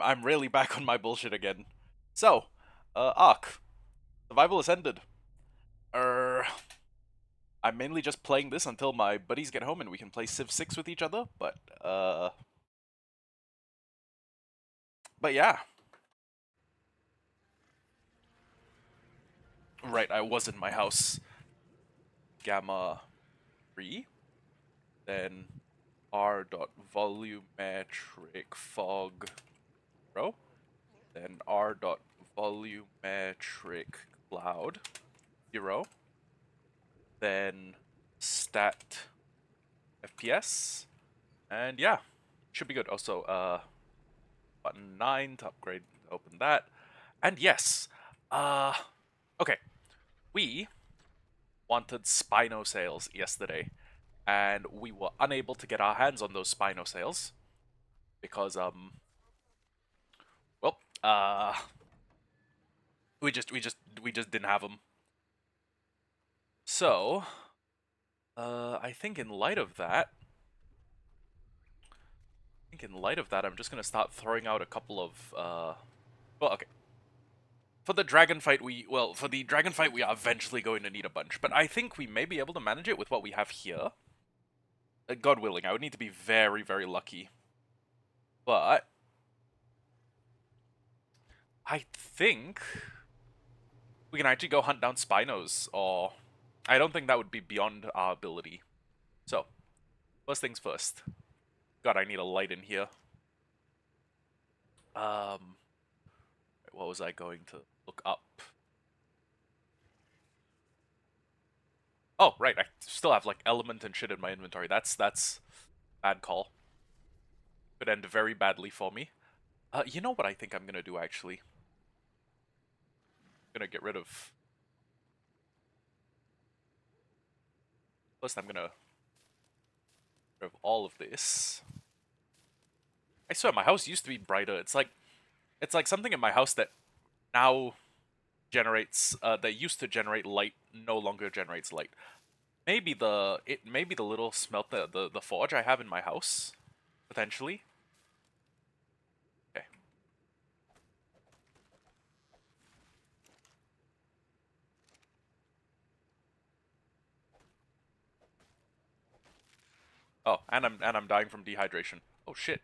I'm really back on my bullshit again. So, Ark. Survival has ended. Er, I'm mainly just playing this until my buddies get home and we can play Civ 6 with each other, but yeah. Right, I was in my house. Gamma 3, then r dot volumetric fog row, then r dot volumetric cloud 0, then stat FPS, and yeah, should be good. Also, button 9 to upgrade, open that. And yes, uh, okay, we wanted Spino sales yesterday, and we were unable to get our hands on those Spino sales because, well, we just didn't have them. So, I think in light of that, I'm just gonna start throwing out a couple of, well, okay. For the dragon fight, we are eventually going to need a bunch, but I think we may be able to manage it with what we have here. God willing, I would need to be very, very lucky. But I think we can actually go hunt down Spinos, or I don't think that would be beyond our ability. So, first things first. God, I need a light in here. What was I going to look up? Oh, right, I still have like element and shit in my inventory. That's bad call. Could end very badly for me. You know what I think I'm gonna do actually? I'm gonna get rid of. First, I'm gonna get rid of all of this. I swear, my house used to be brighter. It's like something in my house that now generates that used to generate light no longer generates light. Maybe the little smelter, the forge I have in my house, potentially. Okay. Oh, and I'm dying from dehydration. Oh shit.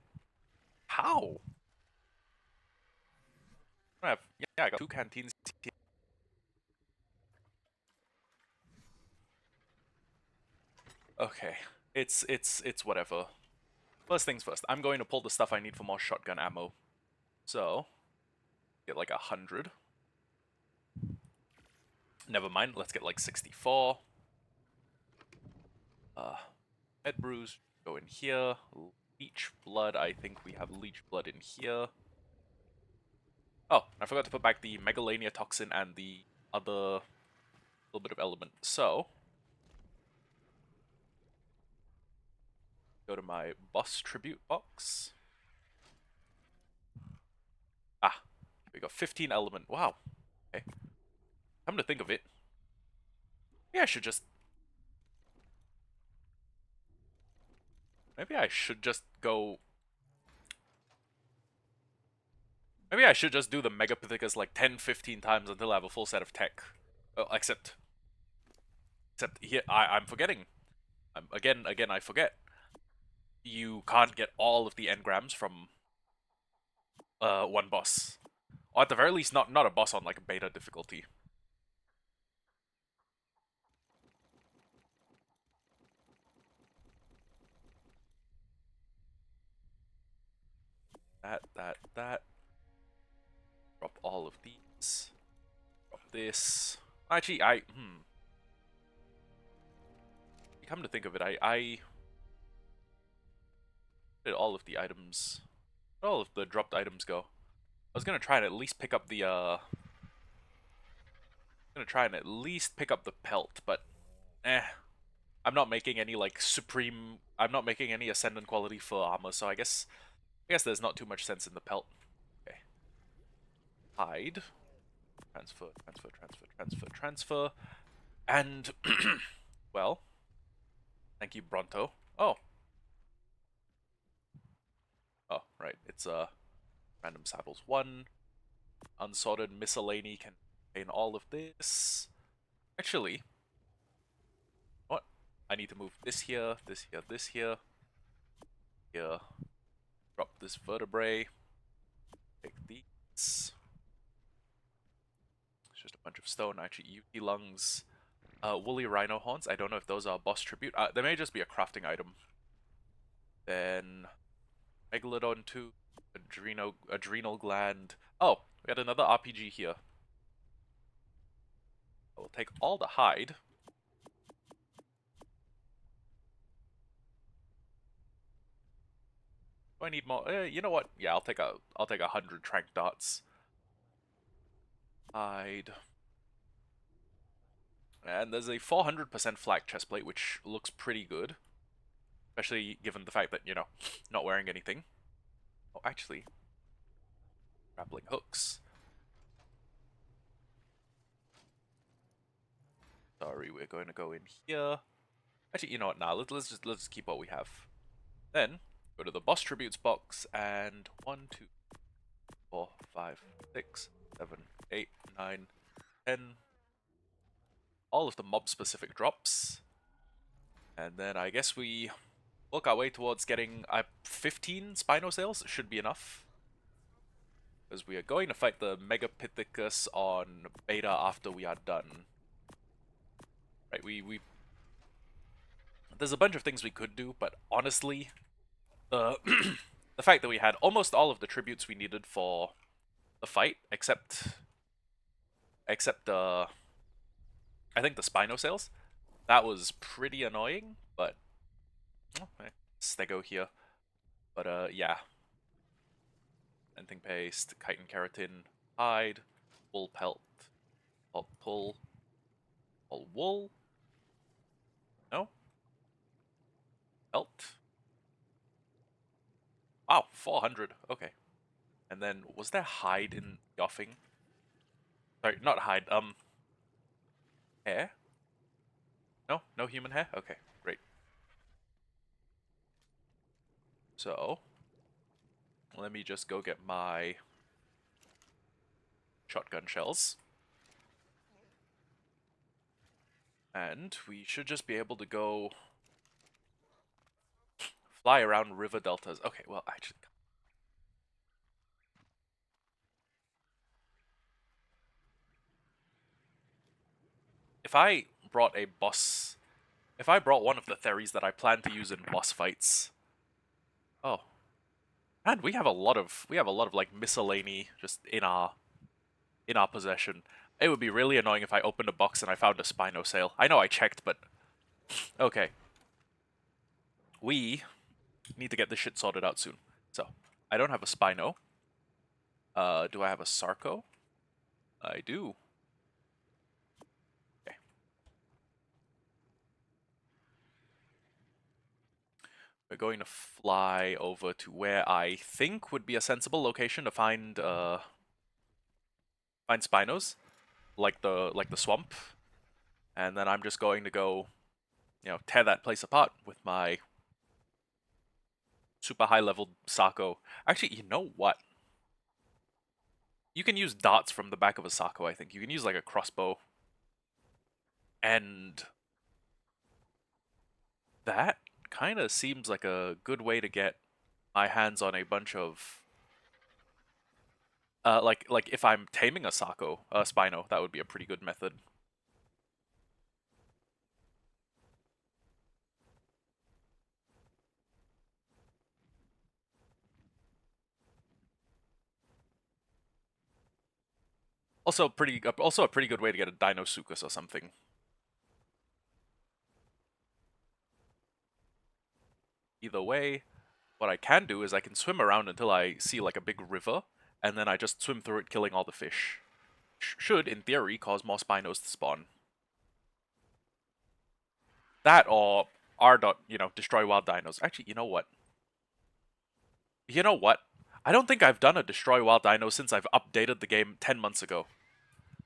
How? I have, yeah, I got two canteens. Okay. It's whatever. First things first. I'm going to pull the stuff I need for more shotgun ammo. So, get like 100. Never mind, let's get like 64. Med brews go in here. Leech blood, I think we have leech blood in here. Oh, I forgot to put back the Megalania toxin and the other little bit of element. So, go to my boss tribute box. Ah, we got 15 element. Wow. Okay. Come to think of it, maybe I should just maybe I should just go. Maybe I should just do the Megapithecus like 10, 15 times until I have a full set of tech. Well, except here I'm forgetting. Again I forget. You can't get all of the engrams from one boss. Or at the very least not a boss on like a beta difficulty. That. Drop all of these. Drop this. Actually, come to think of it, I did all of the items. All of the dropped items go. I was gonna try and at least pick up the gonna try and at least pick up the pelt, but eh. I'm not making any like supreme. I'm not making any ascendant quality for armor, so I guess there's not too much sense in the pelt. Okay. Hide. Transfer. And well, thank you, Bronto. Oh. Oh, right. It's Random saddles 1. Unsorted miscellany can contain all of this. Actually, what? I need to move this here, this here, this here. Here. Drop this vertebrae. Take these. It's just a bunch of stone. Actually, UT lungs. Woolly rhino horns. I don't know if those are boss tribute. They may just be a crafting item. Then Megalodon 2. Adrenal gland. Oh, we got another RPG here. I will take all the hide. Do I need more? You know what? Yeah, I'll take 100 trank darts. Hide. And there's a 400% flak chestplate, which looks pretty good. Especially given the fact that, you know, not wearing anything. Oh, actually. Grappling hooks. Sorry, we're going to go in here. Actually, you know what? Now let's just keep what we have. Then go to the boss tributes box and 1, 2, 4, 5, 6, 7, 8, 9, 10. All of the mob specific drops. And then I guess we work our way towards getting 15 Spinosaurs. Should be enough. Because we are going to fight the Megapithecus on beta after we are done. Right, we there's a bunch of things we could do, but honestly, the the fact that we had almost all of the tributes we needed for the fight, except I think the Spinosaurs, that was pretty annoying, but Stego here. But yeah. Denting paste, chitin keratin, hide, wool pelt, pulp pull, all wool. No? Pelt. Wow, 400. Okay. And then was there hide in the offing? Sorry, not hide, hair? No? No human hair? Okay, great. So, let me just go get my shotgun shells. And we should just be able to go fly around river deltas. Okay, well, actually, if I brought one of the theories that I plan to use in boss fights. Oh. Man, we have a lot of like miscellany just in our possession. It would be really annoying if I opened a box and I found a Spinosaur. I know I checked, but okay. We need to get this shit sorted out soon. So, I don't have a Spino. Do I have a Sarco? I do. Okay. We're going to fly over to where I think would be a sensible location to find Spinos, like the swamp. And then I'm just going to go, you know, tear that place apart with my super high level Sako. Actually, you know what? You can use darts from the back of a Sako, I think. You can use like a crossbow. And that kind of seems like a good way to get my hands on a bunch of like if I'm taming a Sako, Spino, that would be a pretty good method. Also a pretty good way to get a Dinosuchus or something. Either way, what I can do is I can swim around until I see like a big river, and then I just swim through it, killing all the fish. Should, in theory, cause more Spinos to spawn. That or R. You know, destroy wild dinos. Actually, you know what? You know what? I don't think I've done a destroy wild dino since I've updated the game 10 months ago.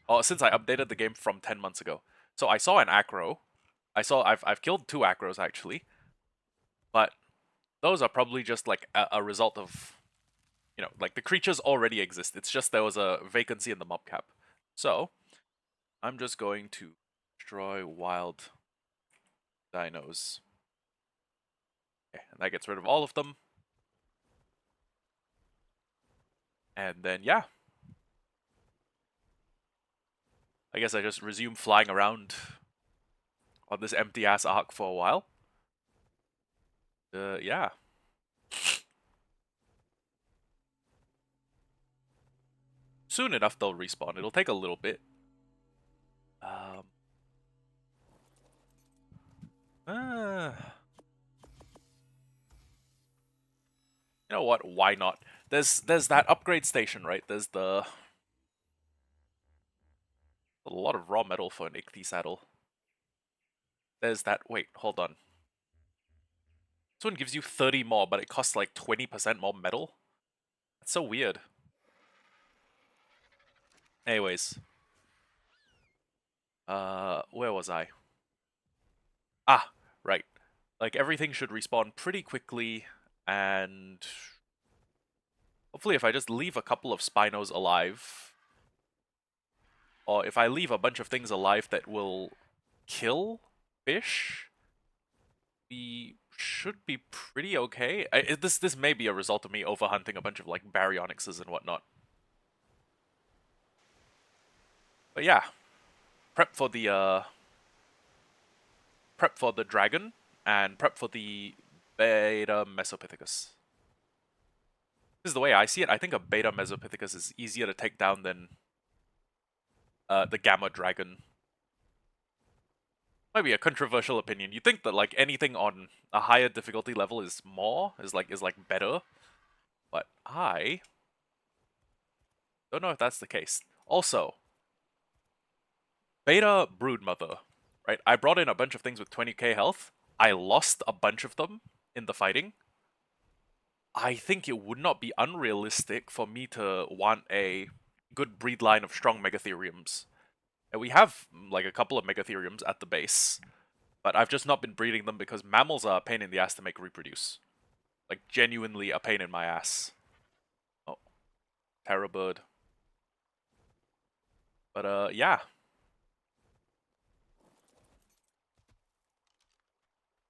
Oh, since I updated the game from 10 months ago. So I saw an acro. I've killed 2 acros actually. But those are probably just like a result of, like the creatures already exist. It's just there was a vacancy in the mob cap. So I'm just going to destroy wild dinos. Okay, and that gets rid of all of them. And then, yeah. I guess I just resume flying around on this empty-ass arc for a while. Yeah. Soon enough they'll respawn. It'll take a little bit. Um... Uh, you know what? Why not? There's that upgrade station, right? There's a lot of raw metal for an Ichthy saddle. There's that. Wait, hold on. This one gives you 30 more, but it costs like 20% more metal. That's so weird. Anyways, where was I? Ah, right. Like everything should respawn pretty quickly, and hopefully, if I just leave a couple of Spinos alive, or if I leave a bunch of things alive that will kill fish, we should be pretty okay. This may be a result of me overhunting a bunch of like baryonyxes and whatnot. But yeah, prep for the dragon and prep for the beta Mesopithecus. This is the way I see it. I think a beta Mesopithecus is easier to take down than the gamma dragon. Might be a controversial opinion. You think that like anything on a higher difficulty level is like better, but I don't know if that's the case. Also, beta broodmother, right? I brought in a bunch of things with 20k health. I lost a bunch of them in the fighting. I think it would not be unrealistic for me to want a good breed line of strong megatheriums. And we have like a couple of megatheriums at the base, but I've just not been breeding them because mammals are a pain in the ass to make reproduce. Like genuinely a pain in my ass. Oh, Terror bird. But yeah.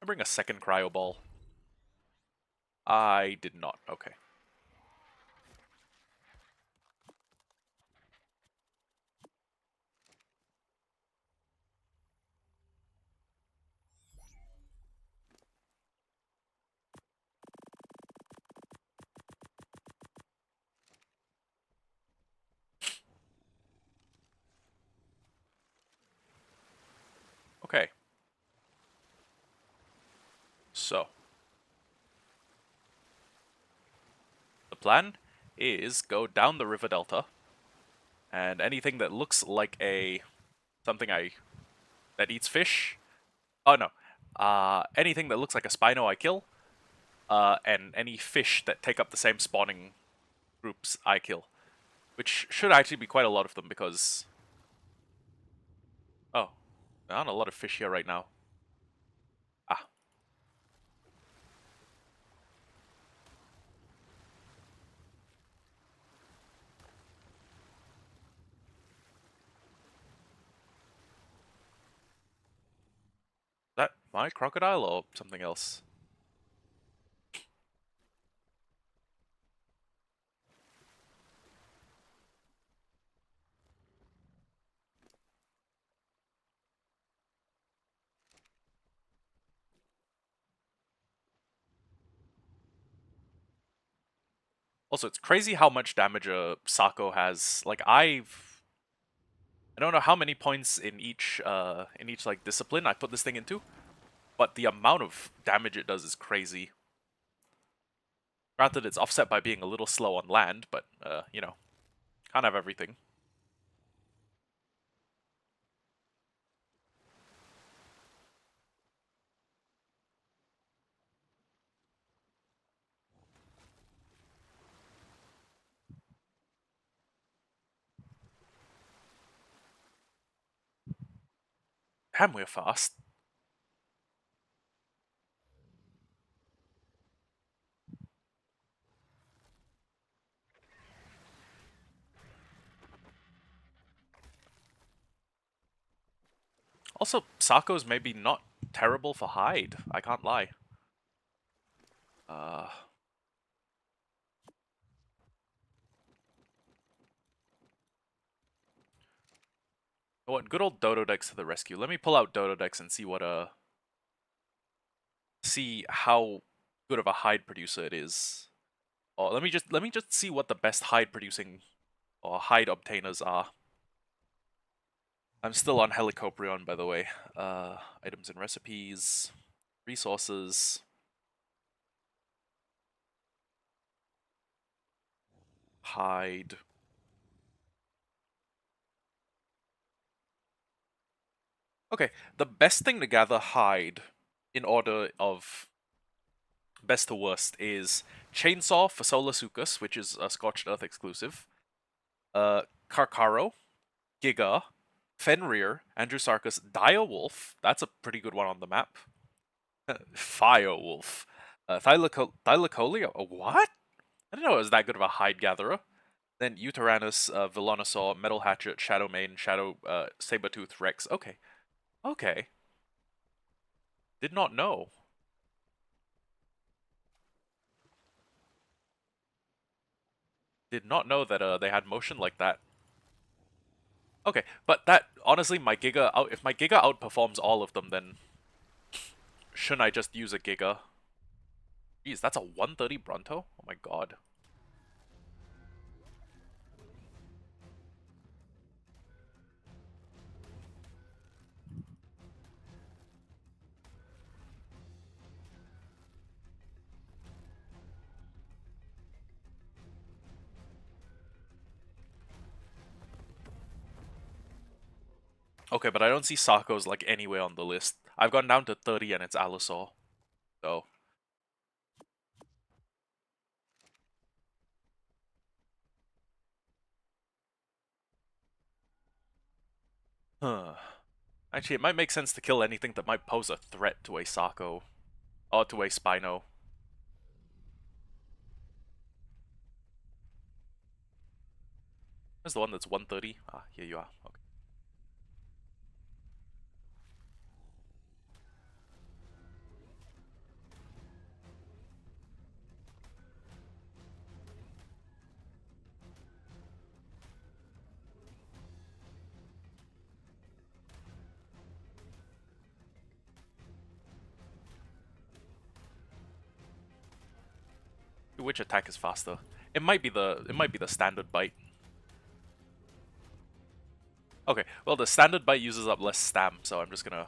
I bring a second cryo ball. I did not. Okay. Okay. So, the plan is go down the river delta, and anything that looks like a something that eats fish. Oh no. Anything that looks like a Spino I kill. And any fish that take up the same spawning groups I kill. Which should actually be quite a lot of them because... Oh, there aren't a lot of fish here right now. Ah. That my crocodile or something else? Also, it's crazy how much damage a Sako has. Like I don't know how many points in each like discipline I put this thing into, but the amount of damage it does is crazy. Granted, it's offset by being a little slow on land, but can't have everything. Damn, we're fast. Also, Sako's maybe not terrible for hide. I can't lie. Uh, what good old Dododex to the rescue. Let me pull out Dododex and see what see how good of a hide producer it is. Or let me just see what the best hide producing or hide obtainers are. I'm still on Helicoprion, by the way. Items and recipes, resources, hide. Okay, the best thing to gather hide in order of best to worst is Chainsaw for Solasuchus, which is a Scorched Earth exclusive. Karkaro, Giga, Fenrir, Andrewsarchus, Direwolf. That's a pretty good one on the map. Firewolf. Thylacolia. What? I didn't know it was that good of a hide gatherer. Then Uteranus, Velonosaur, Metal Hatchet, Shadowmane, Sabertooth, Rex. Okay. Okay. Did not know. Did not know that they had motion like that. Okay, but that honestly, if my Giga outperforms all of them, then shouldn't I just use a Giga? Jeez, that's a 130 Bronto? Oh my god. Okay, but I don't see Sako's like anywhere on the list. I've gone down to 30 and it's Allosaur. So. Huh. Actually, it might make sense to kill anything that might pose a threat to a Sako. Or to a Spino. Where's the one that's 130? Ah, here you are. Okay. Which attack is faster? It might be the standard bite. Okay, well the standard bite uses up less stam, so I'm just gonna.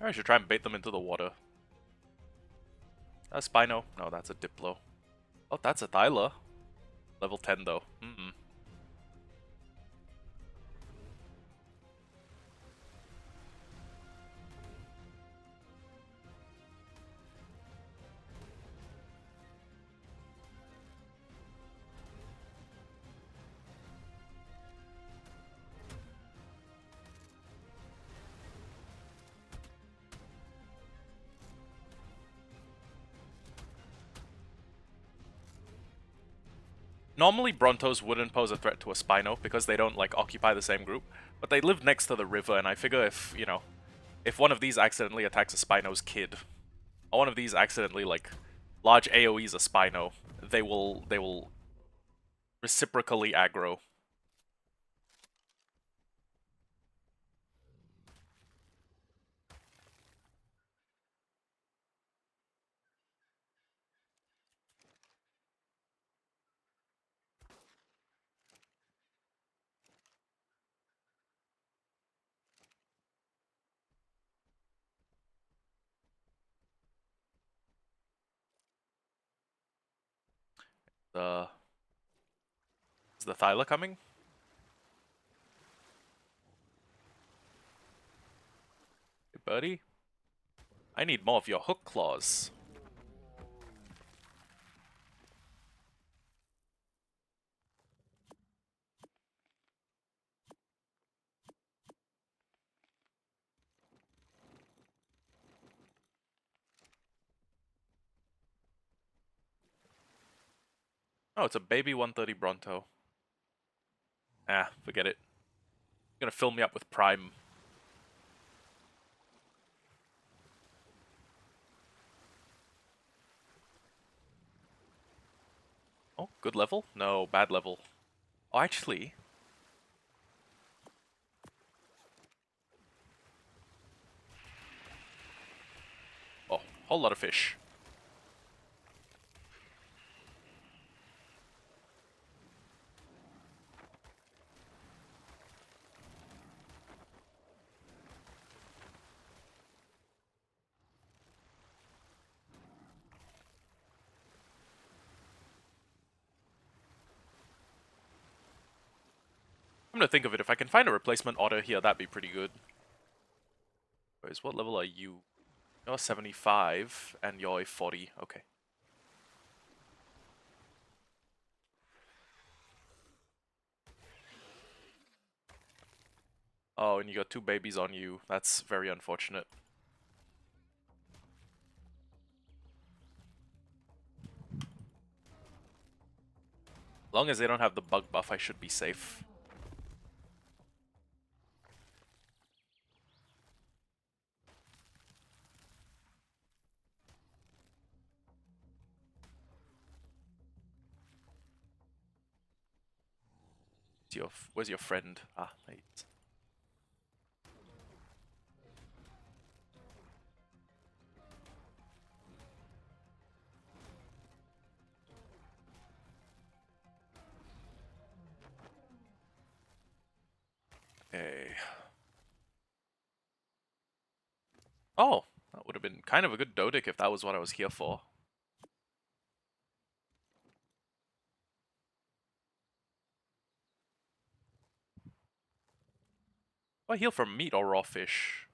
I should try and bait them into the water. A Spino? No, that's a Diplo. Oh, that's a Thyla. Level 10 though. Normally Brontos wouldn't pose a threat to a Spino because they don't like occupy the same group, but they live next to the river, and I figure if, you know, if one of these accidentally attacks a Spino's kid, or one of these accidentally like large AoEs a Spino, they will reciprocally aggro. The is the Thyla coming? Hey, buddy. I need more of your hook claws. Oh, it's a baby 130 Bronto. Ah, forget it. You're gonna fill me up with Prime. Oh, good level? No, bad level. Oh, actually... Oh, whole lot of fish. I'm gonna think of it. If I can find a replacement otter here, that'd be pretty good. Anyways, what level are you? You're 75, and you're a 40. Okay. Oh, and you got two babies on you. That's very unfortunate. As long as they don't have the bug buff, I should be safe. Where's your friend? Ah, mate. Okay. Oh, that would have been kind of a good Dodic if that was what I was here for. Oh, I heal from meat or raw fish?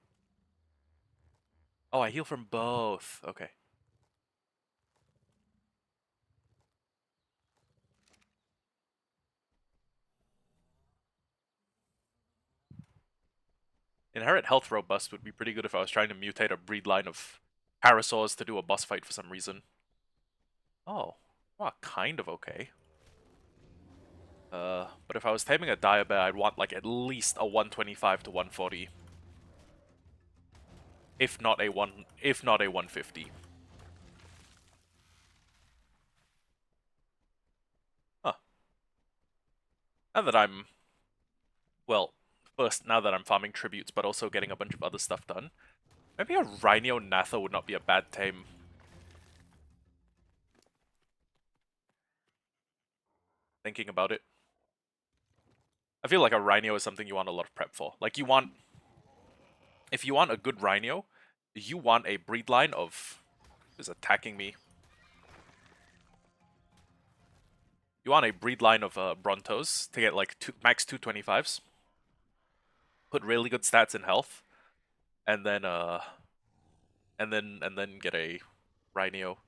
Oh, I heal from both. Okay. Inherent health robust would be pretty good if I was trying to mutate a breed line of parasaurs to do a boss fight for some reason. Oh, well, kind of okay. But if I was taming a Diabear, I'd want like at least a 125 to 140. If not a 150. Huh. Now that I'm, well, first, now that I'm farming tributes, but also getting a bunch of other stuff done, maybe a Rhino Natha would not be a bad tame. Thinking about it. I feel like a Rhino is something you want a lot of prep for. Like, if you want a good Rhino, you want a breed line of... Who's attacking me? You want a breed line of Brontos to get like max 225s. Put really good stats in health, and then get a Rhino.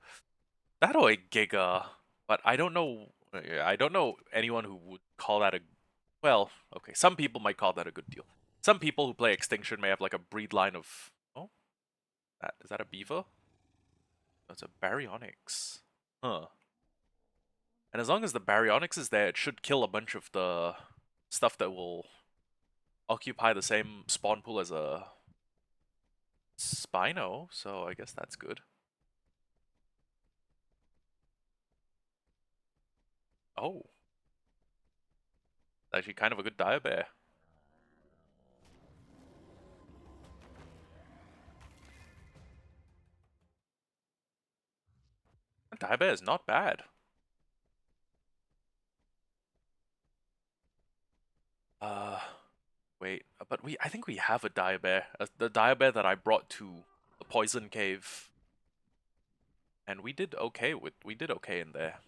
That or a Giga, but I don't know. I don't know anyone who would call that a. Well, okay, some people might call that a good deal. Some people who play Extinction may have like a breed line of. Oh, that is that a beaver? That's a Baryonyx. Huh. And as long as the Baryonyx is there, it should kill a bunch of the stuff that will occupy the same spawn pool as a Spino, so I guess that's good. Oh, actually kind of a good Diabear. Diabear is not bad. Uh, wait, but I think we have a Diabear. The Diabear that I brought to the Poison Cave. And we did okay in there.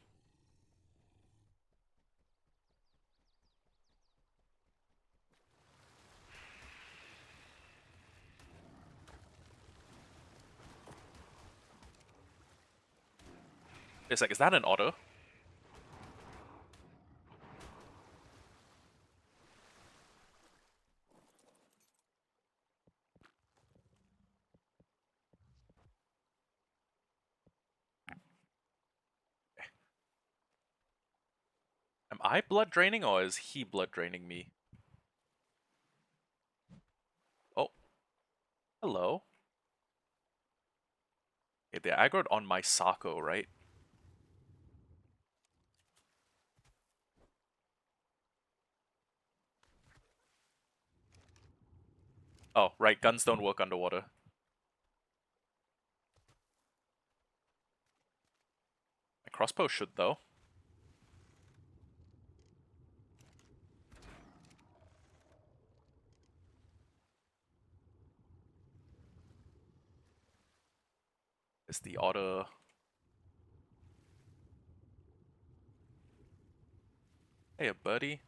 Wait a sec, is that an otter? Am I blood draining or is he blood draining me? Oh, hello. Okay, they aggroed on my Sako, right? Oh, right, guns don't work underwater. My crossbow should, though. Is the otter... Hey, buddy.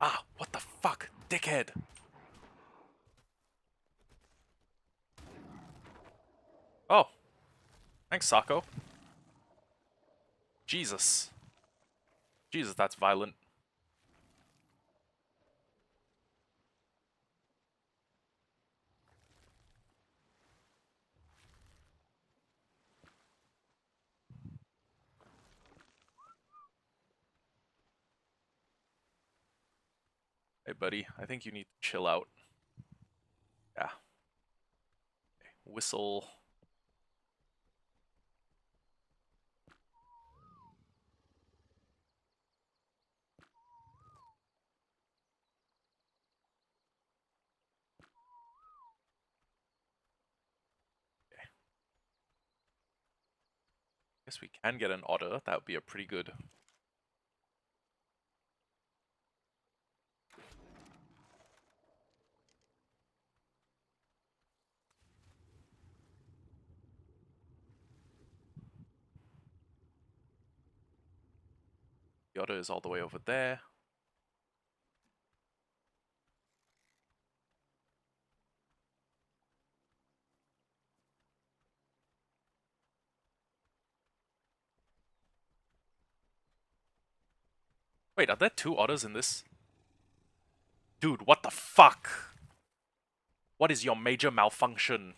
Ah, what the fuck? Dickhead! Oh, thanks, Sako. Jesus. Jesus, that's violent. Hey, buddy, I think you need to chill out. Yeah. Whistle. Guess we can get an otter. That would be a pretty good... The otter is all the way over there. Wait, are there two otters in this? Dude, what the fuck? What is your major malfunction?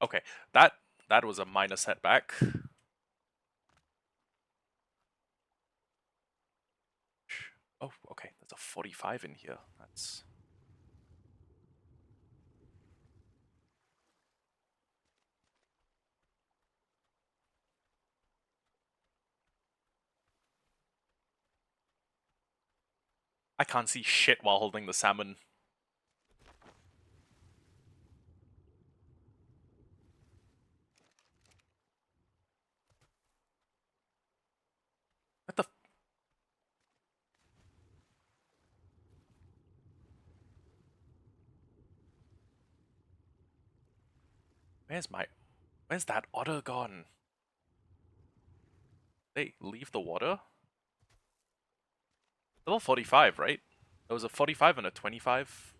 Okay, that was a minor setback. Oh, okay, there's a 45 in here. That's... I can't see shit while holding the salmon. What the... Where's my... Where's that otter gone? They leave the water? Level 45, right? There was a 45 and a 25.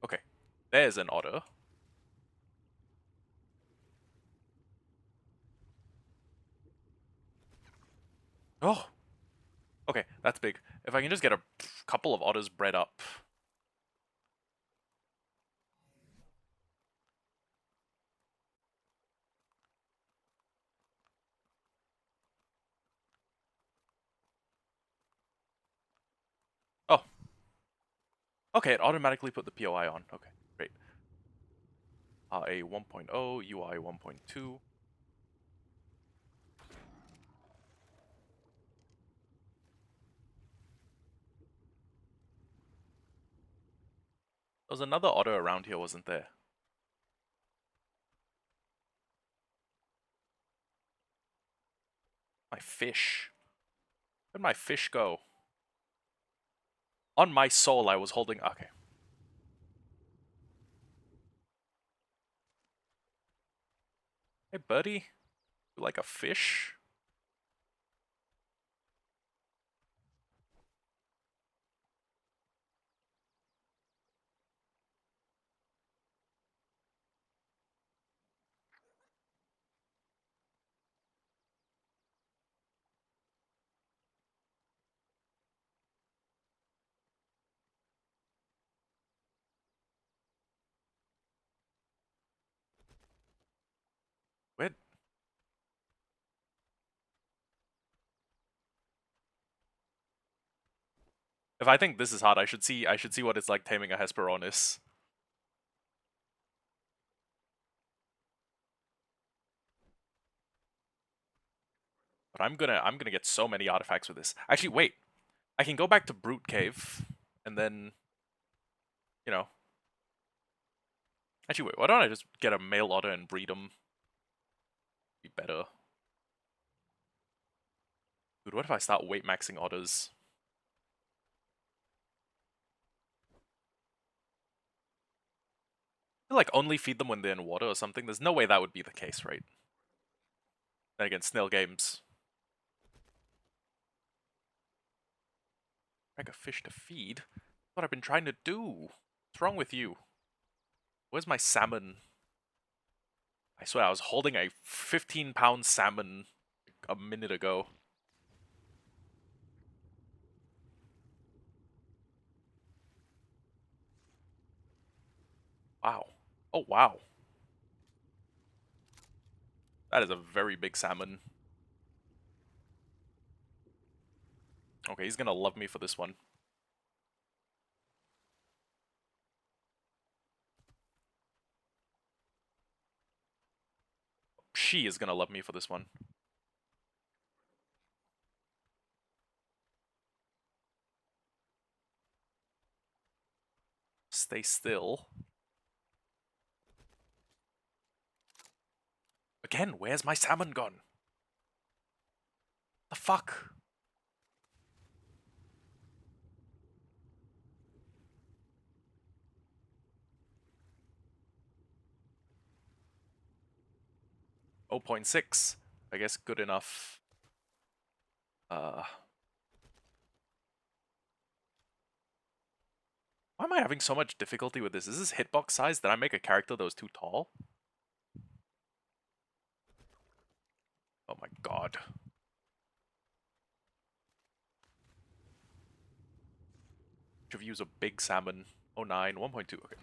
Okay, there's an otter. Oh! Okay, that's big. If I can just get a couple of otters bred up. Oh. Okay, it automatically put the POI on. Okay, great. RA 1.0, UI 1.2. There was another otter around here, wasn't there? My fish. Where'd my fish go? On my soul, I was holding. Okay. Hey, buddy. You like a fish? Where? If I think this is hard, I should see. I should see what it's like taming a Hesperornis. But I'm gonna get so many artifacts with this. Actually, wait. I can go back to Brute Cave, and then, you know. Actually, wait. Why don't I just get a male otter and breed them? Be better. Dude, what if I start weight maxing otters? I like only feed them when they're in water or something. There's no way that would be the case, right? Then again, snail games. Like a fish to feed? What I've been trying to do. What's wrong with you? Where's my salmon? I swear I was holding a 15-pound salmon a minute ago. Wow. Oh, wow. That is a very big salmon. Okay, he's gonna love me for this one. She is gonna love me for this one. Stay still. Again, where's my salmon gone? The fuck? Oh, 0.6. I guess good enough. Why am I having so much difficulty with this? Is this hitbox size? Did I make a character that was too tall? Oh my god. Should use a big salmon. Oh 09, 1.2, okay.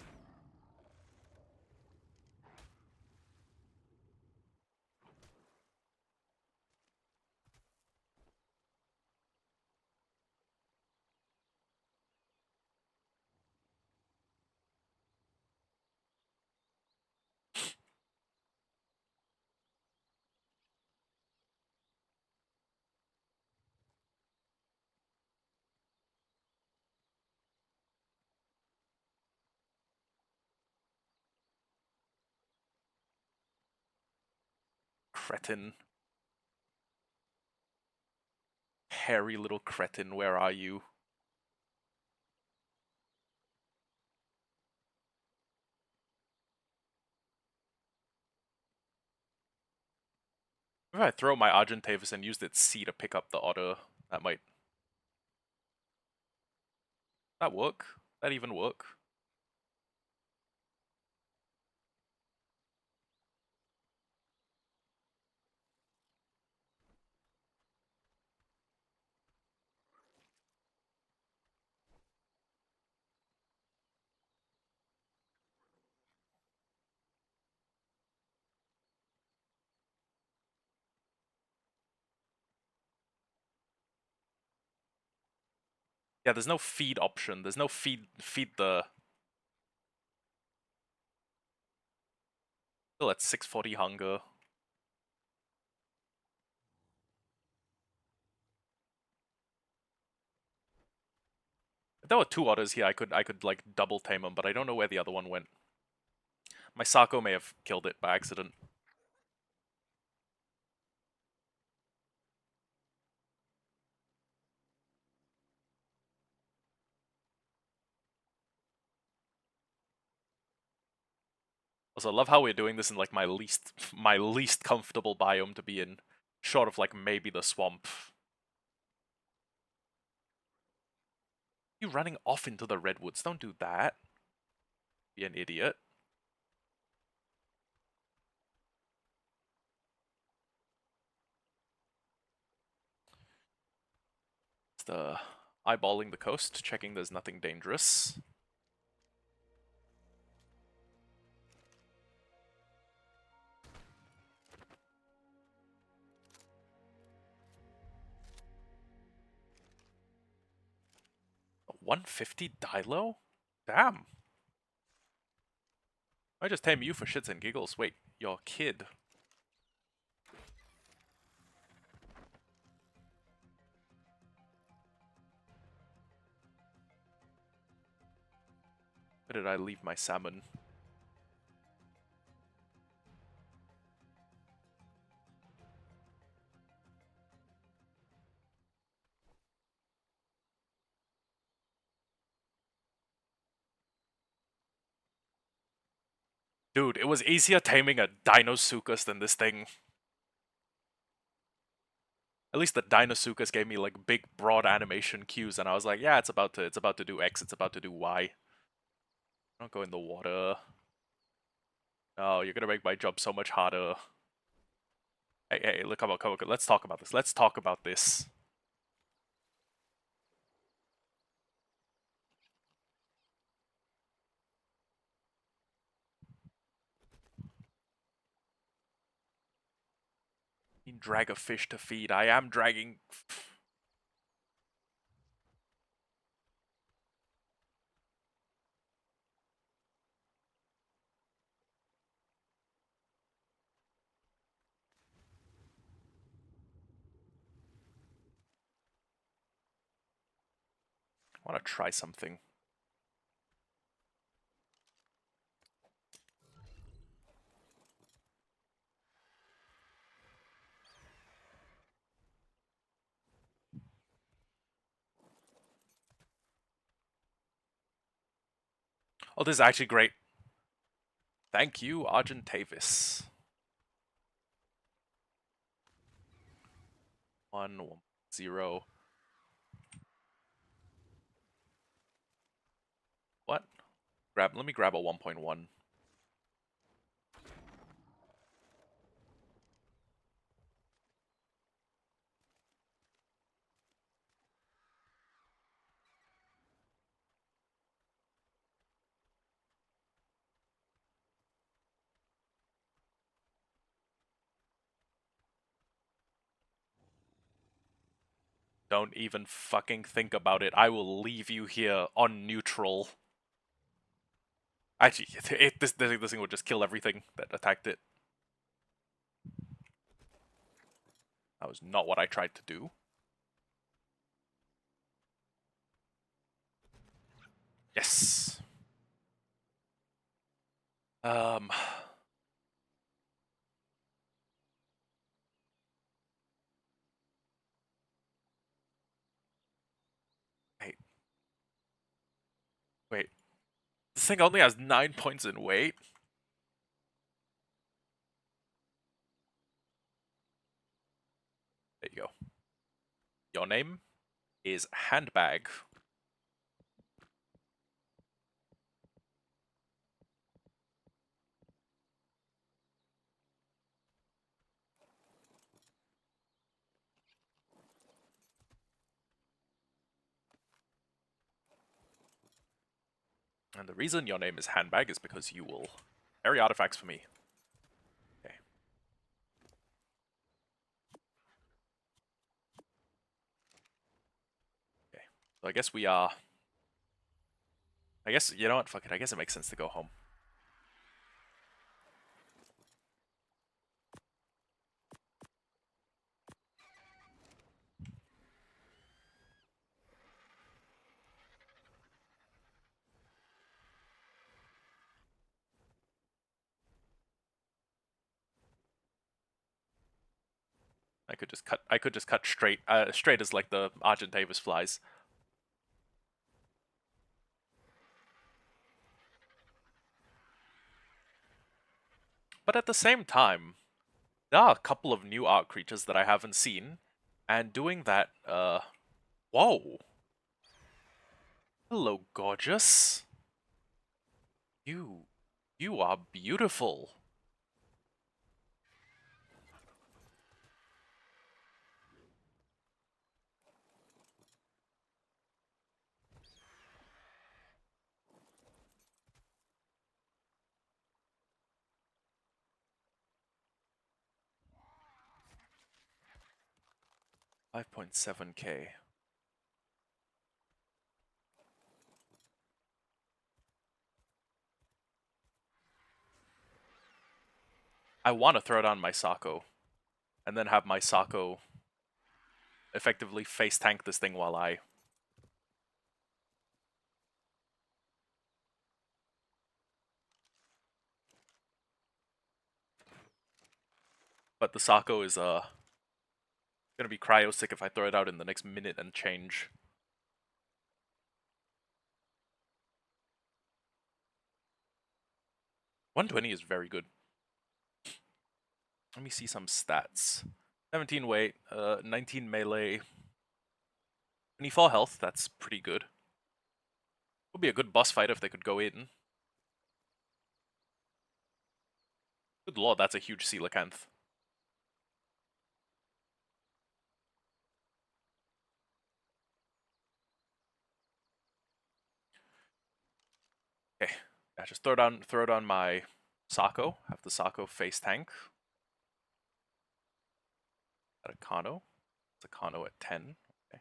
Cretin. Hairy little cretin, where are you? If I throw my Argentavis and used its C to pick up the otter, that might... That work? That even work? Yeah, there's no feed option. There's no feed the... Still at 640 hunger. If there were two otters here, I could like double tame them, but I don't know where the other one went. My Sako may have killed it by accident. Also, I love how we're doing this in like my least comfortable biome to be in, short of like maybe the swamp. You running off into the redwoods? Don't do that. Be an idiot. It's the eyeballing the coast, checking there's nothing dangerous. A 150 Dilo? Damn. I just tame you for shits and giggles. Wait, you're a kid. Where did I leave my salmon? Dude, it was easier taming a Dinosuchus than this thing. At least the Dinosuchus gave me like big, broad animation cues, and I was like, yeah, it's about to do X, it's about to do Y. Don't go in the water. No, you're gonna make my job so much harder. Hey, look, come on, let's talk about this. Let's talk about this. You drag a fish to feed. I am dragging. I want to try something. Oh, this is actually great. Thank you, Argentavis. 1-0. What? Let me grab a 1.1. Don't even fucking think about it. I will leave you here on neutral. Actually, this thing would just kill everything that attacked it. That was not what I tried to do. Yes. Um. Wait. Wait. This thing only has 9 points in weight. There you go. Your name is Handbag. And the reason your name is Handbag is because you will carry artifacts for me. Okay. Okay. So I guess we are... I guess, you know what? Fuck it. I guess it makes sense to go home. I could just cut straight, straight as like the Argentavis flies. but at the same time, there are a couple of new art creatures that I haven't seen, and doing that, whoa. Hello, gorgeous. You, you are beautiful. $5.7K. I want to throw down my Sako, and then have my Sako effectively face tank this thing while I... But the Sako is, gonna be cryo sick if I throw it out in the next minute and change. 120 is very good. Let me see some stats. 17 weight, 19 melee, 24 health, that's pretty good. Would be a good boss fight if they could go in. Good lord, that's a huge coelacanth. Okay, yeah, just throw down my Sako. Have the Sako face tank. At a Kano. It's a Kano at 10. Okay.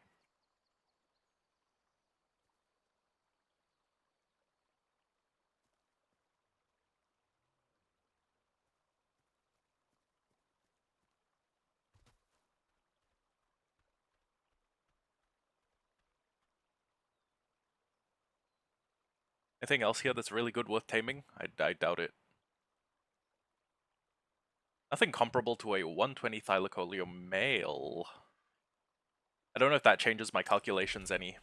Anything else here that's really good worth taming? I doubt it. Nothing comparable to a 120 Thylacoleo male. I don't know if that changes my calculations any.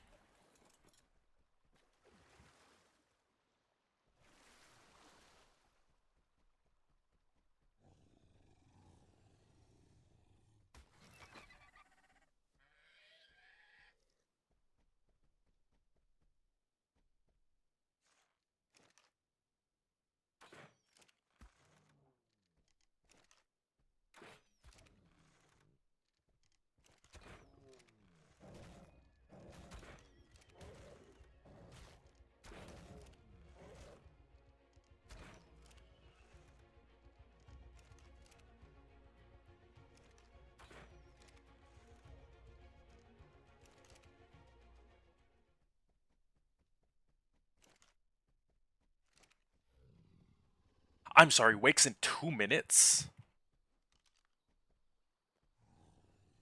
I'm sorry, wakes in 2 minutes?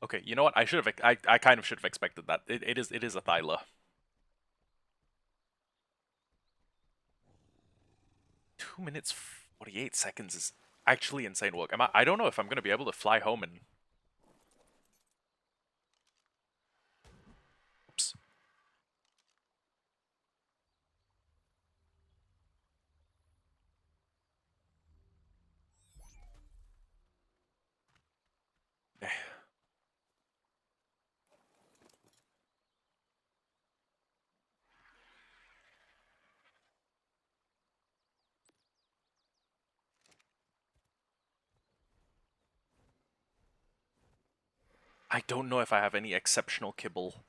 Okay, you know what? I should have. I kind of should have expected that. It is a Thyla. 2 minutes 48 seconds is actually insane work. I don't know if I'm gonna be able to fly home and... Oops. Eh. I don't know if I have any exceptional kibble.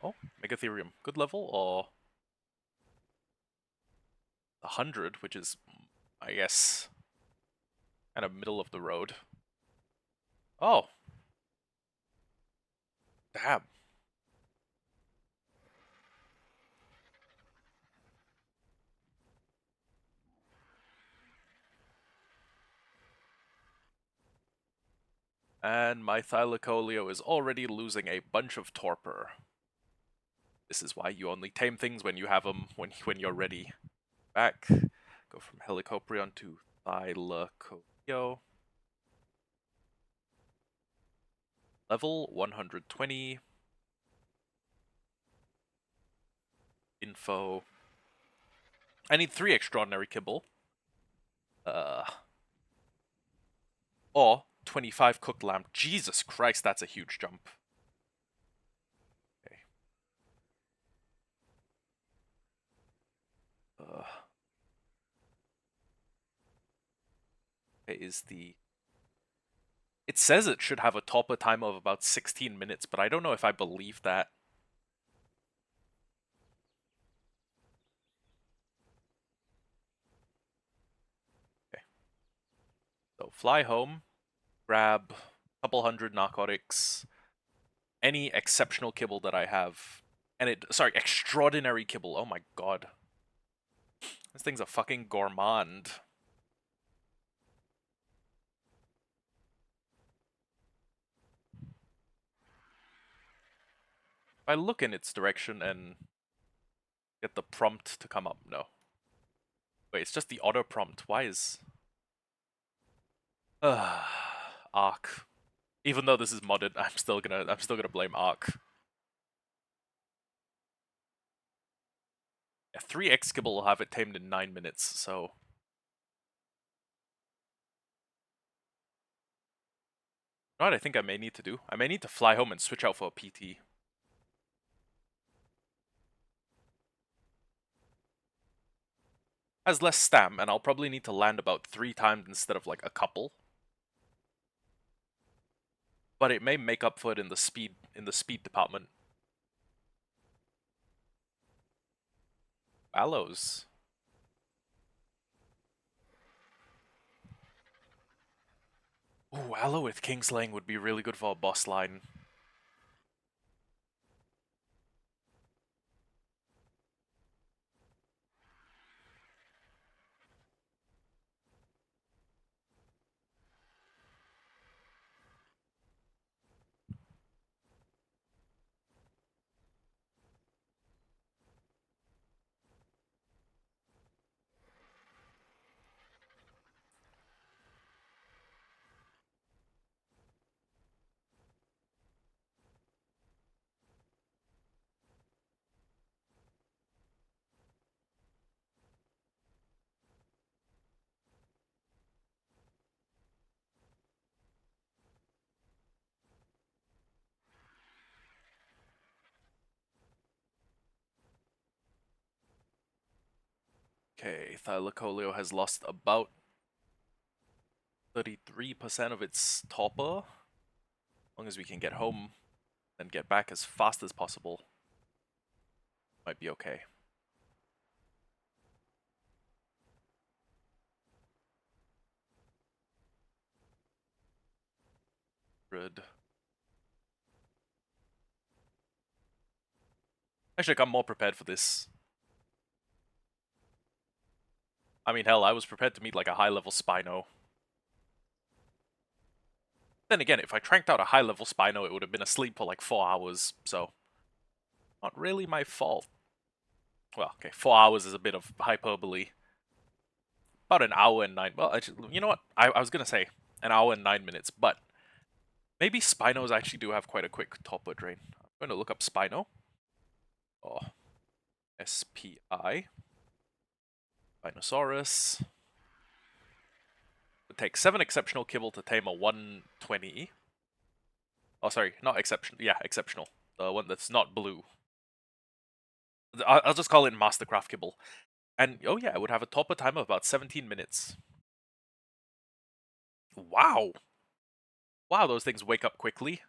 Oh, Megatherium. Good level, or 100, which is, I guess, kind of middle of the road. Oh. Damn. And my Thylacoleo is already losing a bunch of torpor. This is why you only tame things when you have them, when you're ready. Back. Go from Helicoprion to Thylacoleo. Level 120. info. I need 3 extraordinary kibble. Or 25 cooked lamb. Jesus Christ, that's a huge jump. Okay. Is the... It says it should have a topper time of about 16 minutes, but I don't know if I believe that. Okay. So fly home, grab a couple hundred narcotics, any exceptional kibble that I have, and sorry, extraordinary kibble. Oh my god. This thing's a fucking gourmand. If I look in its direction and get the prompt to come up, no. Wait, it's just the auto prompt. Why is... Arc. Even though this is modded, I'm still gonna blame Arc. Yeah, 3x kibble will have it tamed in 9 minutes, so... You know what I think I may need to do? I may need to fly home and switch out for a PT. Has less stam, and I'll probably need to land about 3 times instead of like a couple. But it may make up for it in the speed department. Aloes. Ooh, Aloe with Kingslaying would be really good for a boss line. Okay, Thylacoleo has lost about 33% of its topper. As long as we can get home and get back as fast as possible, might be okay. Good. Actually, I'm more prepared for this. I mean, hell, I was prepared to meet like a high-level Spino. Then again, if I tranked out a high-level Spino, it would have been asleep for like 4 hours, so... Not really my fault. Well, okay, 4 hours is a bit of hyperbole. About an hour and 9... Well, actually, you know what? I was gonna say an hour and 9 minutes, but... Maybe Spinos actually do have quite a quick topper drain. I'm going to look up Spino. Oh. SPI. Spinosaurus. It takes 7 exceptional kibble to tame a 120. Oh, sorry, not exceptional. Yeah, exceptional. The one that's not blue. I'll just call it Mastercraft kibble. And, oh yeah, it would have a topper time of about 17 minutes. Wow! Wow, those things wake up quickly.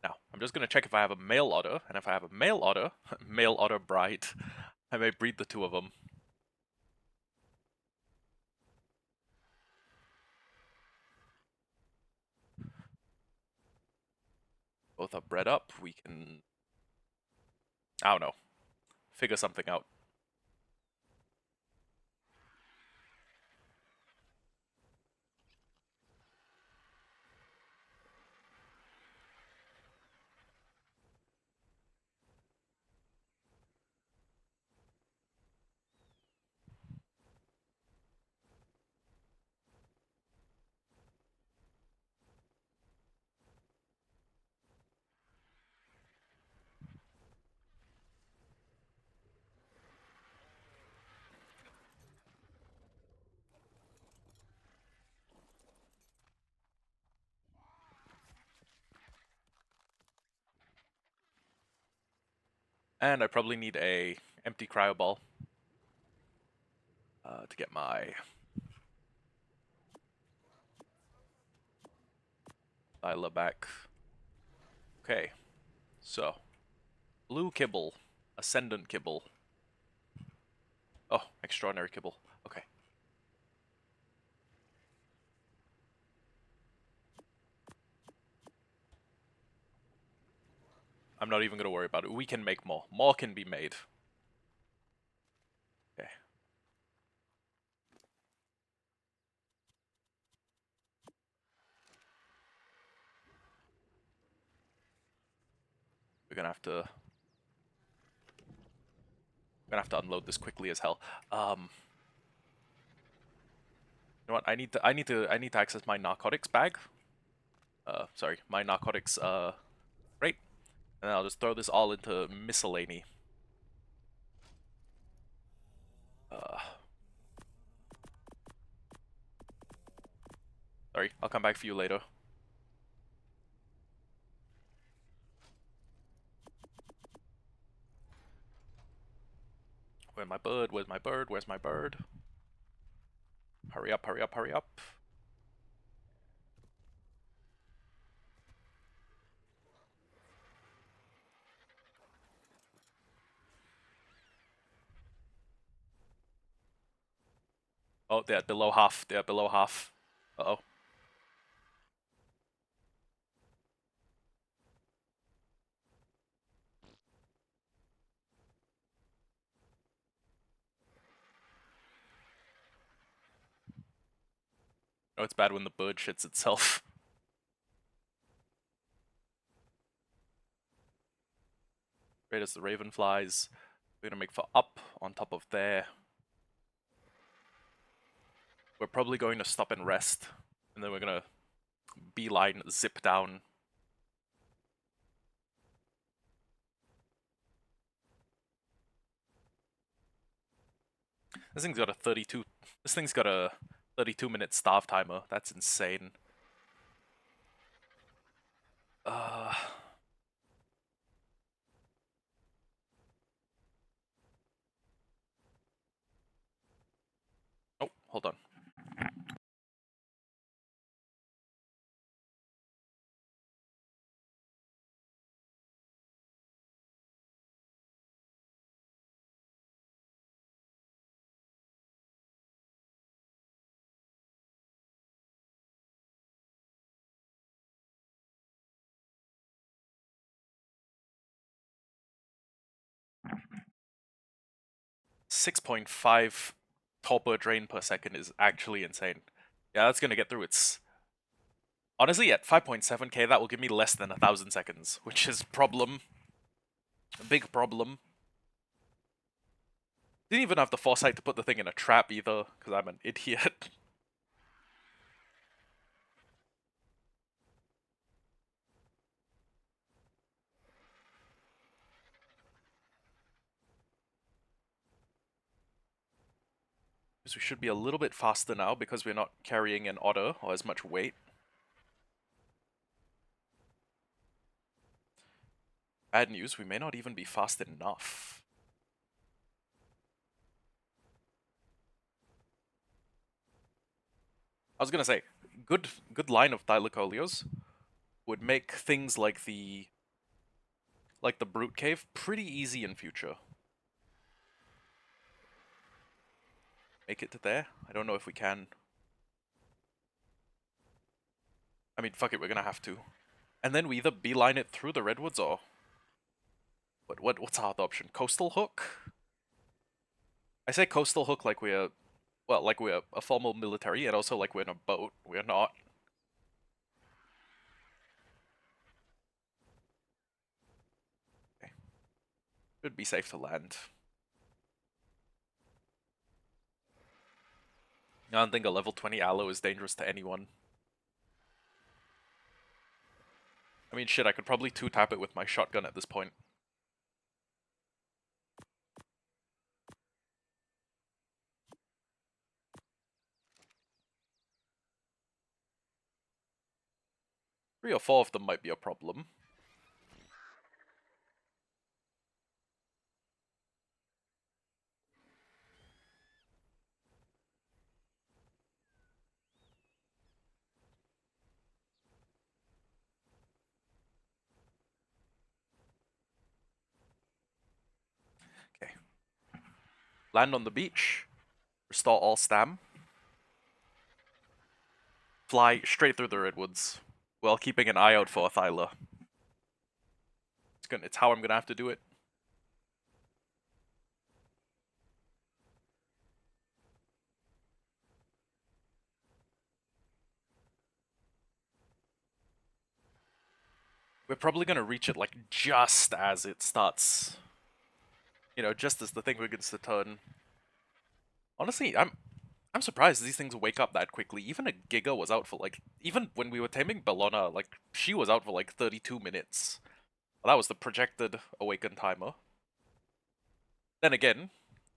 Now, I'm just going to check if I have a male otter, and if I have a male otter bride, I may breed the 2 of them. Both are bred up, we can... I don't know. Figure something out. And I probably need a empty cryo ball to get my dialer back. Okay, so blue kibble, ascendant kibble. Oh, extraordinary kibble. Okay. I'm not even gonna worry about it. We can make more. More can be made. Okay. We're gonna have to unload this quickly as hell. You know what? I need to access my narcotics bag. Sorry, my narcotics rate, and then I'll just throw this all into miscellany. Uh, Sorry, I'll come back for you later. Where's my bird? Where's my bird? Where's my bird? Hurry up, hurry up, hurry up. Oh, they're below half. They're below half. Uh-oh. Oh, it's bad when the bird shits itself. Great as the raven flies. We're gonna make for up on top of there. We're probably going to stop and rest. And then we're gonna beeline zip down. This thing's got a 32. This thing's got a 32-minute starve timer. That's insane. Uh. Oh, hold on. .5 torpor drain per second is actually insane. Yeah, that's gonna get through its... Honestly, at 5.7k, that will give me less than 1,000 seconds, which is problem. A big problem. Didn't even have the foresight to put the thing in a trap either, because I'm an idiot. So we should be a little bit faster now because we're not carrying an otter or as much weight. Bad news, we may not even be fast enough. I was gonna say, good line of Thylacoleos would make things like the brute cave pretty easy in future. Make it to there? I don't know if we can. I mean, fuck it, we're gonna have to. And then we either beeline it through the redwoods or... What's our other option? Coastal hook? I say coastal hook like we're... Well, like we're a formal military, and also like we're in a boat. We're not. Okay. Should be safe to land. I don't think a level 20 aloe is dangerous to anyone. I mean, shit, I could probably two-tap it with my shotgun at this point. Three or four of them might be a problem. Land on the beach. Restore all stam. Fly straight through the redwoods while keeping an eye out for a Thyla. It's how I'm gonna have to do it. We're probably gonna reach it like just as it starts. You know, just as the thing begins to turn. Honestly, I'm surprised these things wake up that quickly. Even a Giga was out for like, even when we were taming Bellona, like she was out for like 32 minutes. Well, that was the projected awaken timer. Then again,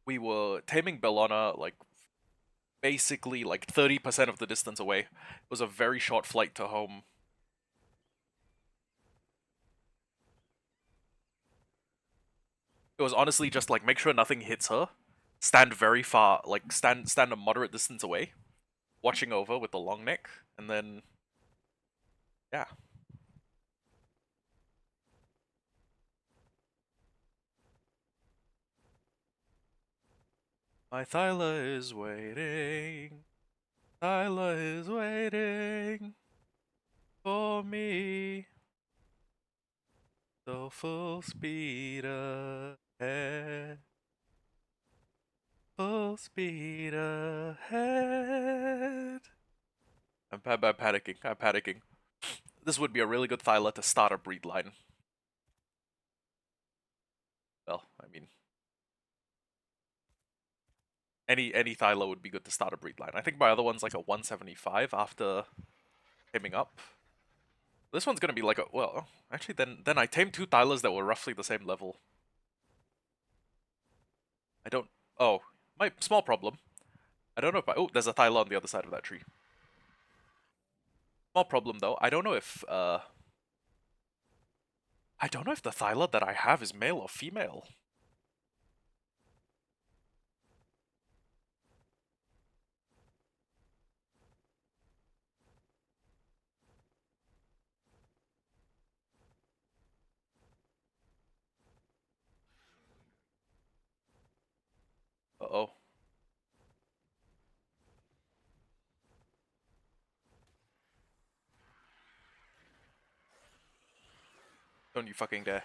we were taming Bellona like basically like 30% of the distance away. It was a very short flight to home. It was honestly just like make sure nothing hits her, stand very far, like stand a moderate distance away, watching over with the long neck, and then yeah. My Thyla is waiting. Thyla is waiting for me. So full speed ahead. Full speed ahead. I'm panicking. I'm panicking. This would be a really good Thyla to start a breed line. Well, I mean, any Thyla would be good to start a breed line. I think my other one's like a 175 after taming up. This one's gonna be like a well, actually then I tamed two Thylas that were roughly the same level. I don't. Oh, my small problem. I don't know if oh, there's a Thyla on the other side of that tree. Small problem though. I don't know if the Thyla that I have is male or female. Uh-oh. Don't you fucking dare.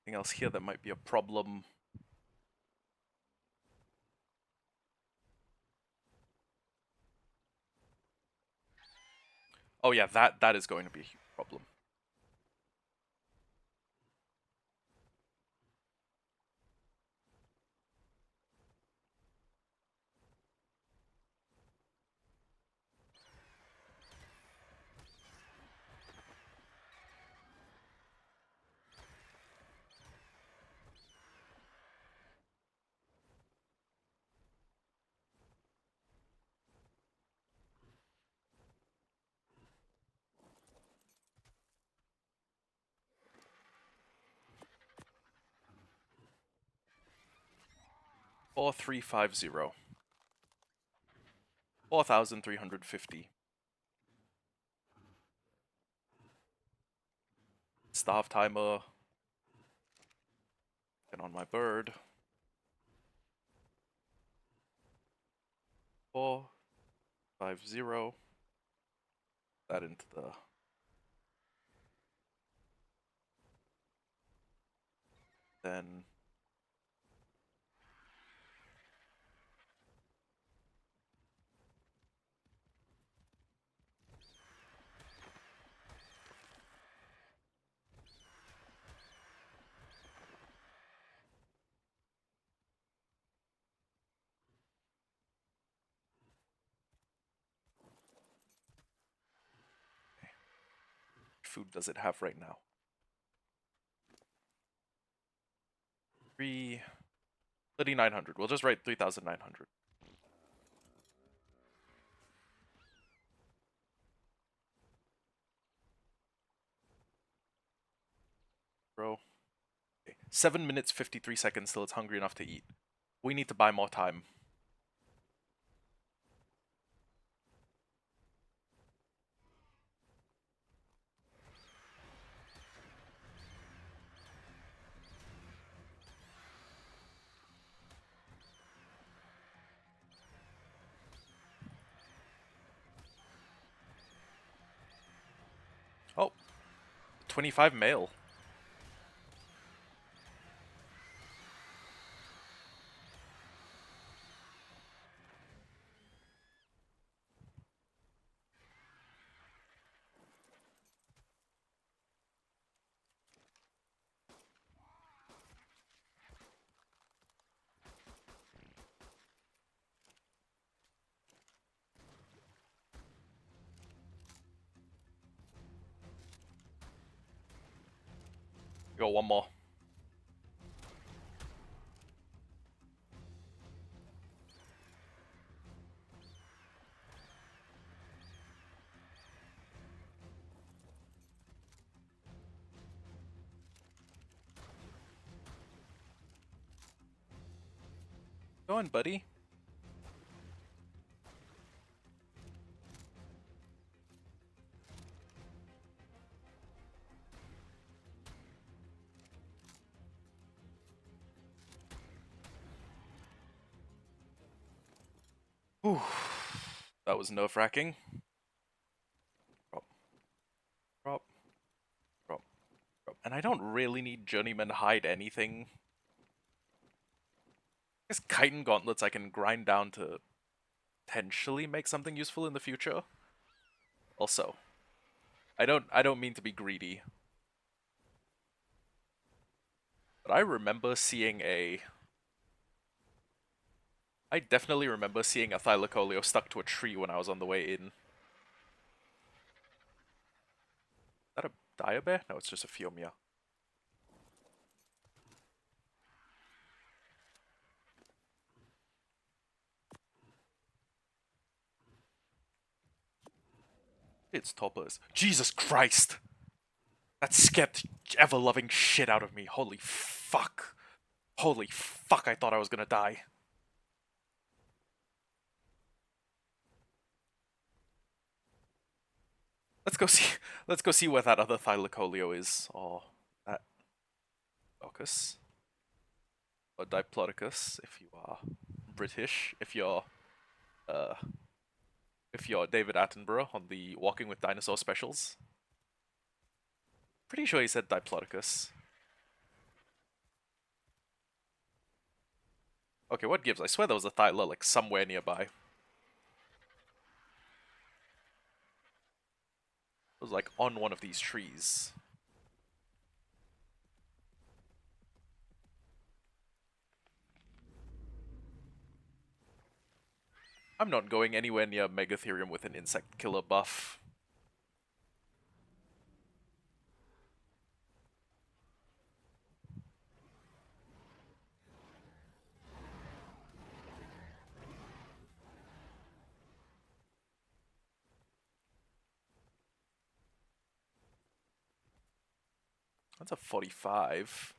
Anything else here that might be a problem? Oh yeah, that is going to be a huge problem. Four three 4350. 4,350. Starve timer. Get on my bird. 450. That into the then food does it have right now? 3,900. We'll just write 3,900. Bro. Okay. 7 minutes 53 seconds till it's hungry enough to eat. We need to buy more time. Oh, 25 male. We got one more. Go on, buddy. Whew. That was nerve-wracking. Drop, drop, drop, drop. And I don't really need Journeyman hide anything. I guess chitin gauntlets I can grind down to potentially make something useful in the future. Also, I don't mean to be greedy, but I definitely remember seeing a Thylacoleo stuck to a tree when I was on the way in. Is that a Diabear? No, it's just a Fiomia. It's toppers. Jesus Christ! That scared the ever-loving shit out of me. Holy fuck. Holy fuck, I thought I was gonna die. Let's go see let's go see where that other Thylacoleo is. Or that Docus. Or Diplodocus, if you are British. Uh if you're David Attenborough on the Walking with Dinosaur specials. Pretty sure he said Diplodocus. Okay, what gives? I swear there was a Thyla like somewhere nearby. It was like on one of these trees. I'm not going anywhere near Megatherium with an insect killer buff. That's a 45.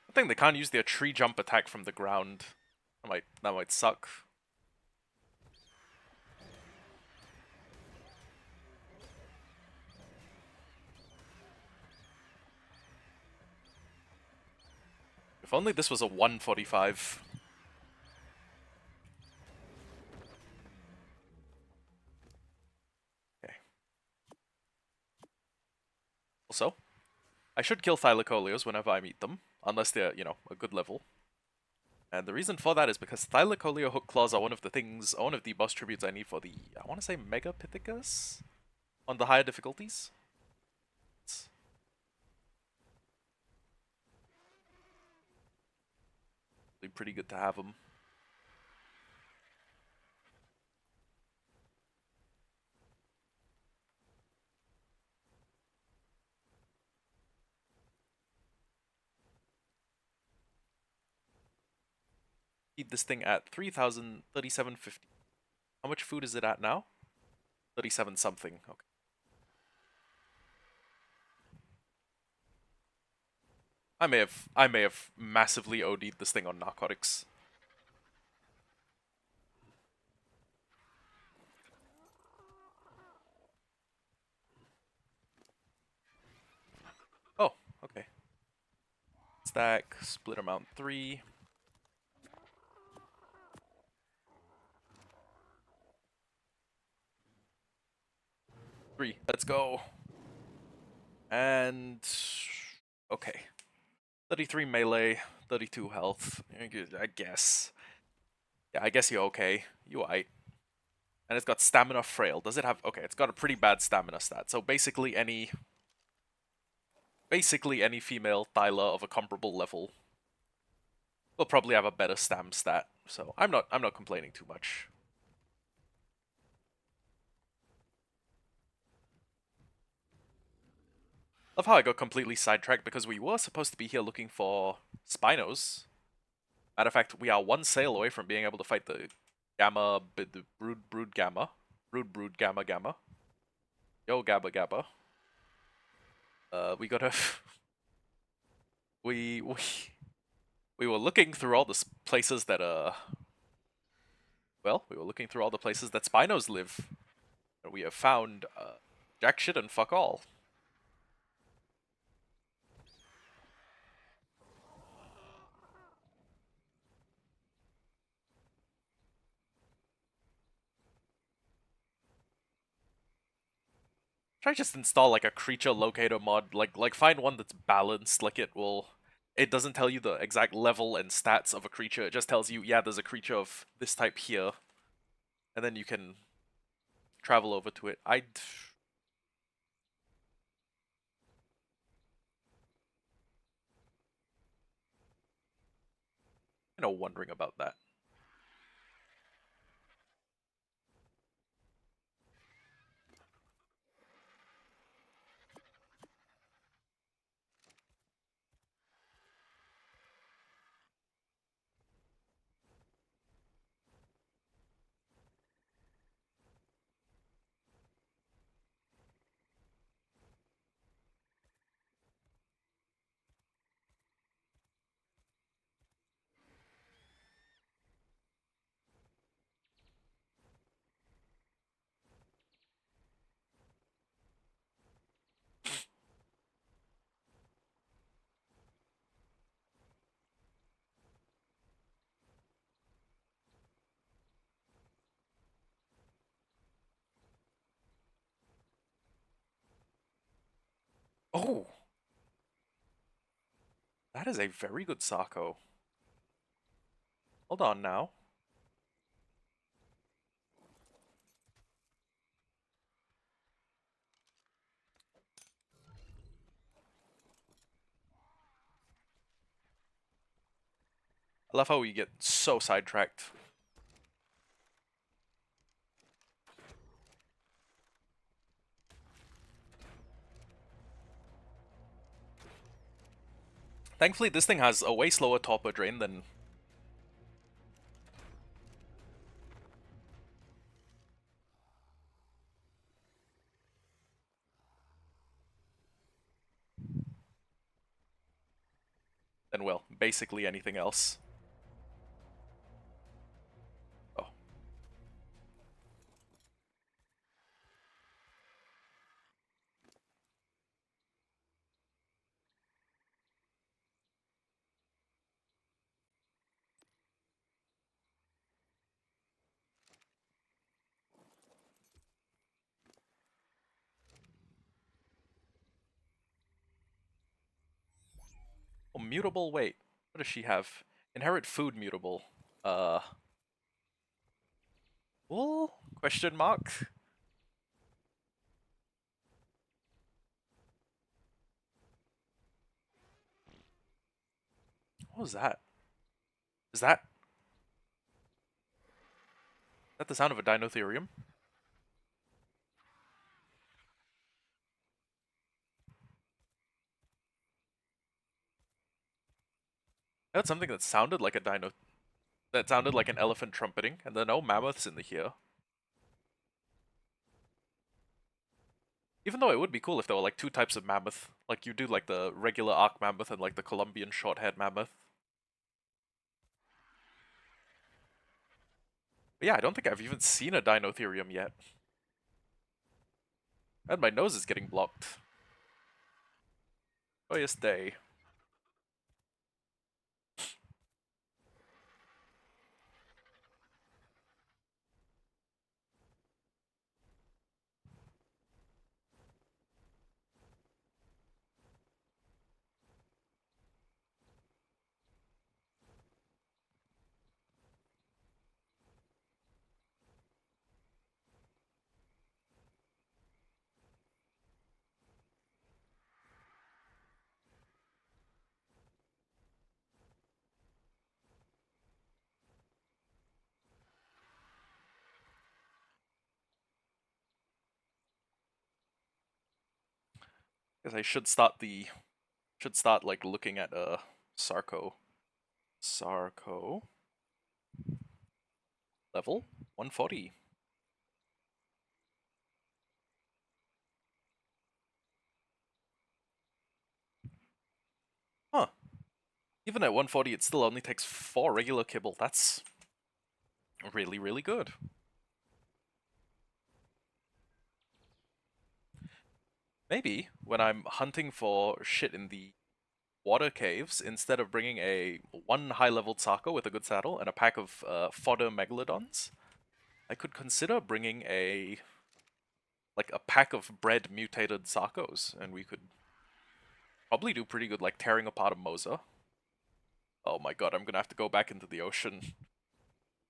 I think they can't use their tree jump attack from the ground. That might suck. If only this was a 145. Okay. Also, I should kill Thylacoleos whenever I meet them, unless they're, a good level. And the reason for that is because Thylacoleo hook claws are one of the boss tributes I need for the, I want to say Mega Pithecus on the higher difficulties. It's really pretty good to have them. Keep this thing at 3,037.50. How much food is it at now? 37 something. Okay. I may have massively OD'd this thing on narcotics. Oh, okay. Stack, split amount 3. 3. Let's go. And okay. 33 melee, 32 health. I guess. Yeah, I guess you're okay. You aight. And it's got stamina frail. Does it have okay, it's got a pretty bad stamina stat. So basically any female Thyla of a comparable level will probably have a better stam stat. So I'm not complaining too much. Love how I got completely sidetracked because we were supposed to be here looking for Spinos. Matter of fact, we are one sail away from being able to fight the the brood gamma, brood gamma gamma. Yo gabba gabba. We gotta we we were looking through all the places that well, we were looking through all the places that Spinos live, and we have found jack shit and fuck all. Try just install like a creature locator mod, like find one that's balanced, like it doesn't tell you the exact level and stats of a creature, it just tells you, yeah, there's a creature of this type here, and then you can travel over to it. I'd wondering about that. Oh, that is a very good Sako. Hold on now. I love how we get so sidetracked. Thankfully, this thing has a way slower torpor drain than well, basically anything else. Oh, oh mutable. Wait, what does she have? Inherit food mutable. Wool? Question mark? What was that? Is that the sound of a Dinotherium? That's something that sounded like a dino. That sounded like an elephant trumpeting, and there are no mammoths in the here. Even though it would be cool if there were like two types of mammoth. Like you do like the regular arc mammoth and like the Colombian short-haired mammoth. But yeah, I don't think I've even seen a Dinotherium yet. And my nose is getting blocked. Oh yes, day. Guess I should start like looking at Sarco. Sarco level 140. Huh. Even at 140 it still only takes 4 regular kibble. That's really, really good. Maybe when I'm hunting for shit in the water caves, instead of bringing a one high-leveled Sarco with a good saddle and a pack of fodder megalodons, I could consider bringing a pack of bred mutated Sarcos, and we could probably do pretty good, like tearing apart a Mosa. Oh my god, I'm gonna have to go back into the ocean.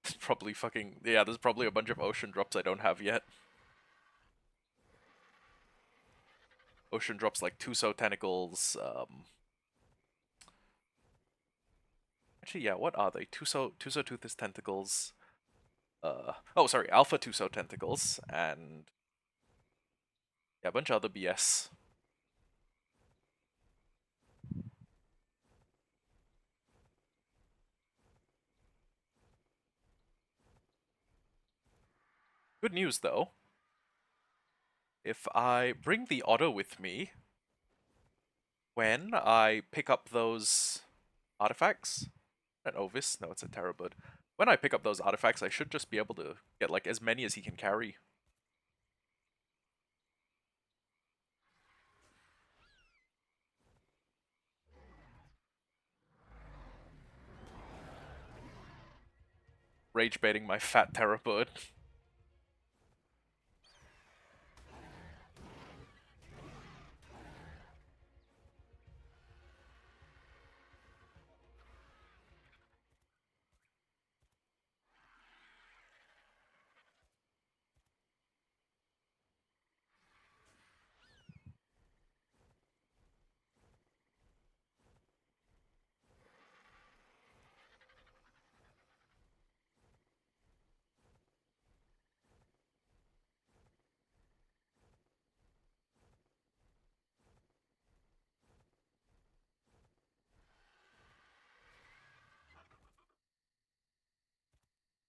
There's probably fucking yeah. There's probably a bunch of ocean drops I don't have yet. Ocean drops like Tuso tentacles. Actually, yeah. What are they? Tuso toothless tentacles. Oh, sorry, Alpha Tuso tentacles and yeah, a bunch of other BS. Good news though. If I bring the otter with me, when I pick up those artifacts, an Ovis, no, it's a Terrabud. When I pick up those artifacts, I should just be able to get like as many as he can carry. Rage baiting my fat Terrabud.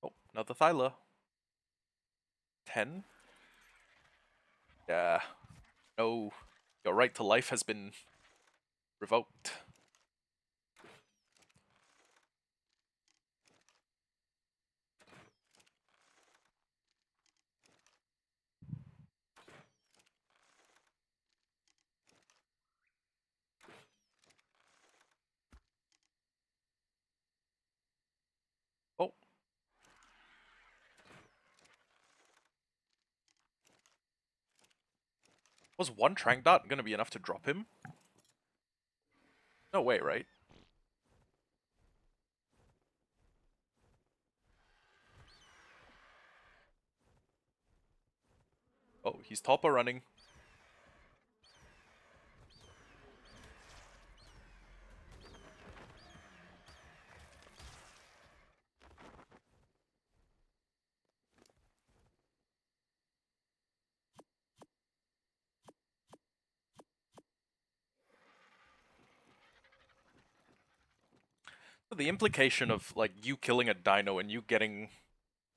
Oh, another Thyla. 10? Yeah. No. Your right to life has been revoked. Oh, was one Trank Dart gonna be enough to drop him? No way, right? Oh, he's topper running. The implication of like you killing a dino and you getting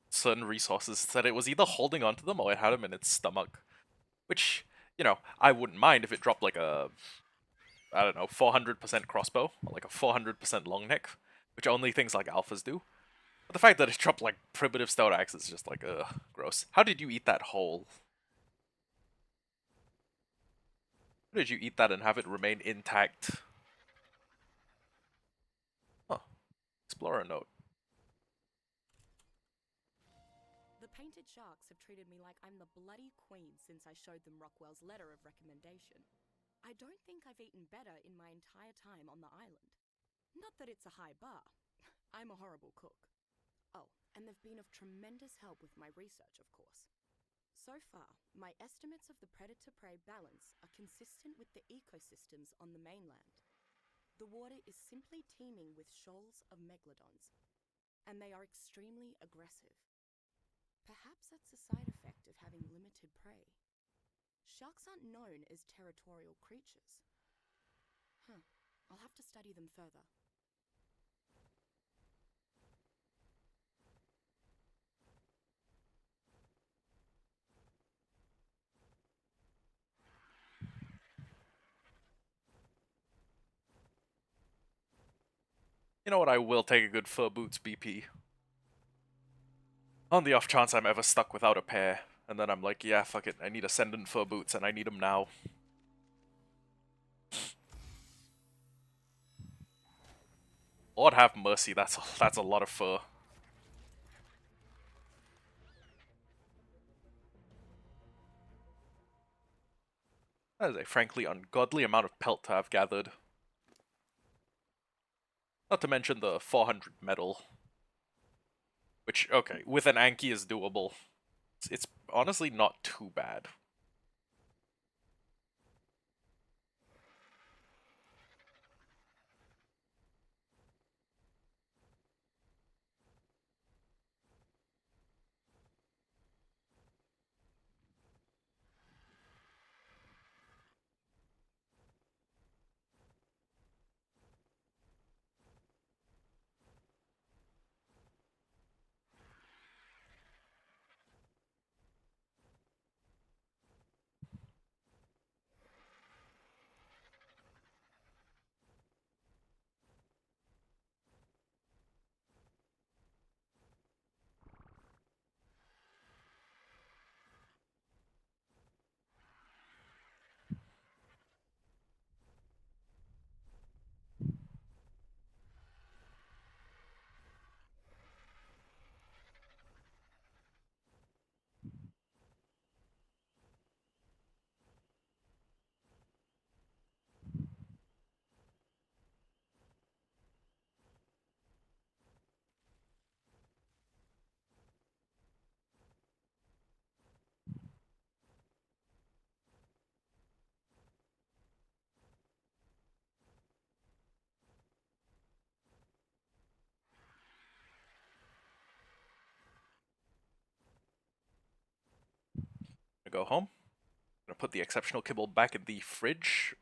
certain resources is that it was either holding onto them or it had them in its stomach. Which, I wouldn't mind if it dropped like a, I don't know, 400% crossbow, or like a 400% long neck, which only things like alphas do. But the fact that it dropped like primitive stout axe is just like, ugh, gross. How did you eat that whole? How did you eat that and have it remain intact? Huh. Explorer note. The painted sharks have treated me like I'm the bloody queen since I showed them Rockwell's letter of recommendation. I don't think I've eaten better in my entire time on the island. Not that it's a high bar. I'm a horrible cook. Oh, and they've been of tremendous help with my research, of course. So far, my estimates of the predator-prey balance are consistent with the ecosystems on the mainland. The water is simply teeming with shoals of megalodons, and they are extremely aggressive. Perhaps that's a side effect of having limited prey. Sharks aren't known as territorial creatures. Huh, I'll have to study them further. You know what? I will take a good fur boots BP. On the off chance I'm ever stuck without a pair, and then I'm like, yeah, fuck it, I need Ascendant fur boots, and I need them now. Lord have mercy, that's a lot of fur. That is a frankly ungodly amount of pelt to have gathered. Not to mention the 400 metal. Which, okay, with an Anki is doable. It's honestly not too bad. I'm gonna go home. I'm gonna put the exceptional kibble back in the fridge.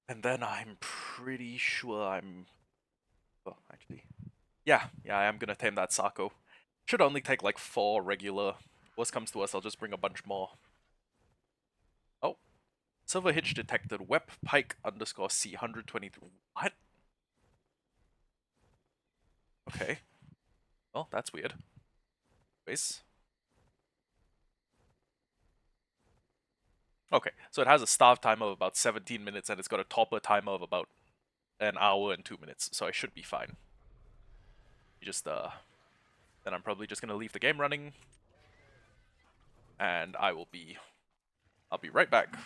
And then I'm pretty sure I'm... Well, actually... Yeah, I am gonna tame that Sako. Should only take like 4 regular. Worst comes to us, I'll just bring a bunch more. Oh. Silver hitch detected. Wep pike underscore C 123. What? Okay. Well, that's weird. Base. Okay, so it has a starve time of about 17 minutes and it's got a topper timer of about an hour and 2 minutes, so I should be fine. Then I'm probably just gonna leave the game running, and I'll be right back.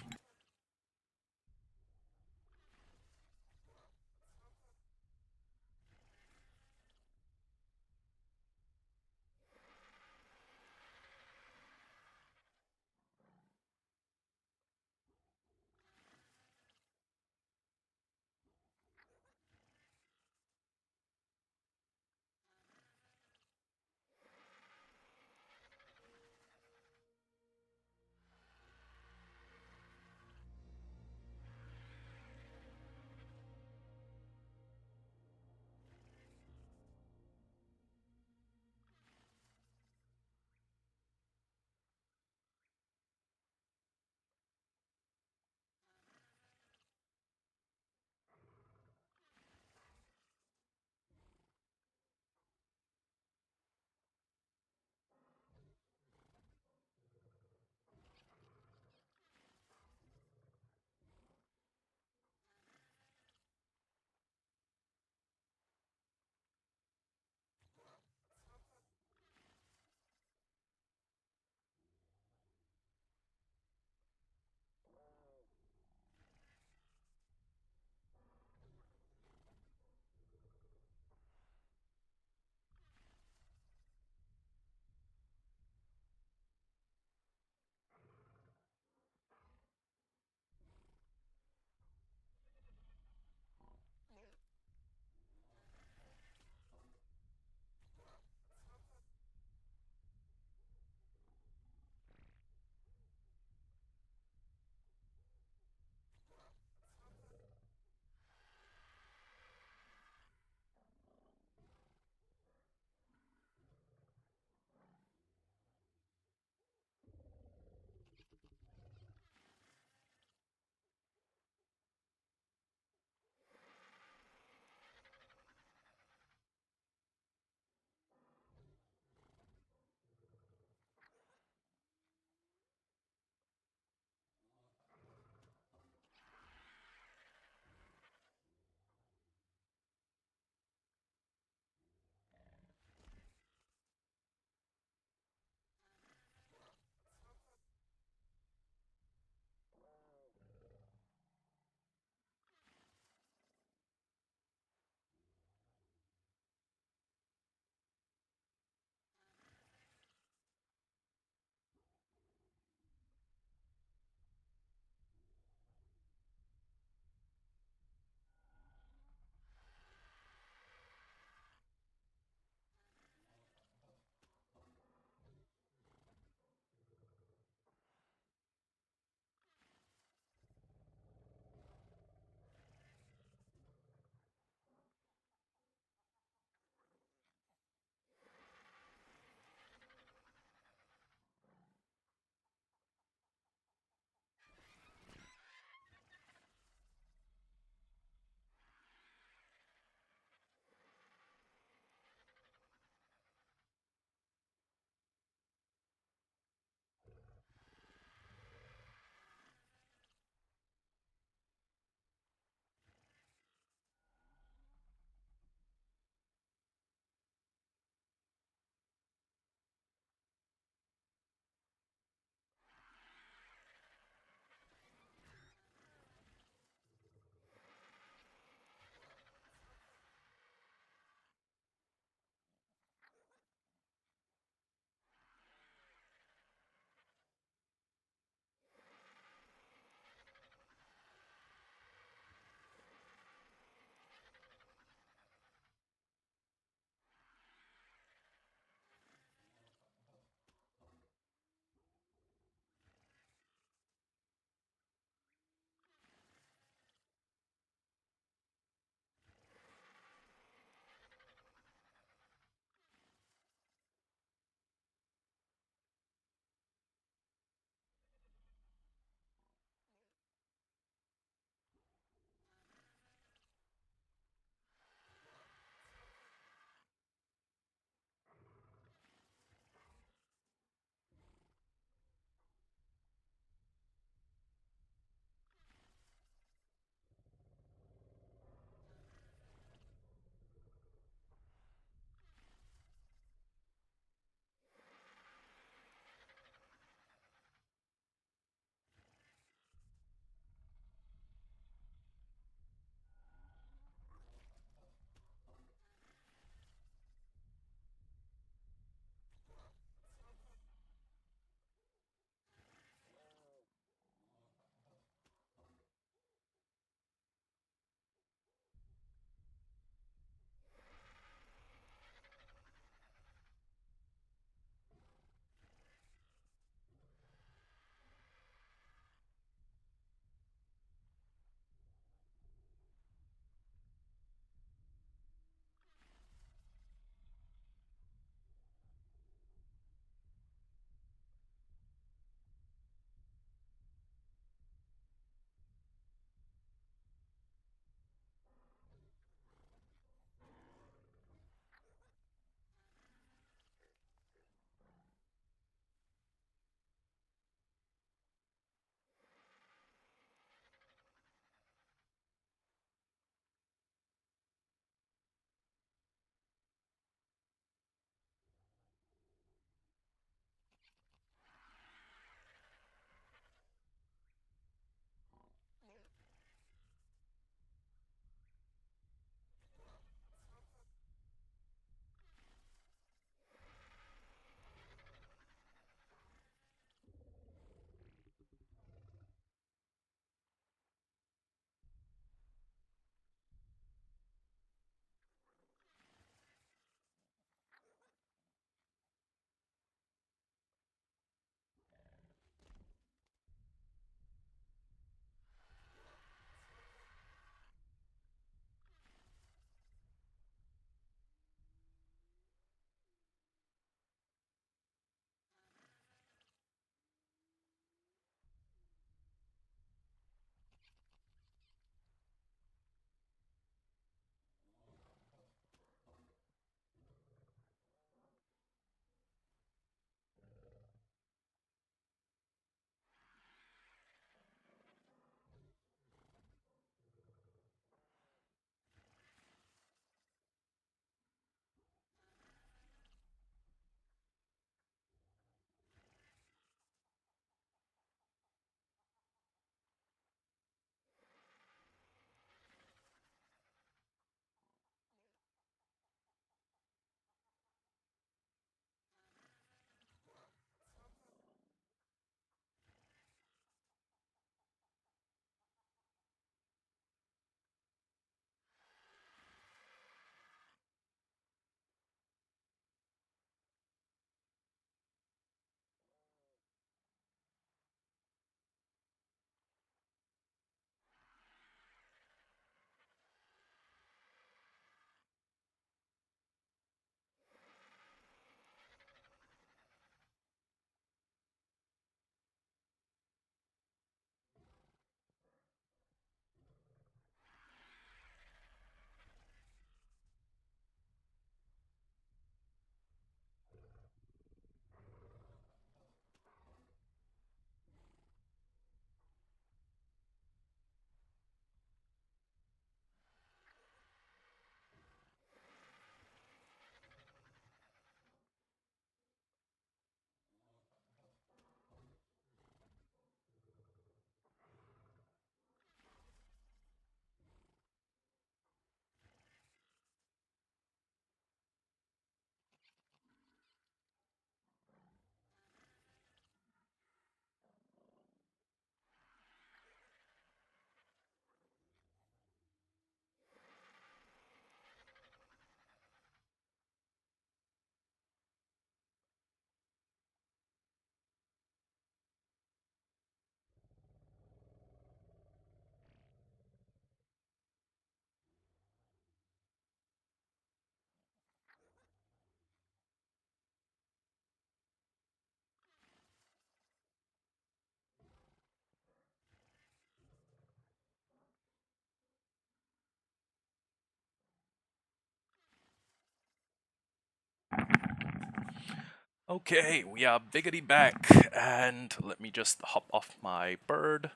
Okay, we are biggity back, and let me just hop off my bird.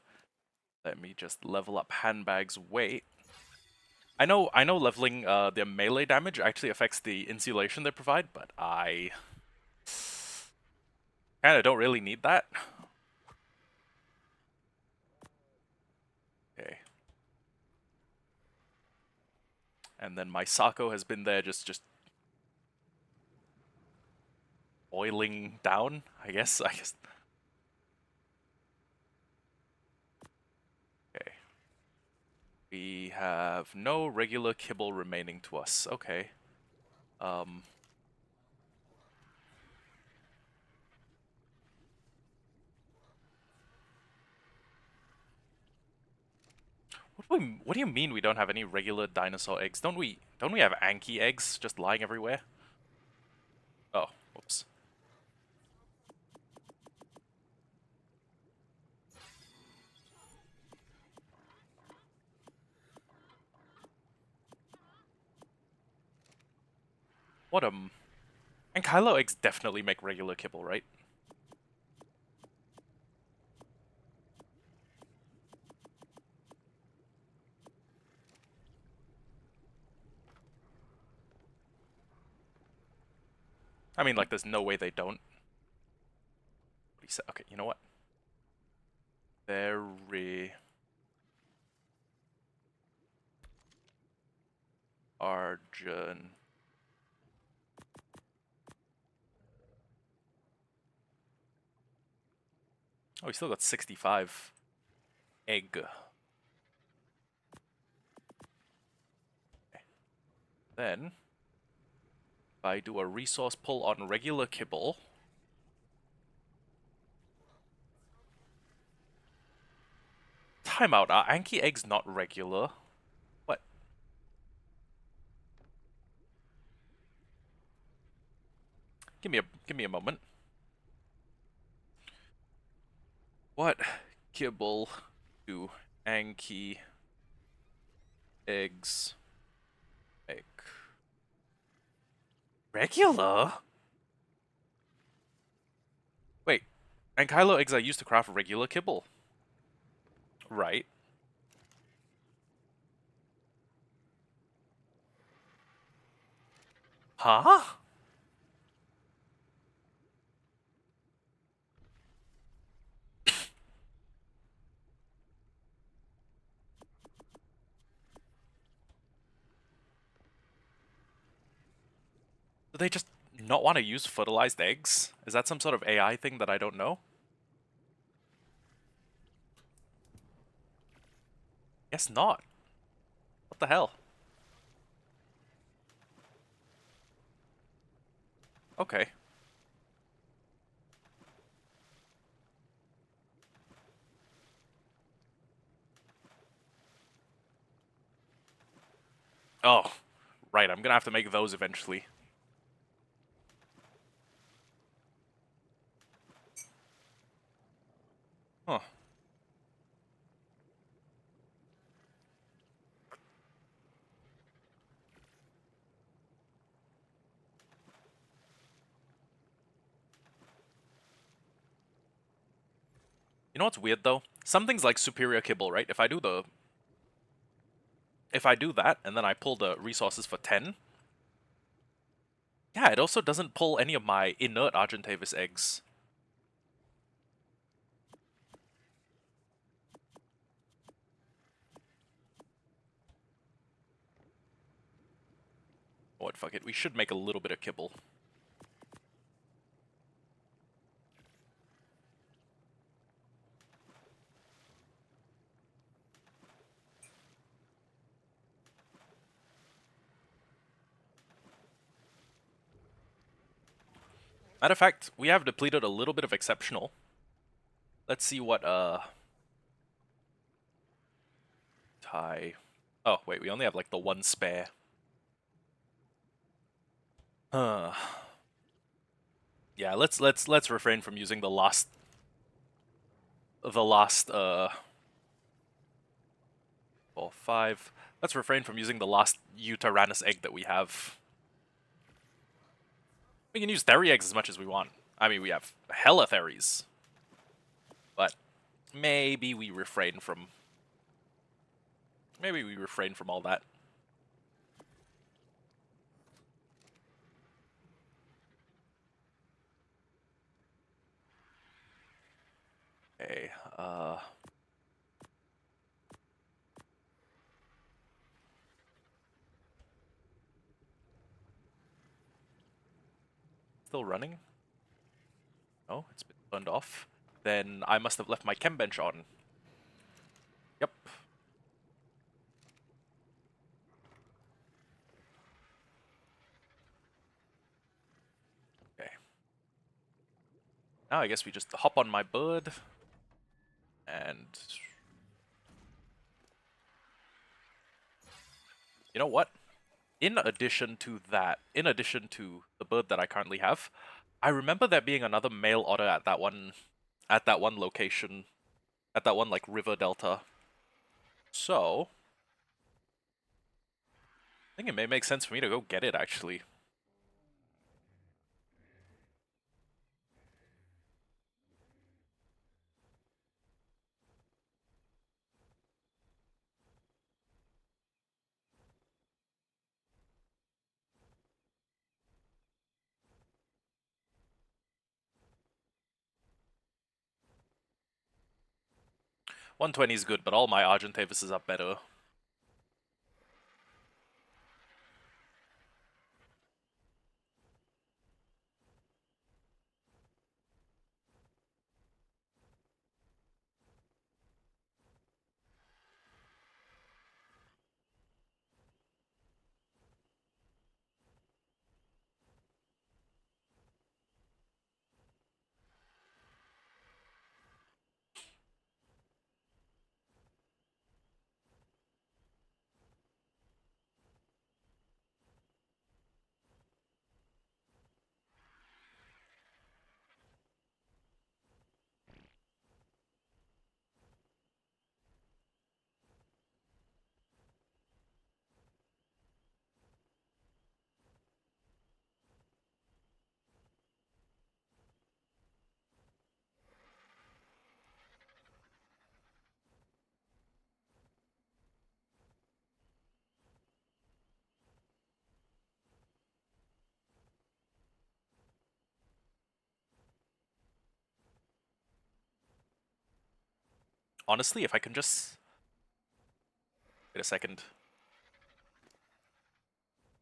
Let me just level up handbag's weight. I know leveling their melee damage actually affects the insulation they provide, but I kinda don't really need that. Okay. And then my Sako has been there just boiling down, I guess. Okay. We have no regular kibble remaining to us. Okay. Um what do you mean we don't have any regular dinosaur eggs? Don't we have Anki eggs just lying everywhere? Oh, whoops. What and Kylo eggs definitely make regular kibble, right? I mean, like, there's no way they don't. What he said. Okay, you know what? Very Arjun. Oh, we still got 65 egg. Then, if I do a resource pull on regular kibble, timeout. Are Anki eggs not regular? What? Give me a moment. What kibble do Anki eggs make? Regular? Wait, and Kylo eggs are used to craft regular kibble. Right. Huh? Do they just not want to use fertilized eggs? Is that some sort of AI thing that I don't know? Guess not. What the hell? Okay. Oh, right, I'm gonna have to make those eventually. Huh. You know what's weird though? Some things like superior kibble, right? If I do that and then I pull the resources for 10, yeah, it also doesn't pull any of my inert Argentavis eggs. What, fuck it, we should make a little bit of kibble. Matter of fact, we have depleted a little bit of exceptional. Let's see what, tie. Oh, wait, we only have like the one spare. Huh. Yeah, let's refrain from using the last 4, 5. Let's refrain from using the last Uranus egg that we have. We can use Theri eggs as much as we want. I mean, we have hella fairies, but maybe we refrain from. Maybe we refrain from all that. Okay. Still running? No, it's been turned off. Then I must have left my chem bench on. Yep. Okay. Now I guess we just hop on my bird. And... You know what? In addition to that, in addition to the bird that I currently have, I remember there being another mail order at that one location, at that one, like, river delta. So... I think it may make sense for me to go get it, actually. $120 is good, but all my Argentavises are better. Honestly, if I can just... Wait a second.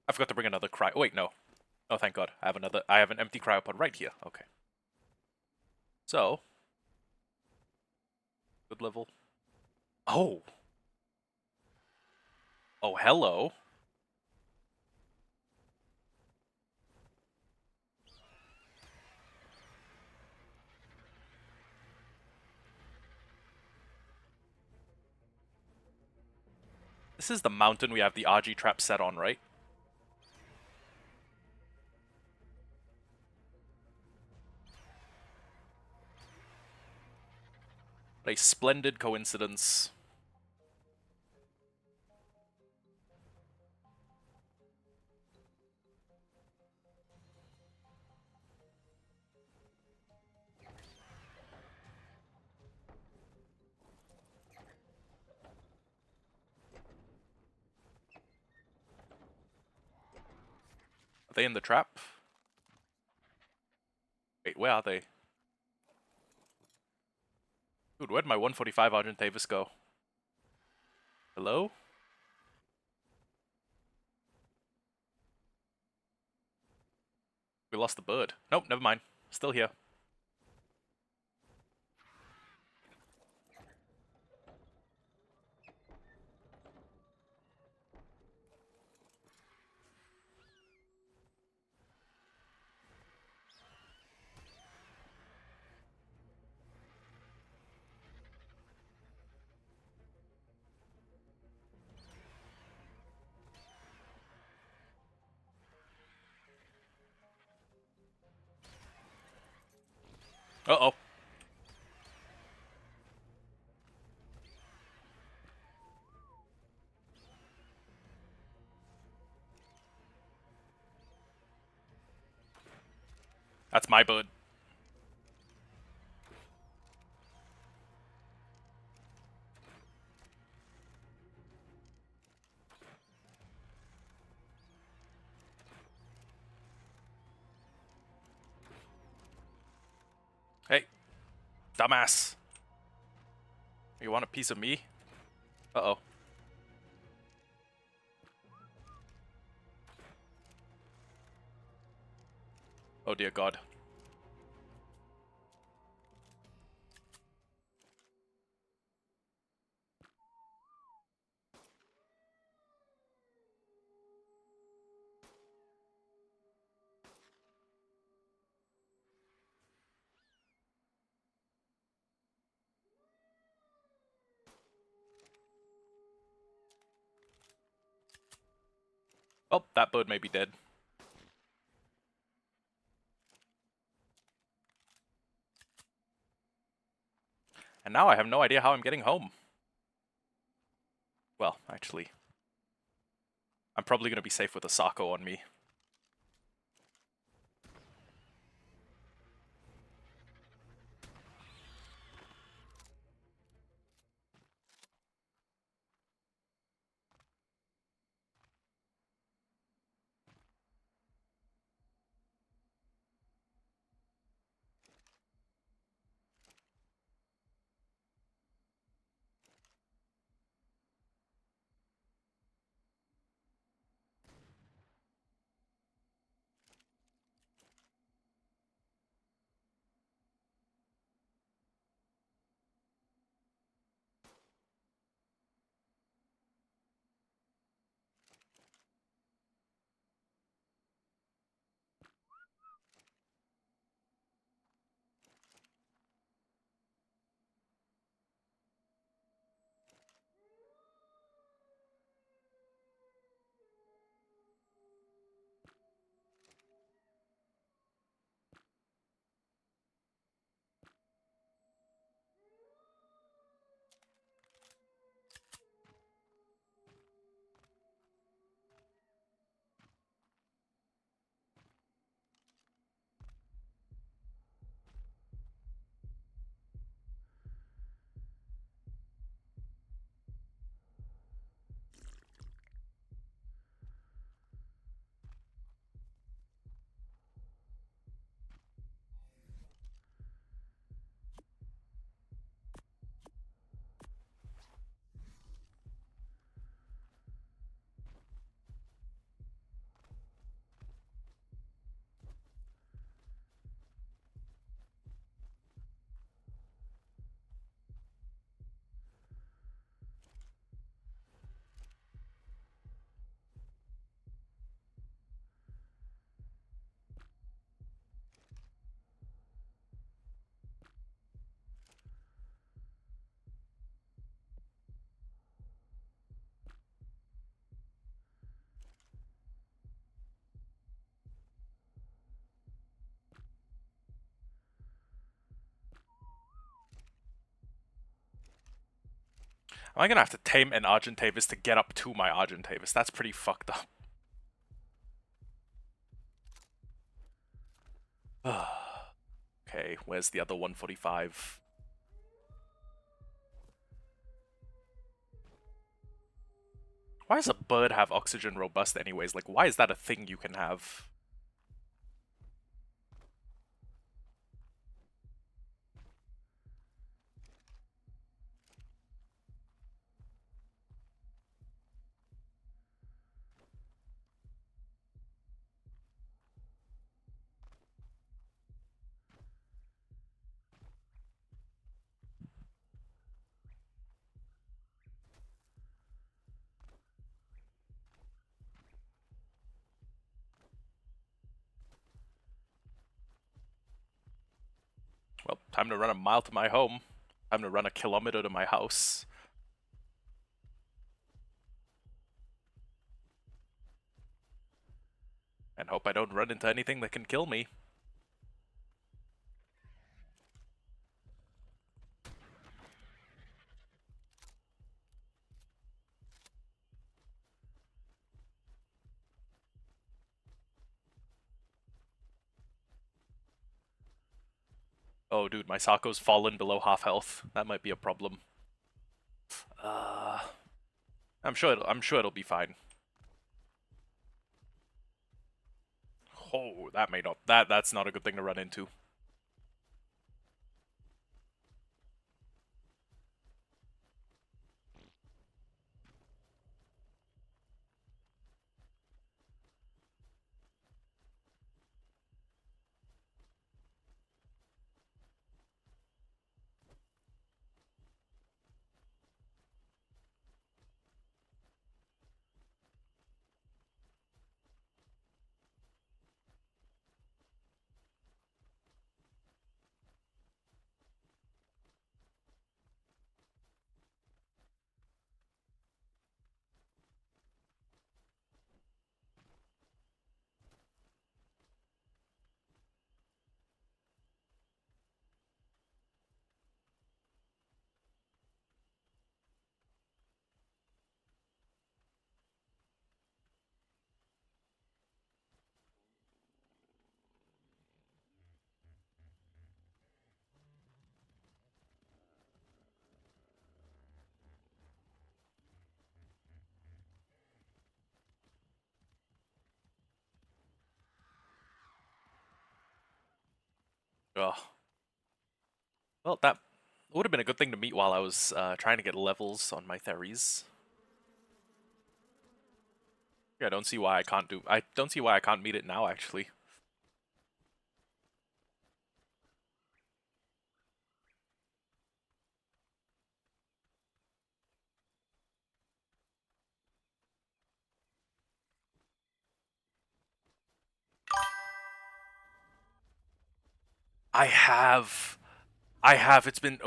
I forgot to bring another cryo... Oh, wait, no. Oh, thank god. I have an empty cryopod right here. Okay. So... Good level. Oh! Oh, hello. This is the mountain we have the RG trap set on, right? A splendid coincidence. Are they in the trap? Wait, where are they? Dude, where'd my 145 Argentavis go? Hello? We lost the bird. Nope, never mind. Still here. Uh-oh. That's my bird. Hey, dumbass. You want a piece of me? Uh-oh. Oh dear God. Oh, that bird may be dead. And now I have no idea how I'm getting home. Well, actually, I'm probably going to be safe with a Sako on me. Am I going to have to tame an Argentavis to get up to my Argentavis? That's pretty fucked up. Okay, where's the other 145? Why does a bird have oxygen robust anyways? Like, why is that a thing you can have? Well, time to run a mile to my home. Time to run a kilometer to my house. And hope I don't run into anything that can kill me. Oh, dude, my Sako's fallen below half health. That might be a problem. Uh, I'm sure it'll be fine. Oh, that may not. That's not a good thing to run into. Ugh. Well, that would have been a good thing to meet while I was trying to get levels on my Theres. Yeah, I don't see why I can't do. I don't see why I can't meet it now. Actually, I have. I have. It's been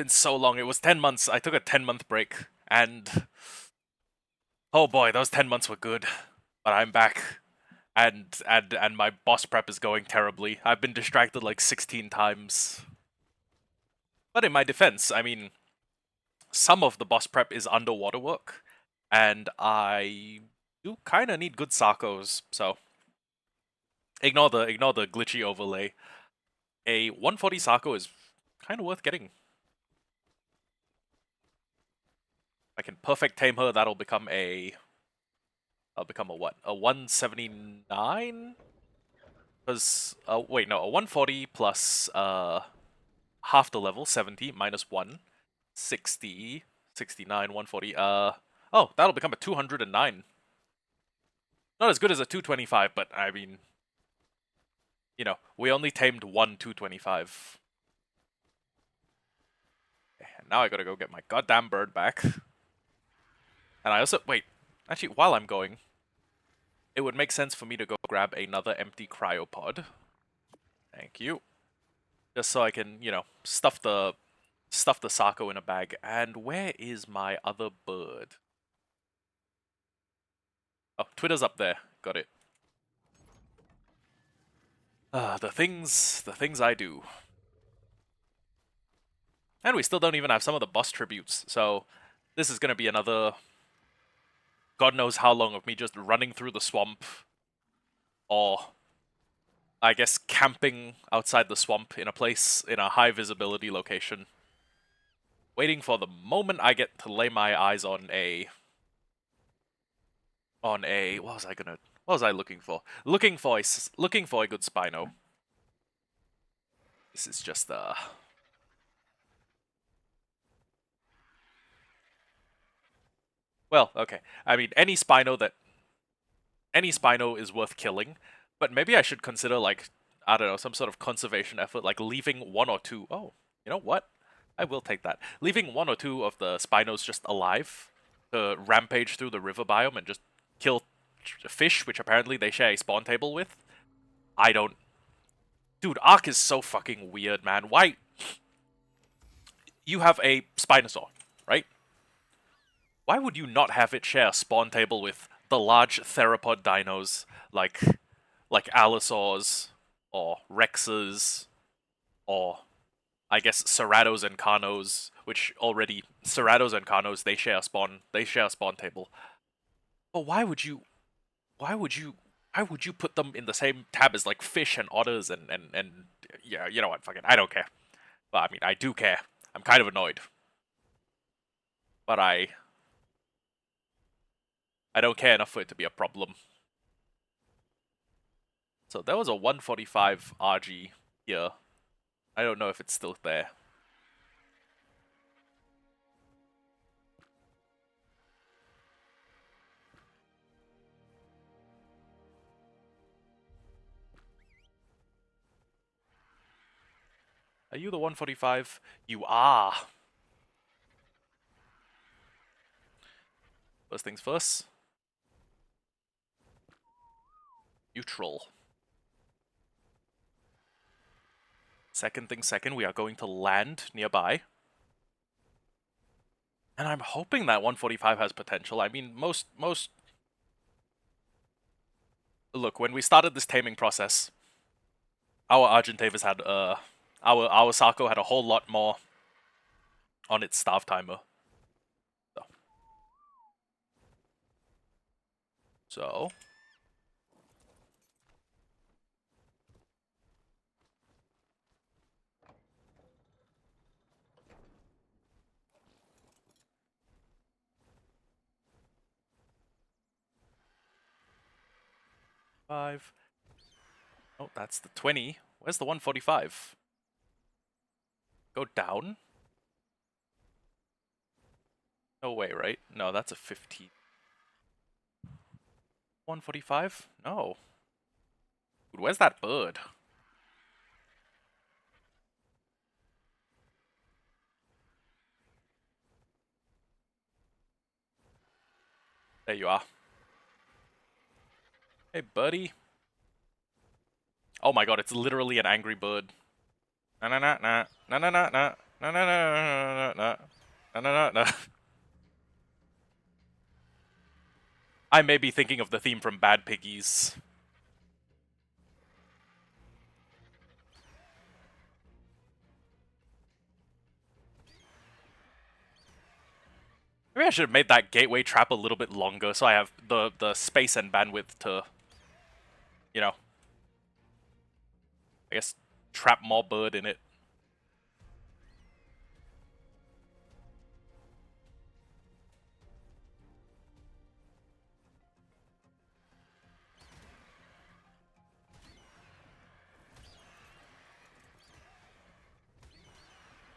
so long. It was 10 months. I took a 10-month break, and oh boy, those 10 months were good. But I'm back, and my boss prep is going terribly. I've been distracted like 16 times. But in my defense, I mean, some of the boss prep is underwater work, and I do kind of need good Sarkos. So ignore the glitchy overlay. A 140 Sarko is kind of worth getting. I can perfect tame her. That'll become a. I'll become a what? A 179? Because wait, no, a 140 plus half the level, 70 minus 1, 60, 69, 140. Oh, that'll become a 209. Not as good as a 225, but I mean, you know, we only tamed one 225. And now I gotta go get my goddamn bird back. And I also wait. Actually, while I'm going, it would make sense for me to go grab another empty cryopod. Thank you. Just so I can, you know, stuff the Sako in a bag. And where is my other bird? Oh, Twitter's up there. Got it. The things I do. And we still don't even have some of the boss tributes, so this is gonna be another God knows how long of me just running through the swamp, or I guess camping outside the swamp in a place in a high visibility location, waiting for the moment I get to lay my eyes on a what was I looking for? Looking for a good Spino. This is just well, okay. I mean any Spino is worth killing, but maybe I should consider like I don't know, some sort of conservation effort, like leaving one or two. Oh, you know what? I will take that. Leaving one or two of the Spinos just alive to rampage through the river biome and just kill fish, which apparently they share a spawn table with. I don't. Dude, Ark is so fucking weird, man. Why? You have a Spinosaur, right? Why would you not have it share a spawn table with the large theropod dinos like Allosaurs or Rexes or I guess Ceratos and Carnos, which already Ceratos and Carnos they share a spawn table. But why would you why would you put them in the same tab as like fish and otters and yeah, you know what, fucking I don't care. But I mean I do care. I'm kind of annoyed. But I don't care enough for it to be a problem. So there was a 145 RG here. I don't know if it's still there. Are you the 145? You are. First things first. Neutral. Second thing second, we are going to land nearby. And I'm hoping that 145 has potential. I mean, most... Look, when we started this taming process, our Argentavis had, our Sarko had a whole lot more on its staff timer. So... 5. Oh, that's the 20. Where's the 145? Go down? No way, right? No, that's a 15. 145? No. Dude, where's that bird? There you are. Hey, buddy. Oh my god, it's literally an angry bird. Na na na na na na na na na na na na na na na na. I may be thinking of the theme from Bad Piggies. Maybe I should have made that gateway trap a little bit longer so I have the space and bandwidth to, you know, I guess trap more bird in it.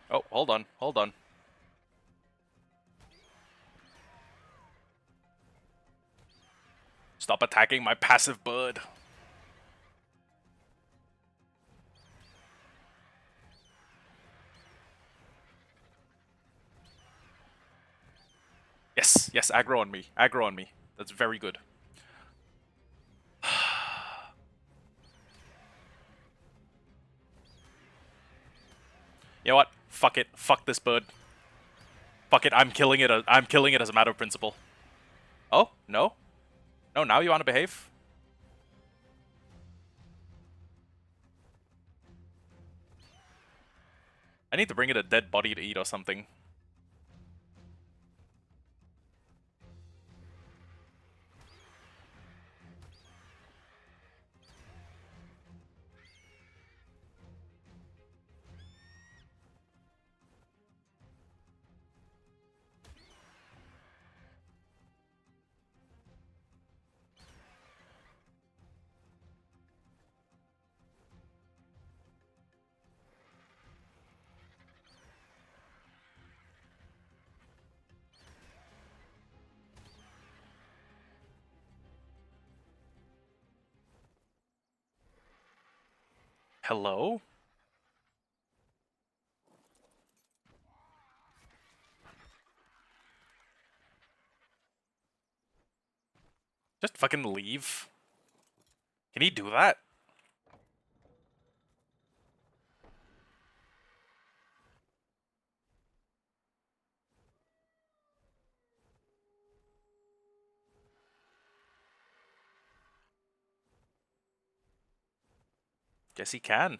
Oh, hold on, hold on. Stop attacking my passive bird. Yes, yes, aggro on me. Aggro on me. That's very good. You know what? Fuck it. Fuck this bird. Fuck it. I'm killing it. I'm killing it as a matter of principle. Oh, no? No, now you want to behave? I need to bring it a dead body to eat or something. Hello? Just fucking leave. Can he do that? Guess he can. I'm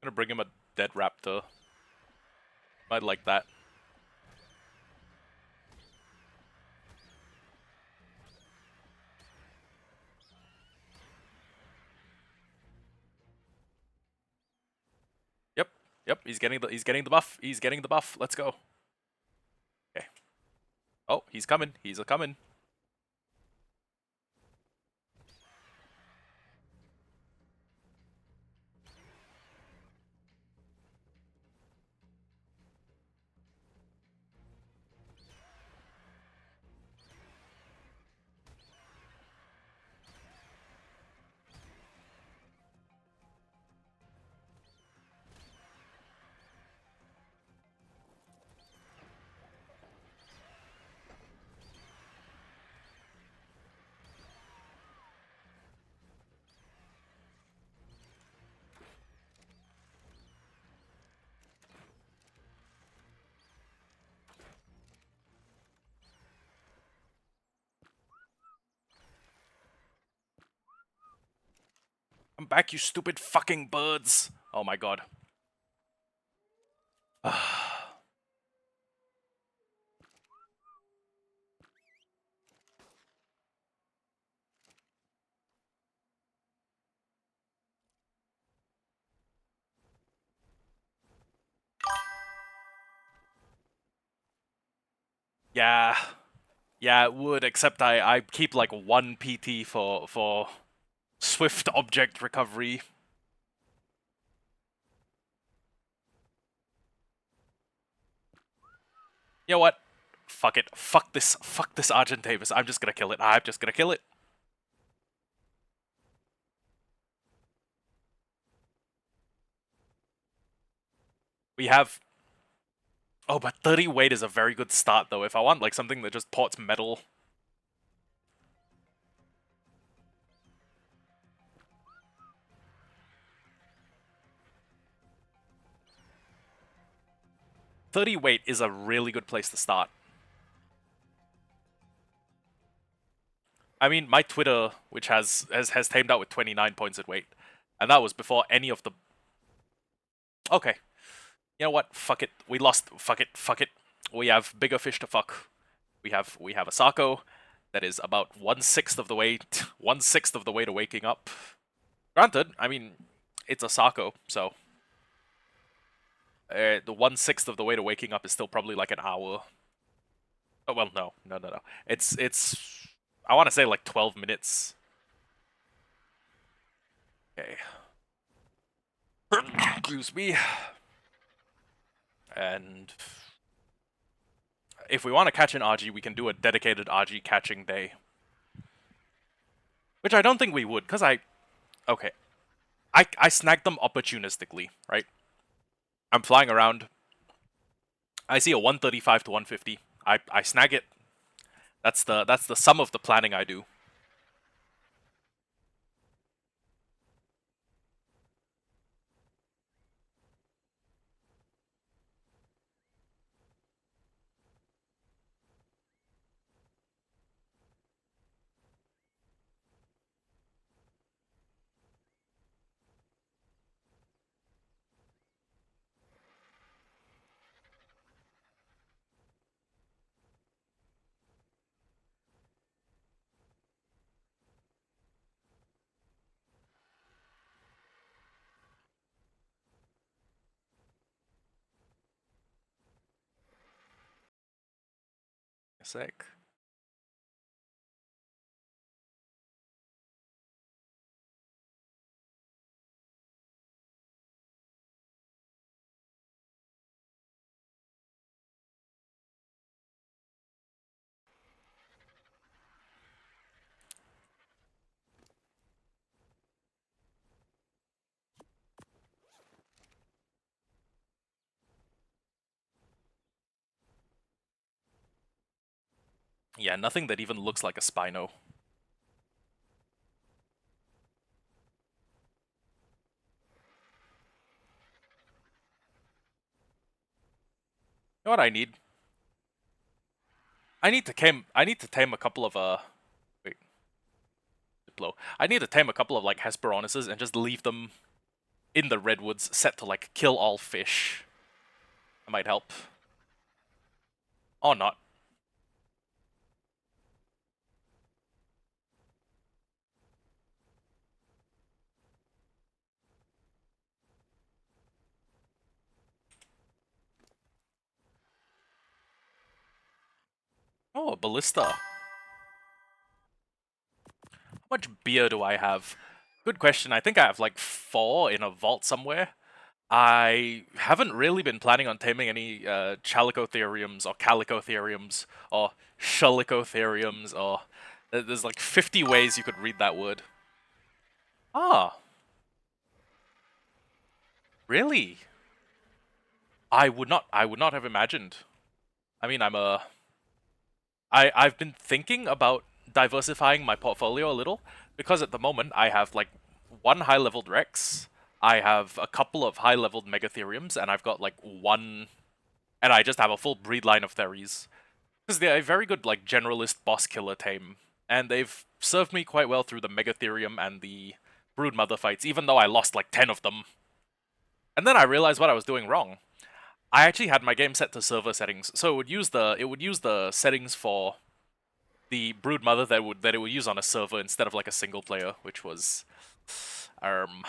gonna bring him a dead raptor. I'd like that. Yep. Yep, he's getting the buff. He's getting the buff. Let's go. Okay. Oh, he's coming. He's a coming. Come back, you stupid fucking birds. Oh my god. Yeah, yeah, it would. Except I keep like one PT for swift object recovery. You know what? Fuck it. Fuck this. Fuck this Argentavis. I'm just gonna kill it. I'm just gonna kill it. We have. Oh, but 30 weight is a very good start though. If I want like something that just ports metal. 30 weight is a really good place to start. I mean, my Twitter, which has tamed out with 29 points at weight, and that was before any of the. Okay, you know what? Fuck it. We lost. Fuck it. Fuck it. We have bigger fish to fuck. We have a Sako that is about 1/6 of the way 1/6 of the way to waking up. Granted, I mean, it's a Sako, so the 1/6 of the way to waking up is still probably like an hour. Oh well, no, no, no, no. It's I want to say like 12 minutes. Okay. Excuse me. And if we want to catch an RG, we can do a dedicated RG catching day. Which I don't think we would, because okay. I snagged them opportunistically, right? I'm flying around. I see a 135 to 150. I snag it. That's the sum of the planning I do. A sec. Yeah, nothing that even looks like a Spino. You know what I need? I need to tame a couple of wait, Diplo. I need to tame a couple of like Hesperonuses and just leave them in the redwoods set to like kill all fish. That might help. Or not. Oh, a ballista. How much beer do I have? Good question. I think I have like 4 in a vault somewhere. I haven't really been planning on taming any Chalicotheriums or Calicotheriums or Shalicotheriums or there's like 50 ways you could read that word. Ah, really? I would not have imagined. I mean, I've been thinking about diversifying my portfolio a little because at the moment I have like one high-leveled Rex, I have a couple of high-leveled Megatheriums, and I've got like one, and I just have a full breed line of Theries. Because they're a very good like generalist boss killer tame, and they've served me quite well through the Megatherium and the Broodmother fights, even though I lost like 10 of them. And then I realized what I was doing wrong. I actually had my game set to server settings, so it would use the settings for the Broodmother that it would use on a server instead of like a single player, um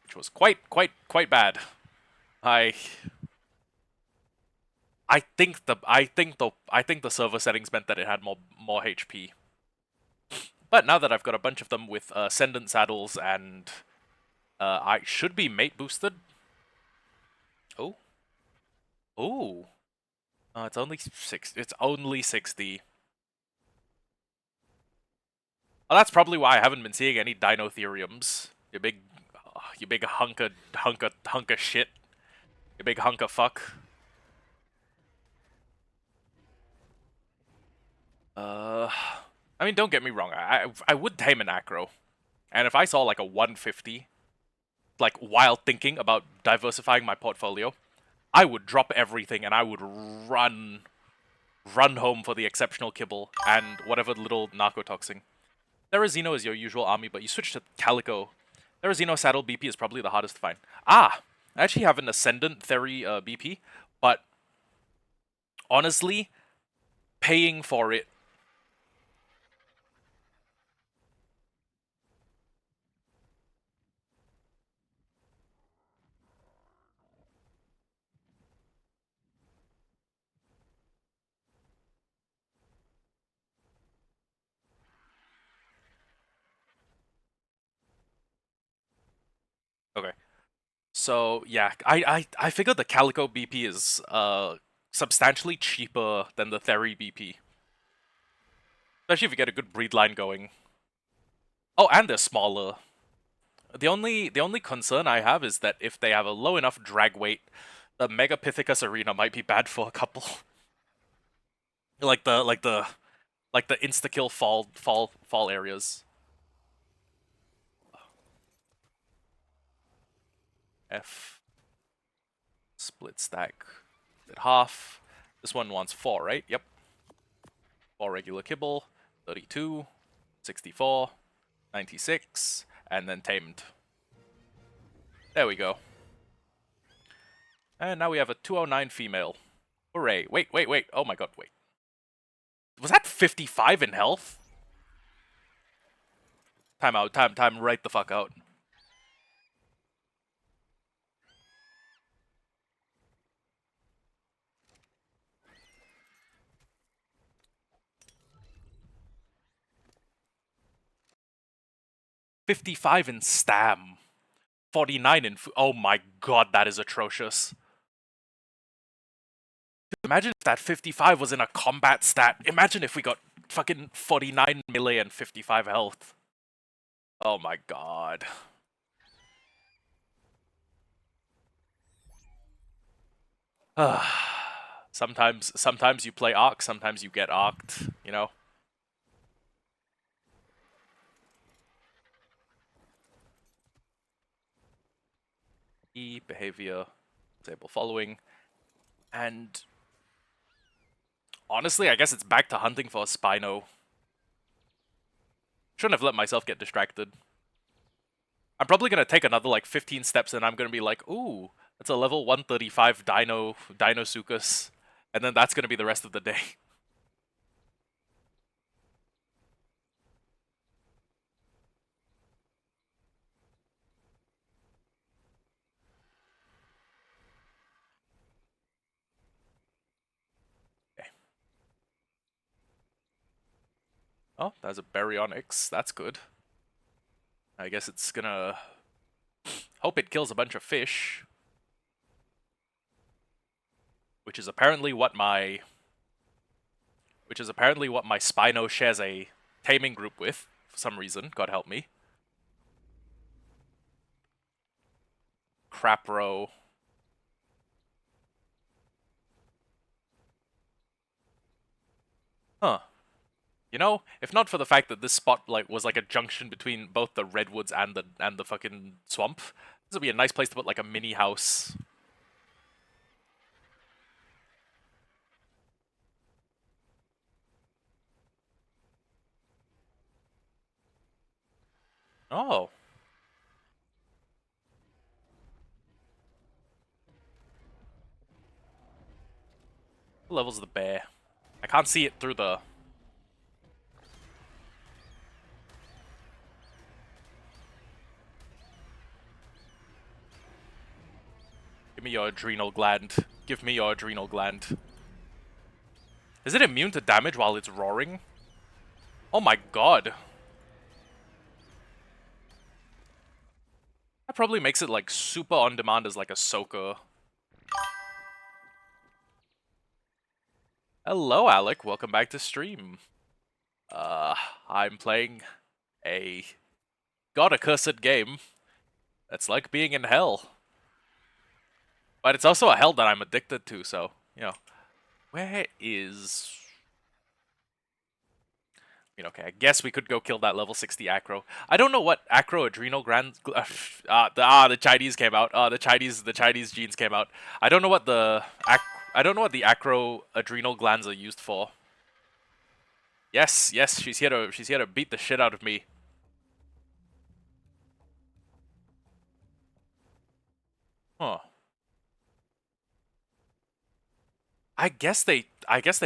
which was quite bad. I I think the server settings meant that it had more HP. But now that I've got a bunch of them with Ascendant saddles and I should be mate boosted. Oh, oh, it's only six. It's only 60. Oh, that's probably why I haven't been seeing any Dinotheriums. You big hunk of shit. You big hunk of fuck. Uh, I mean, don't get me wrong. I would tame an acro, and if I saw like a 150, like while thinking about diversifying my portfolio, I would drop everything and I would run home for the exceptional kibble and whatever little narcotoxin. Therazino is your usual army, but you switch to Calico. Therazino saddle BP is probably the hardest to find. Ah, I actually have an Ascendant Theri BP, but honestly, paying for it. Okay, so yeah, I figured the Calico BP is substantially cheaper than the Theri BP, especially if you get a good breed line going. Oh, and they're smaller. The only concern I have is that if they have a low enough drag weight, the Megapithecus arena might be bad for a couple. like the insta kill fall areas. F split stack at half. This one wants 4, right? Yep. 4 regular kibble, 32, 64, 96, and then tamed. There we go. And now we have a 209 female. Hooray. Wait. Oh my god, wait. Was that 55 in health? Time out, time, right the fuck out. $55 in stam. 49 in oh my god, that is atrocious. Imagine if that 55 was in a combat stat. Imagine if we got fucking 49 melee and 55 health. Oh my god. sometimes you play Arc, sometimes you get arced, you know? E, behavior, disable following, and honestly, I guess it's back to hunting for a Spino. Shouldn't have let myself get distracted. I'm probably gonna take another like 15 steps and I'm gonna be like, ooh, that's a level 135 Dinosuchus. And then that's gonna be the rest of the day. Okay. Oh, there's a Baryonyx. That's good. I guess it's gonna hope it kills a bunch of fish. Which is apparently what my Spino shares a taming group with, for some reason, God help me. Crapro. Huh. You know, if not for the fact that this spot like was like a junction between both the redwoods and the fucking swamp, this would be a nice place to put like a mini house. Oh. What level's the bear? I can't see it through the... Give me your adrenal gland. Give me your adrenal gland. Is it immune to damage while it's roaring? Oh my god. That probably makes it like super on demand as like a soaker. Hello, Alec. Welcome back to stream. I'm playing a god accursed game. It's like being in hell. But it's also a hell that I'm addicted to, so, you know. Where is... I mean, okay, I guess we could go kill that level 60 acro. I don't know what acro adrenal glands... the Chinese came out. The Chinese genes came out. I don't know what the... I don't know what the acro adrenal glands are used for. Yes, yes, she's here to beat the shit out of me. Huh. I guess they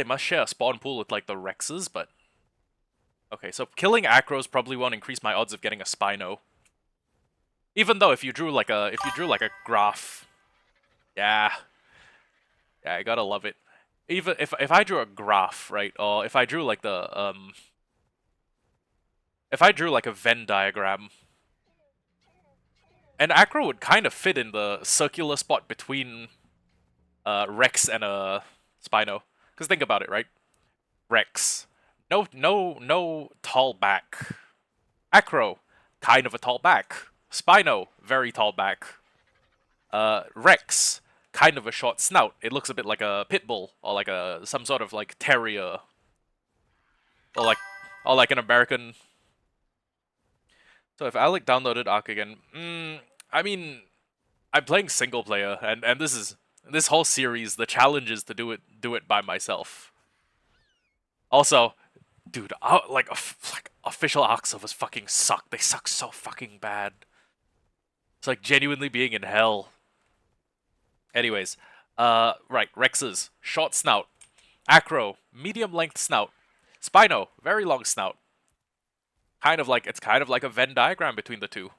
must share a spawn pool with like the Rexes, but okay, so killing acros probably won't increase my odds of getting a Spino. Even though if you drew like a graph, yeah, yeah, I gotta love it. Even if I drew a graph, right, or if I drew like the if I drew like a Venn diagram, an acro would kind of fit in the circular spot between Rex and a Spino. Because think about it, right? Rex, no tall back. Acro, kind of a tall back. Spino, very tall back. Rex, kind of a short snout. It looks a bit like a pit bull or like a some sort of like terrier, or like an American. So if Alec downloaded Ark again, I mean, I'm playing single player, and this whole series. The challenge is to do it by myself. Also, dude, like official Ark servers fucking suck. They suck so fucking bad. It's like genuinely being in hell. Anyways, right, Rex's short snout, Acro medium length snout, Spino very long snout. It's kind of like a Venn diagram between the two.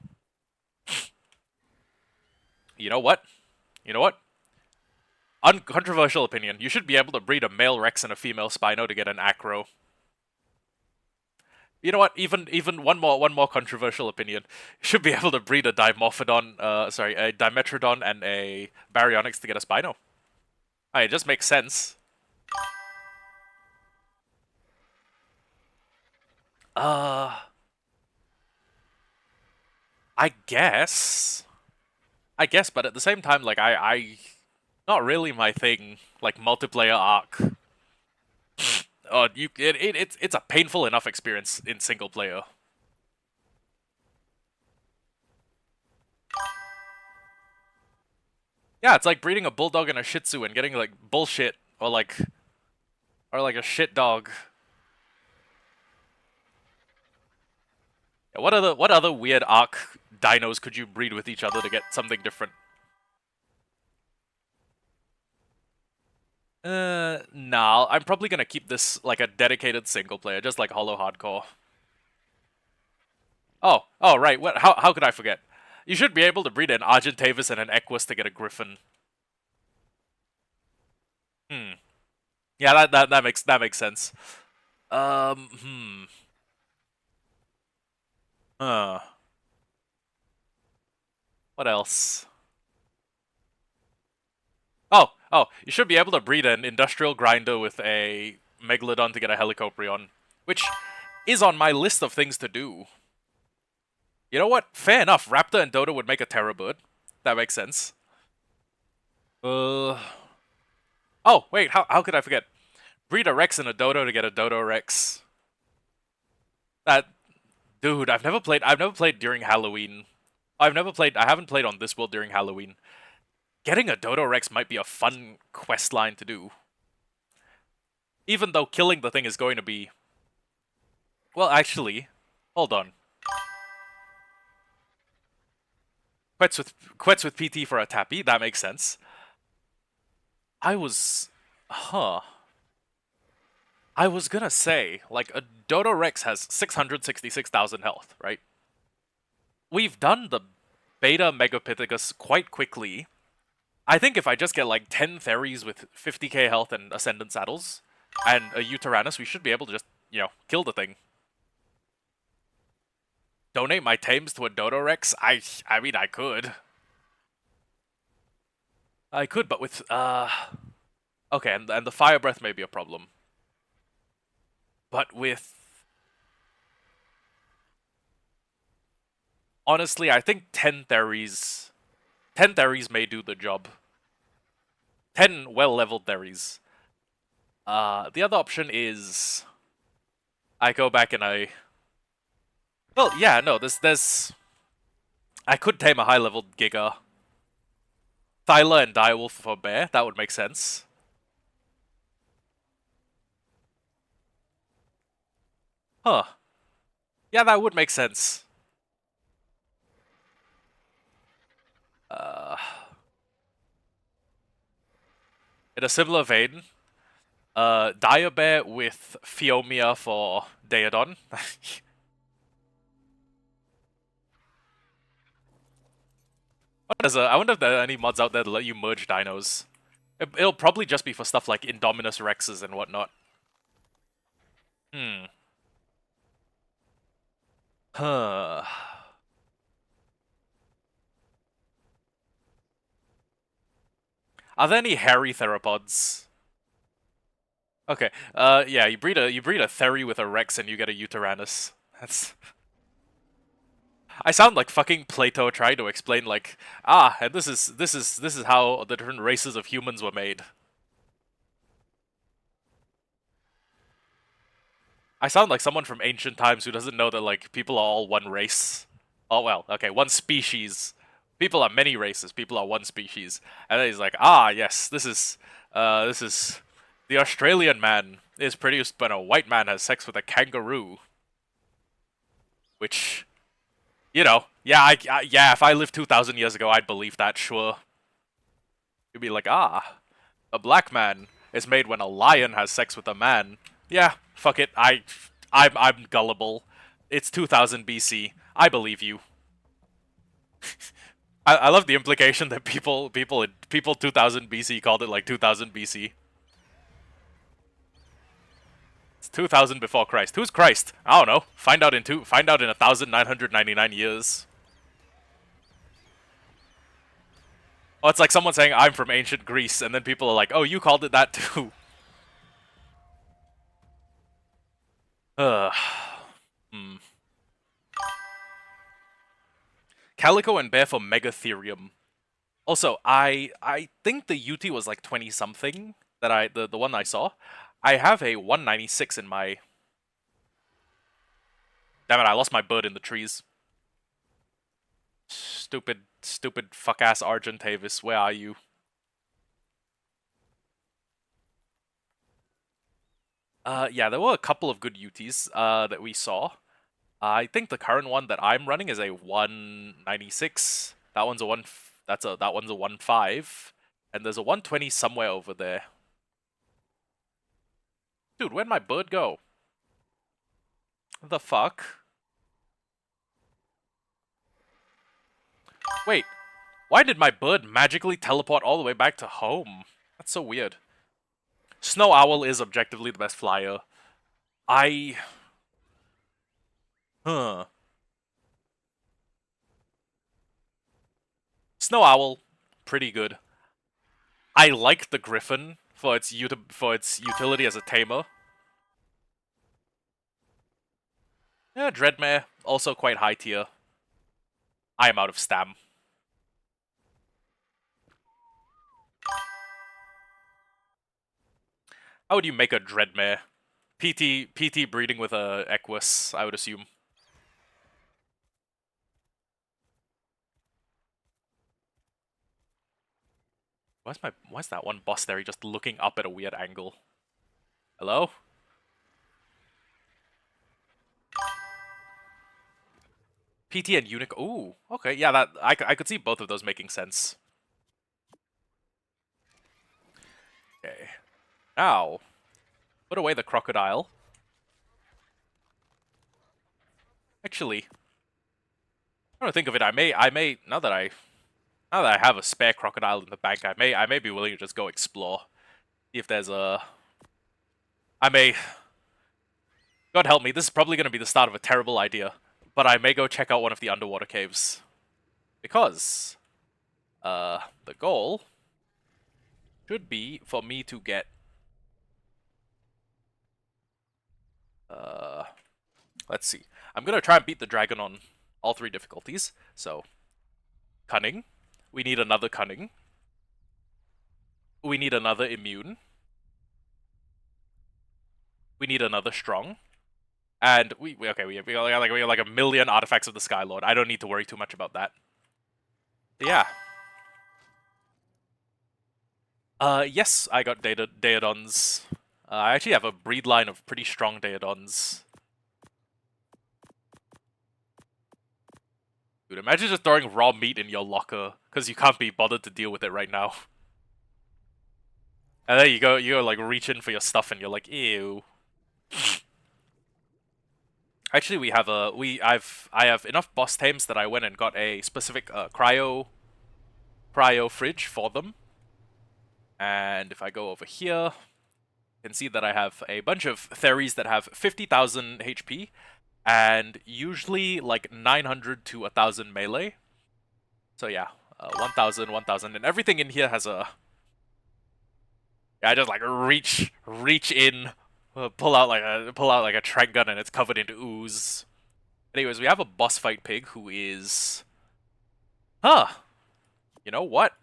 You know what? You know what? Uncontroversial opinion. You should be able to breed a male Rex and a female Spino to get an Acro. You know what? Even one more controversial opinion. You should be able to breed a Dimorphodon, a Dimetrodon and a Baryonyx to get a Spino. It just makes sense. I guess. But at the same time, like not really my thing. Like multiplayer Ark. It's a painful enough experience in single player. Yeah, it's like breeding a bulldog and a Shih Tzu and getting like bullshit or like a shit dog. Yeah, what other weird Ark dinos could you breed with each other to get something different? Nah, I'm probably gonna keep this like a dedicated single player, just like Hollow Hardcore. Oh, right. What? How could I forget? You should be able to breed an Argentavis and an Equus to get a Griffin. Yeah, that makes sense. Hmm. What else? Oh, you should be able to breed an Industrial Grinder with a Megalodon to get a Helicoprion, which is on my list of things to do. You know what? Fair enough. Raptor and Dodo would make a Terror Bird. That makes sense. Oh, wait, how could I forget? Breed a Rex and a Dodo to get a Dodo Rex. Dude, I've never played during Halloween. I haven't played on this world during Halloween. Getting a Dodo Rex might be a fun quest line to do. Even though killing the thing is going to be... Well, actually, hold on. Quets with PT for a Tappy, that makes sense. I was gonna say, like, a Dodo Rex has 666,000 health, right? We've done the Beta Megapithecus quite quickly. I think if I just get like 10 Theries with 50k health and Ascendant Saddles, and a Uteranus, we should be able to just, kill the thing. Donate my tames to a Dodorex? I mean, I could. I could, but with, okay, and the Fire Breath may be a problem. But with... Honestly, I think 10 Theries... 10 Theries may do the job. 10 well-leveled Theries. The other option is... I go back and I... Well, yeah, no, there's... I could tame a high-leveled Giga. Thyla and Direwolf for Bear, that would make sense. Huh. Yeah, that would make sense. In a similar vein, Direbear with Phiomia for Daedon. I wonder if there are any mods out there that let you merge dinos. It'll probably just be for stuff like Indominus Rexes and whatnot. Huh. Are there any hairy theropods? Okay. Yeah, you breed a Theri with a Rex and you get a Uteranus. That's... I sound like fucking Plato trying to explain like, and this is how the different races of humans were made. I sound like someone from ancient times who doesn't know that like people are all one race. Oh well, okay, one species. People are many races. People are one species. And then he's like, yes, this is the Australian man is produced when a white man has sex with a kangaroo. Which, yeah, yeah, if I lived 2,000 years ago, I'd believe that, sure. You'd be like, a black man is made when a lion has sex with a man. Yeah, fuck it. I'm gullible. It's 2000 BC. I believe you. I love the implication that people 2000 BC called it like 2000 BC. It's 2000 before Christ. Who's Christ? I don't know. Find out in 1999 years. Oh, it's like someone saying I'm from ancient Greece, and then people are like, "Oh, you called it that too." Calico and Bear for Megatherium. Also, I think the UT was like 20 something that the one I saw. I have a 196 in my... Damn it, I lost my bird in the trees. Stupid fuck ass Argentavis, where are you? Yeah, there were a couple of good UTs that we saw. I think the current one that I'm running is a 196. That one's a that one's a 15, and there's a 120 somewhere over there. Dude, where'd my bird go? The fuck? Wait, why did my bird magically teleport all the way back to home? That's so weird. Snow Owl is objectively the best flyer. Huh. Snow Owl, pretty good. I like the Griffin for its utility as a tamer. Yeah, Dreadmare, also quite high tier. I am out of stam. How would you make a Dreadmare? PT breeding with a Equus, I would assume. Why's that one boss there just looking up at a weird angle? Hello? PT and Eunuch. Ooh, okay, yeah, that I could see both of those making sense. Okay. Now, put away the crocodile. Actually, I don't think of it. I may now that I have a spare crocodile in the bank, I may be willing to just go explore. See if there's a... I may... God help me, this is probably going to be the start of a terrible idea, but I may go check out one of the underwater caves. Because, the goal should be for me to get, let's see. I'm going to try and beat the dragon on all 3 difficulties. So, cunning. We need another cunning. We need another immune. We need another strong. And we got like a million artifacts of the Sky Lord. I don't need to worry too much about that. Yeah. Yes, I got Daedons. I actually have a breed line of pretty strong Daedons. Dude, imagine just throwing raw meat in your locker, because you can't be bothered to deal with it right now. And then you go like reach in for your stuff and you're like, ew. Actually, I have enough boss tames that I went and got a specific cryo fridge for them. And if I go over here, you can see that I have a bunch of Theries that have 50,000 HP and usually like 900 to 1,000 melee. So yeah, 1,000, 1,000, and everything in here has a... Yeah, I just like reach in, pull out like a trank gun, and it's covered in ooze. Anyways, we have a boss fight pig who is... Huh. You know what?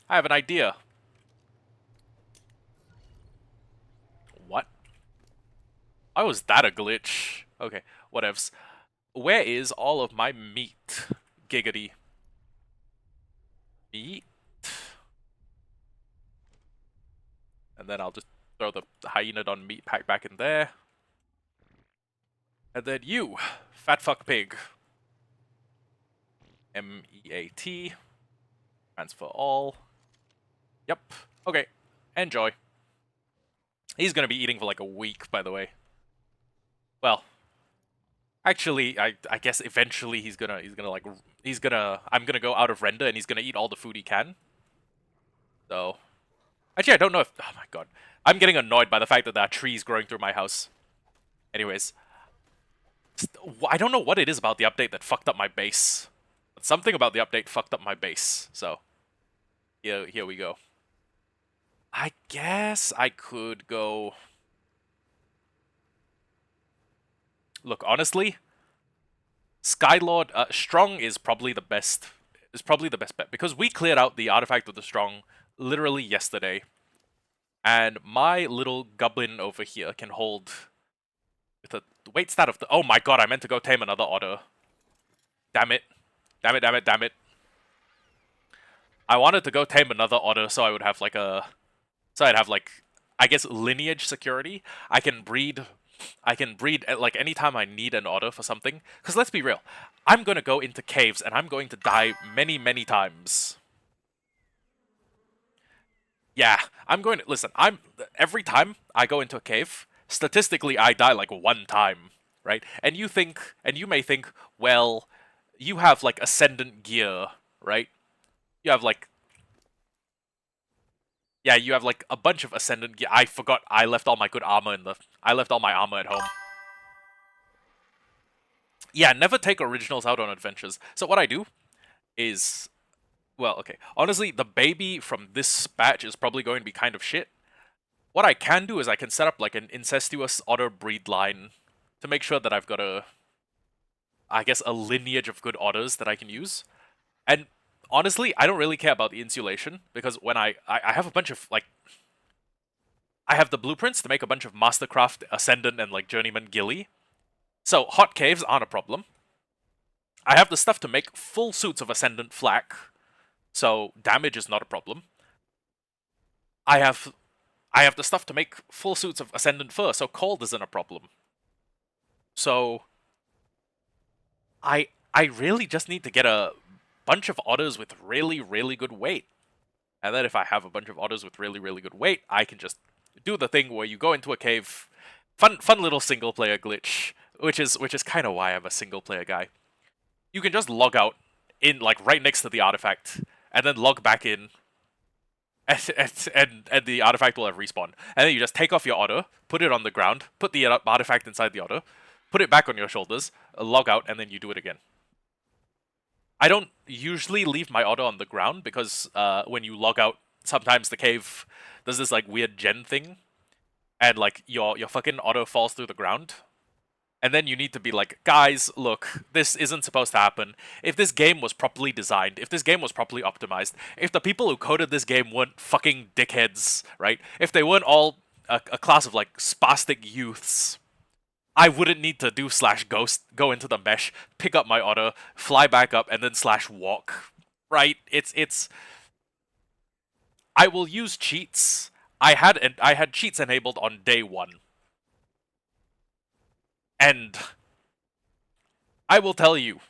I have an idea. What? Why was that a glitch? Okay, whatevs. Where is all of my meat? Giggity. Meat? And then I'll just throw the Hyenodon meat pack back in there. And then you, fat fuck pig. MEAT. Transfer all. Yep. Okay. Enjoy. He's gonna be eating for like a week, by the way. Well, actually, I guess eventually I'm gonna go out of render and he's gonna eat all the food he can. So, actually, I don't know if... Oh my god. I'm getting annoyed by the fact that there are trees growing through my house. Anyways. I don't know what it is about the update that fucked up my base. But something about the update fucked up my base. So, here we go. I guess I could go... Look, honestly, Skylord Strong is probably the best. Is probably the best bet because we cleared out the artifact of the Strong literally yesterday, and my little goblin over here can hold with a weight stat of the... Oh my god! I meant to go tame another otter. Damn it! Damn it! Damn it! Damn it! I wanted to go tame another otter so I would have like a... So I'd have like, I guess, lineage security. I can breed like anytime I need an otter for something. Because let's be real, I'm going to go into caves and I'm going to die many, many times. Yeah, I'm going to... Listen, every time I go into a cave, statistically I die like 1 time, right? And you may think, well, you have like ascendant gear, right? You have like... Yeah, you have like a bunch of ascendant gear. I forgot I left all my good armor I left all my armor at home. Yeah, never take originals out on adventures. So what I do is... Well, okay. Honestly, the baby from this batch is probably going to be kind of shit. What I can do is I can set up like an incestuous otter breed line to make sure that I've got I guess, a lineage of good otters that I can use. And honestly, I don't really care about the insulation, because when I have a bunch of, like... I have the blueprints to make a bunch of Mastercraft, Ascendant, and, like, Journeyman Ghillie. So, hot caves aren't a problem. I have the stuff to make full suits of Ascendant Flak, so damage is not a problem. I have the stuff to make full suits of Ascendant Fur, so cold isn't a problem. So... I really just need to get a bunch of otters with really, really good weight. And then if I have a bunch of otters with really, really good weight, I can just do the thing where you go into a cave. Fun little single-player glitch, which is kind of why I'm a single-player guy. You can just log out in, like, right next to the artifact, and then log back in. and the artifact will have respawned. And then you just take off your auto, put it on the ground, put the artifact inside the auto, put it back on your shoulders, log out, and then you do it again. I don't usually leave my auto on the ground because when you log out, sometimes the cave does this like weird gen thing, and like your fucking auto falls through the ground. And then you need to be like, guys, look, this isn't supposed to happen. If this game was properly designed, if this game was properly optimized, if the people who coded this game weren't fucking dickheads, right? If they weren't all a class of like spastic youths, I wouldn't need to do slash ghost, go into the mesh, pick up my auto, fly back up, and then slash walk. Right? It's. I will use cheats. I had cheats enabled on day one, and I will tell you,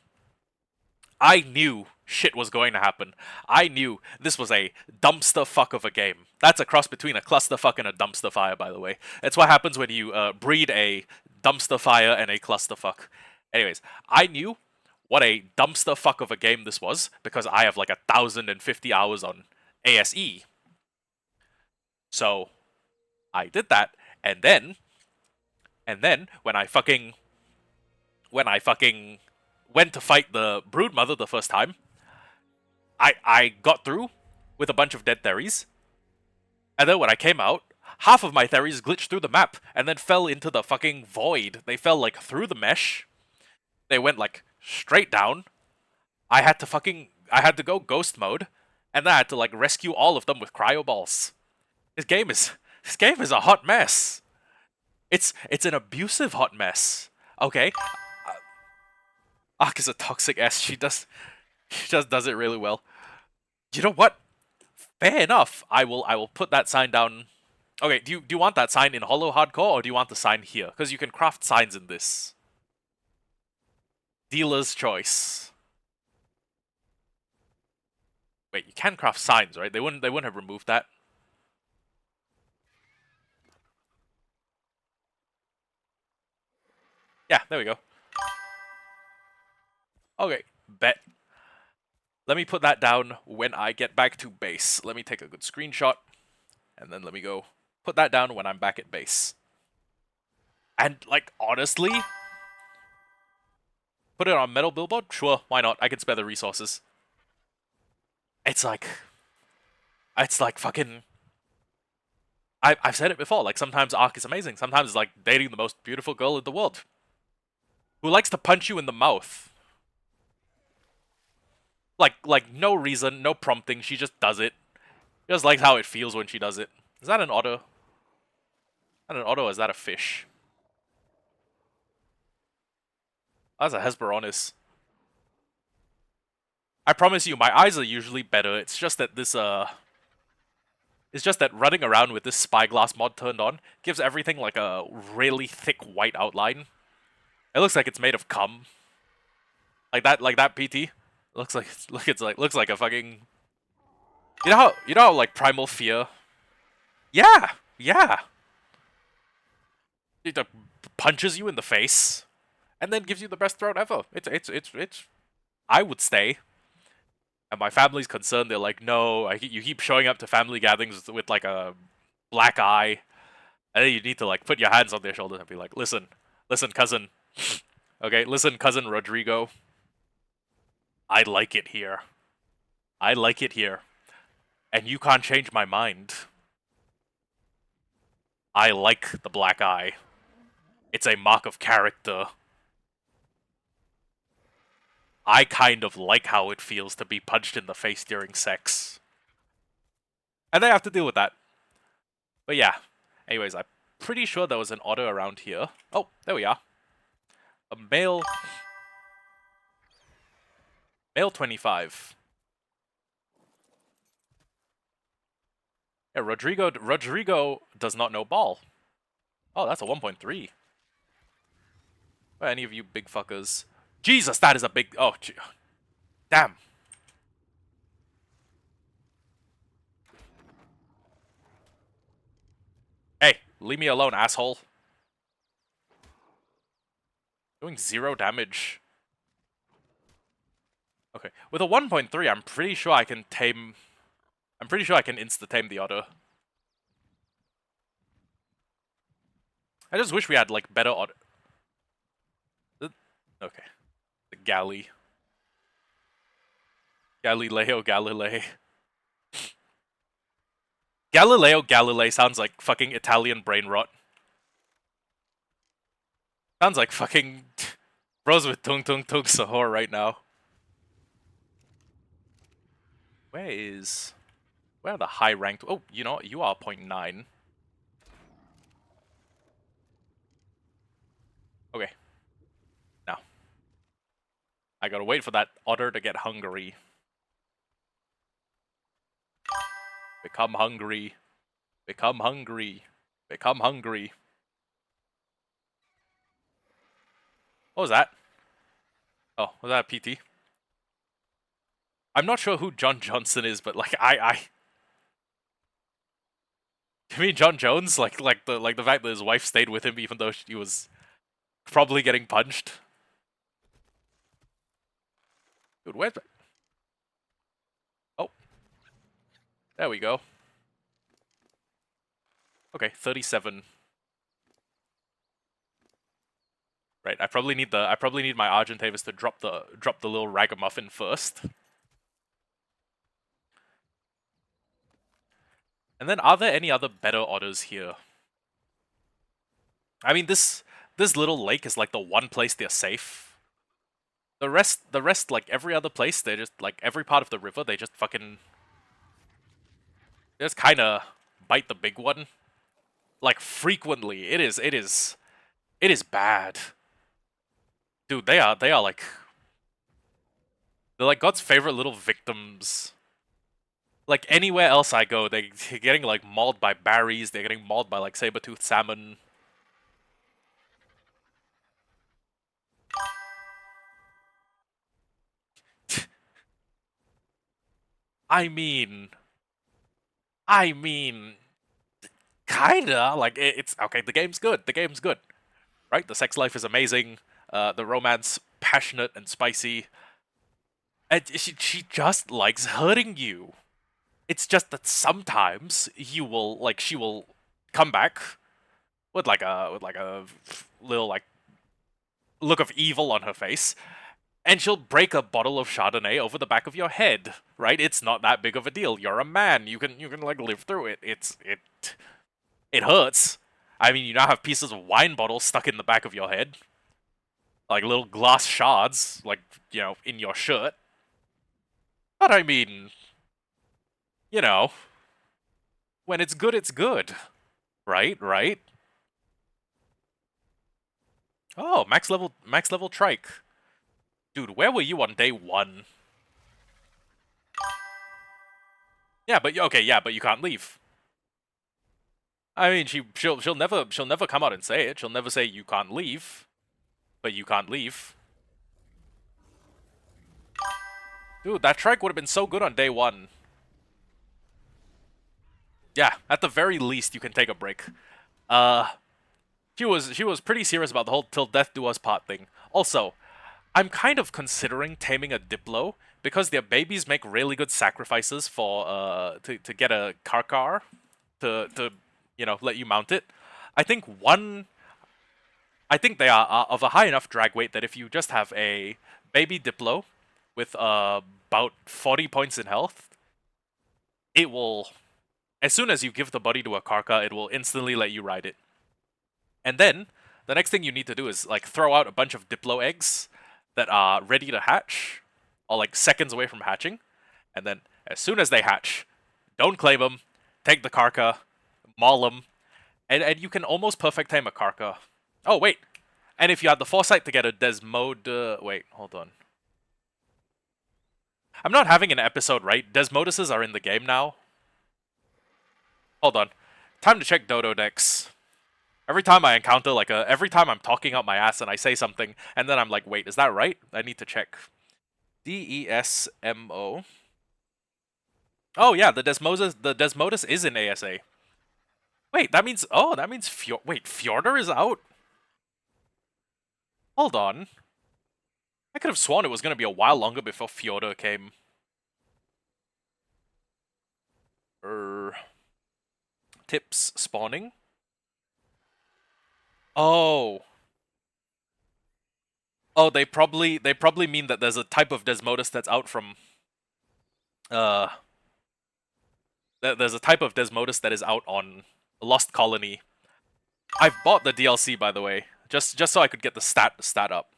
I knew shit was going to happen. I knew this was a dumpster fuck of a game. That's a cross between a clusterfuck and a dumpster fire, by the way. It's what happens when you breed a dumpster fire and a clusterfuck. Anyways, I knew what a dumpster fuck of a game this was because I have like 1,050 hours on ASE. So I did that, and then when I fucking went to fight the Broodmother the first time, I got through with a bunch of dead Theries, and then when I came out, half of my Theries glitched through the map and then fell into the fucking void. They fell like through the mesh. They went like straight down. I had to go ghost mode, and then I had to like rescue all of them with cryo balls. This game is a hot mess. It's an abusive hot mess. Okay, Ark is a toxic S. She just does it really well. You know what? Fair enough. I will put that sign down. Okay, do you want that sign in Hollow Hardcore or do you want the sign here? Because you can craft signs in this. Dealer's choice. Wait, you can craft signs, right? They wouldn't have removed that. Yeah, there we go. Okay, bet. Let me put that down when I get back to base. Let me take a good screenshot, and then let me go put that down when I'm back at base. And, like, honestly, put it on metal billboard? Sure, why not? I can spare the resources. It's like fucking... I've said it before, like, sometimes Ark is amazing. Sometimes it's like dating the most beautiful girl in the world. Who likes to punch you in the mouth. Like no reason, no prompting, she just does it. She just likes how it feels when she does it. Is that an auto? Is that an auto or is that a fish? That's a Hesperornis. I promise you, my eyes are usually better. It's just that this it's just that running around with this spyglass mod turned on gives everything like a really thick white outline. It looks like it's made of cum. Like that PT. Looks like a fucking... You know how like Primal Fear? Yeah, yeah. It punches you in the face, and then gives you the best throat ever. It's. I would stay. And my family's concerned. They're like, no, you keep showing up to family gatherings with like a black eye, and then you need to like put your hands on their shoulders and be like, listen, cousin. Okay, listen, cousin Rodrigo. I like it here. I like it here. And you can't change my mind. I like the black eye. It's a mark of character. I kind of like how it feels to be punched in the face during sex. And they have to deal with that. But yeah. Anyways, I'm pretty sure there was an auto around here. Oh, there we are. A male... Male 25. Yeah, Rodrigo does not know ball. Oh, that's a 1.3. Well, any of you big fuckers. Jesus, that is a big... Oh, damn. Hey, leave me alone, asshole. Doing 0 damage. Okay, with a 1.3, I'm pretty sure I can tame I'm pretty sure I can insta-tame the otter. I just wish we had, like, better otter. Okay. The galley. Galileo Galilei. Galileo Galilei sounds like fucking Italian brain rot. Sounds like fucking bros with tung tung tung sahur right now. Where are the high ranked? Oh, you know, you are 0.9. Okay, now I gotta wait for that otter to get hungry. Become hungry. Become hungry. Become hungry. What was that? Oh, was that a PT? I'm not sure who John Johnson is, but like you mean John Jones? Like the fact that his wife stayed with him even though she was probably getting punched. Dude, where's... Oh, there we go. Okay, 37. Right, I probably need my Argentavis to drop the little ragamuffin first. And then are there any other better otters here? I mean this little lake is like the one place they're safe. The rest like every other place, they're just like every part of the river, they just fucking they just kinda bite the big one. Like frequently. It is bad. Dude, they are like they're like God's favorite little victims. Like anywhere else I go, they're getting like mauled by berries, they're getting mauled by like saber-toothed salmon. I mean, I mean, kinda like it's okay. The game's good. The game's good, right? The sex life is amazing. The romance passionate and spicy. And she just likes hurting you. It's just that sometimes you will like she will come back with like a little like look of evil on her face, and she'll break a bottle of Chardonnay over the back of your head. Right? It's not that big of a deal. You're a man. You can like live through it. It hurts. I mean, you now have pieces of wine bottles stuck in the back of your head, like little glass shards, like in your shirt. But I mean, you know, when it's good, it's good. Right? Right? Oh, max level trike. Dude, where were you on day 1? Yeah, but okay, yeah, but you can't leave. I mean, she'll never come out and say it. She'll never say you can't leave, but you can't leave. Dude, that trike would have been so good on day 1. Yeah, at the very least, you can take a break. Uh, she was pretty serious about the whole "till death do us part" thing. Also, I'm kind of considering taming a Diplo because their babies make really good sacrifices for to get a Karkar to let you mount it. I think one I think they are of a high enough drag weight that if you just have a baby Diplo with about 40 points in health, it will, as soon as you give the body to a Karka, it will instantly let you ride it. And then the next thing you need to do is like throw out a bunch of Diplo eggs that are ready to hatch, or like seconds away from hatching. And then as soon as they hatch, don't claim them, take the Karka, maul them, and you can almost perfect tame a Karka. Oh wait, and if you had the foresight to get a Desmod, wait, hold on. I'm not having an episode right. Desmoduses are in the game now. Hold on. Time to check Dodo decks. Every time I encounter every time I'm talking out my ass and I say something, and then I'm like, wait, is that right? I need to check. Desmo. Oh yeah, the Desmodus is in ASA. Wait, that means wait, Fjordur is out? Hold on. I could have sworn it was gonna be a while longer before Fjordur came. Tips spawning. Oh. Oh, they probably mean that there's a type of Desmodus that's out from uh there's a type of Desmodus that is out on Lost Colony. I've bought the DLC, by the way, just so I could get the stat up.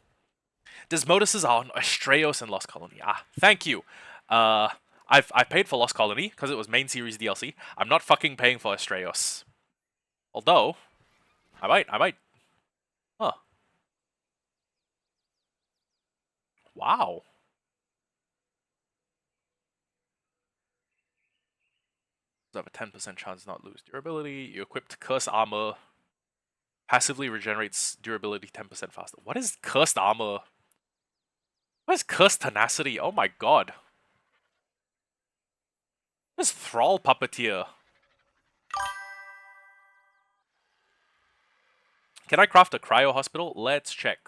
Desmodus is on Astraeos and Lost Colony. Ah, thank you. Uh, I paid for Lost Colony because it was main series DLC. I'm not fucking paying for Astraeos. Although, I might. Huh. Wow. You have a 10% chance not lose durability. You equipped Curse Armor. Passively regenerates durability 10% faster. What is Cursed Armor? What is Cursed Tenacity? Oh my god. What is Thrall Puppeteer? Can I craft a Cryo Hospital? Let's check.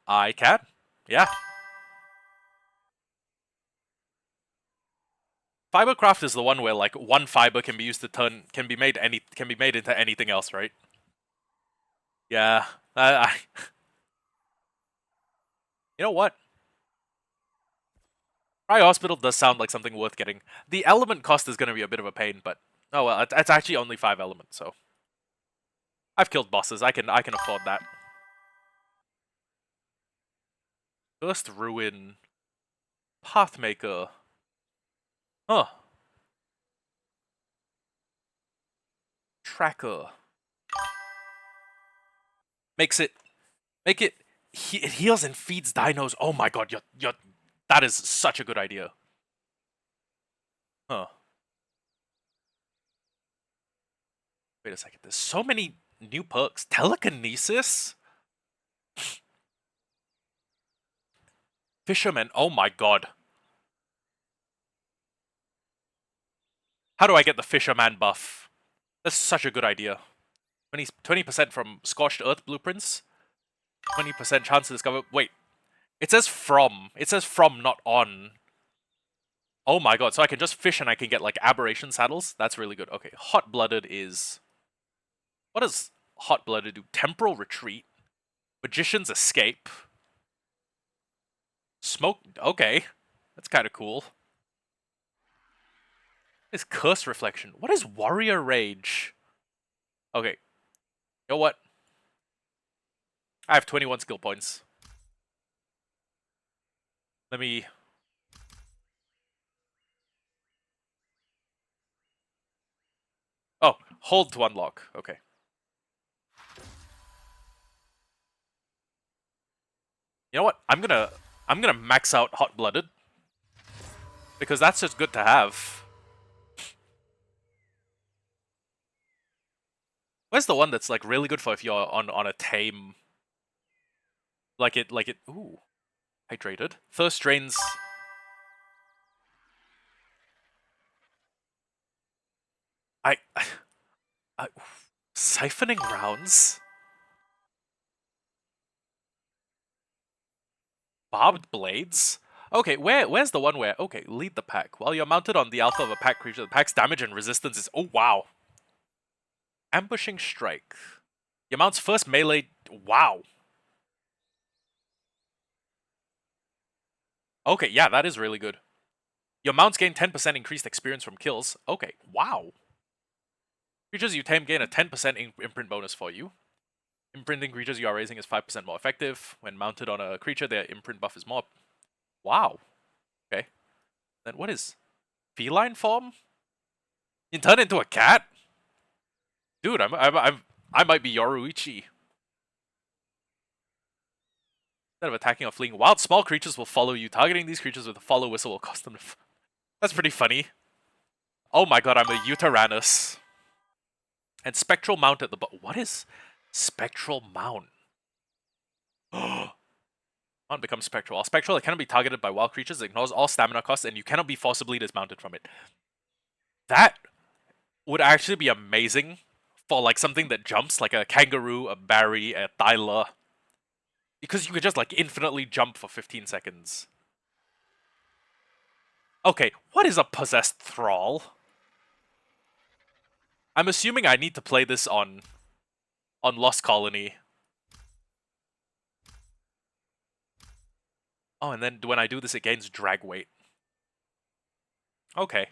I can. Yeah. Fibercraft is the one where like one fiber can be used to can be made into anything else, right? Yeah. You know what? Cryo Hospital does sound like something worth getting. The element cost is going to be a bit of a pain, but oh well, it's actually only 5 elements, so I've killed bosses. I can afford that. First Ruin, Pathmaker. Huh. Tracker. Makes it make it it heals and feeds dinos. Oh my god, you're that is such a good idea. Huh. Wait a second. There's so many new perks. Telekinesis? Fisherman. Oh my god. How do I get the Fisherman buff? That's such a good idea. 20% from Scorched Earth blueprints. 20% chance to discover. Wait. It says from. It says from, not on. Oh my god. So I can just fish and I can get like aberration saddles? That's really good. Okay. Hot Blooded is. What does Hot Blooded do? Temporal Retreat. Magician's Escape. Smoke. Okay. That's kind of cool. Is Curse Reflection. What is Warrior Rage? Okay. You know what? I have 21 skill points. Let me... Oh, hold to unlock. Okay. You know what? I'm gonna max out Hot Blooded. Because that's just good to have. Where's the one that's like really good for if you're on a tame... Like it... Ooh. Hydrated. Thirst drains... I... Siphoning rounds? Barbed blades? Okay, where's the one where... Okay, lead the pack. While you're mounted on the alpha of a pack creature, the pack's damage and resistance is... Oh, wow. Ambushing strike. Your mount's first melee... Wow. Okay, yeah, that is really good. Your mounts gain 10% increased experience from kills. Okay, wow. Creatures you tame gain a 10% imprint bonus for you. Imprinting creatures you are raising is 5% more effective. When mounted on a creature, their imprint buff is more... Wow. Okay. Then what is... Feline form? You turn into a cat? Dude, I might be Yoruichi. Instead of attacking or fleeing, wild small creatures will follow you. Targeting these creatures with a follow whistle will cost them... That's pretty funny. Oh my god, I'm a Uteranus. And Spectral Mount at the bottom. What is Spectral Mount? Mount becomes Spectral. While Spectral, it cannot be targeted by wild creatures. It ignores all stamina costs, and you cannot be forcibly dismounted from it. That would actually be amazing for like something that jumps, like a kangaroo, a Barry, a Thyla. Because you could just like infinitely jump for 15 seconds. Okay, what is a possessed thrall? I'm assuming I need to play this on Lost Colony. Oh, and then when I do this, it gains drag weight. Okay.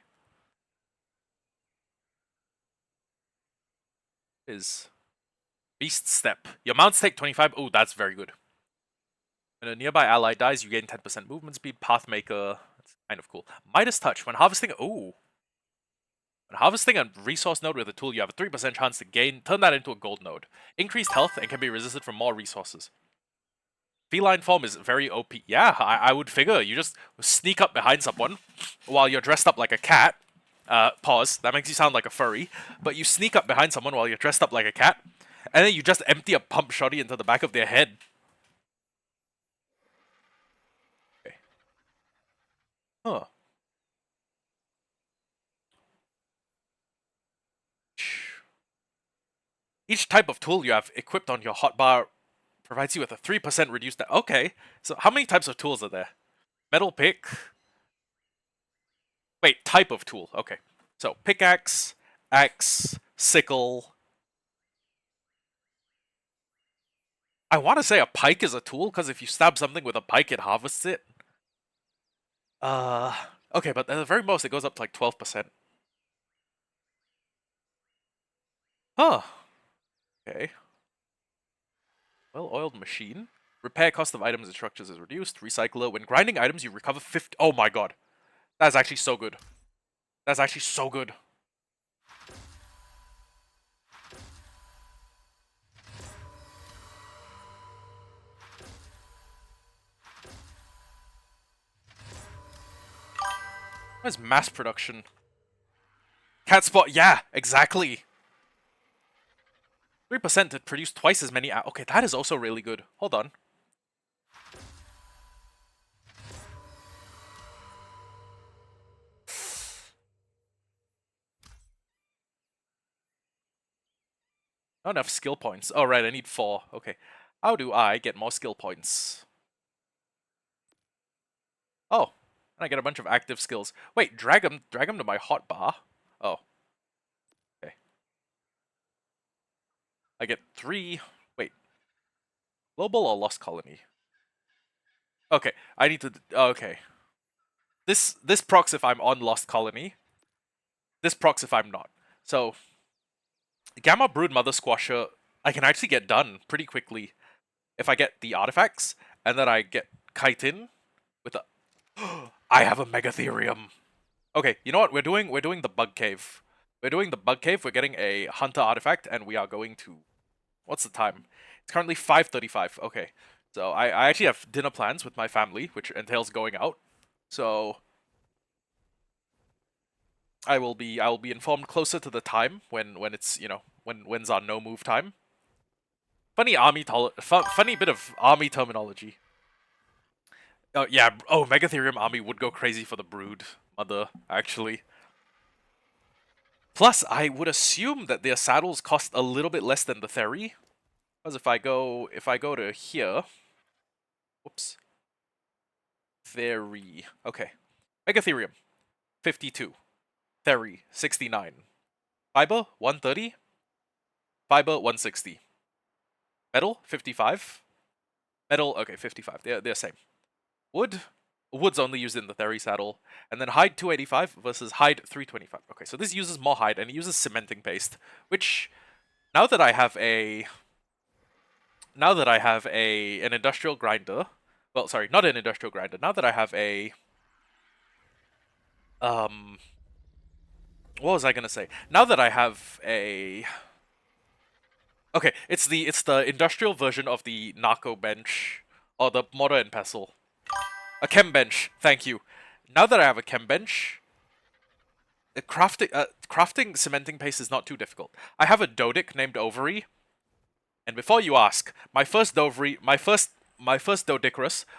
Is Beast Step. Your mounts take 25. Oh, that's very good. When a nearby ally dies, you gain 10% movement speed. Pathmaker. That's kind of cool. Midas Touch. When harvesting. Oh. When harvesting a resource node with a tool, you have a 3% chance to turn that into a gold node. Increased health and can be resisted from more resources. Feline form is very OP. Yeah, I would figure. You just sneak up behind someone while you're dressed up like a cat. Pause. That makes you sound like a furry. But you sneak up behind someone while you're dressed up like a cat, and then you just empty a pump shotty into the back of their head. Okay. Huh. Each type of tool you have equipped on your hotbar provides you with a 3% reduced... Okay, so how many types of tools are there? Metal pick... Wait, type of tool. Okay. So, pickaxe, axe, sickle... I want to say a pike is a tool, because if you stab something with a pike, it harvests it. Uh... Okay, but at the very most, it goes up to like 12%. Huh. Okay. Well-oiled machine. Repair cost of items and structures is reduced. Recycler. When grinding items, you recover 50... Oh my god. That's actually so good. That's actually so good. Where's mass production? Cat spot. Yeah, exactly. 3% to produce twice as many... Okay, that is also really good. Hold on. Not enough skill points. Oh, right, I need 4. Okay. How do I get more skill points? Oh, and I get a bunch of active skills. Wait, drag them to my hotbar. Oh. Okay. I get 3... Wait. Global or Lost Colony? Okay, I need to... Okay. This procs if I'm on Lost Colony. This procs if I'm not. So, Gamma Brood Mother Squasher, I can actually get done pretty quickly if I get the artifacts, and then I get Chitin with a... I have a Megatherium! Okay, you know what? We're doing the Bug Cave. We're doing the Bug Cave, we're getting a Hunter artifact, and we are going to... What's the time? It's currently 5:35. Okay. So I actually have dinner plans with my family, which entails going out. So I will be informed closer to the time when it's, you know, when's our no move time. Funny bit of army terminology. Oh yeah, oh Megatherium army would go crazy for the Brood Mother, actually. Plus, I would assume that their saddles cost a little bit less than the Theri. Because if I go to here, whoops, Theri. Okay, Megatherium, 52. Theri, 69. Fiber, 130. Fiber, 160. Metal, 55. Metal, okay, 55. They're same. Wood, wood's only used in the Theri saddle. And then hide 285 versus hide 325. Okay, so this uses more hide and it uses cementing paste, which now that I have an industrial grinder, well, sorry, not an industrial grinder. Now that I have a what was I gonna say? Now that I have a... Okay, it's the industrial version of the narco bench, or the mortar and pestle. A chem bench, thank you. Now that I have a chem bench, crafting cementing paste is not too difficult. I have a Dodic named Ovary, and before you ask, my first Dodicarus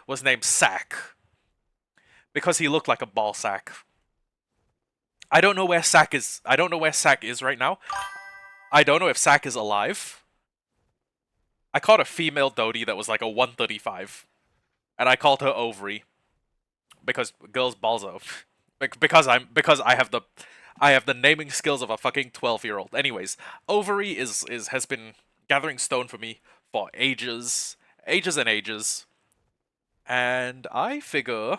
was named Sack because he looked like a ball sack. I don't know where Sack is. I don't know where Sack is right now. I don't know if Sack is alive. I caught a female Dodie that was like a 135, and I called her Ovary because girls balls out. Because I have the naming skills of a fucking 12-year-old. Anyways, Ovary is has been gathering stone for me for ages, ages and ages, and I figure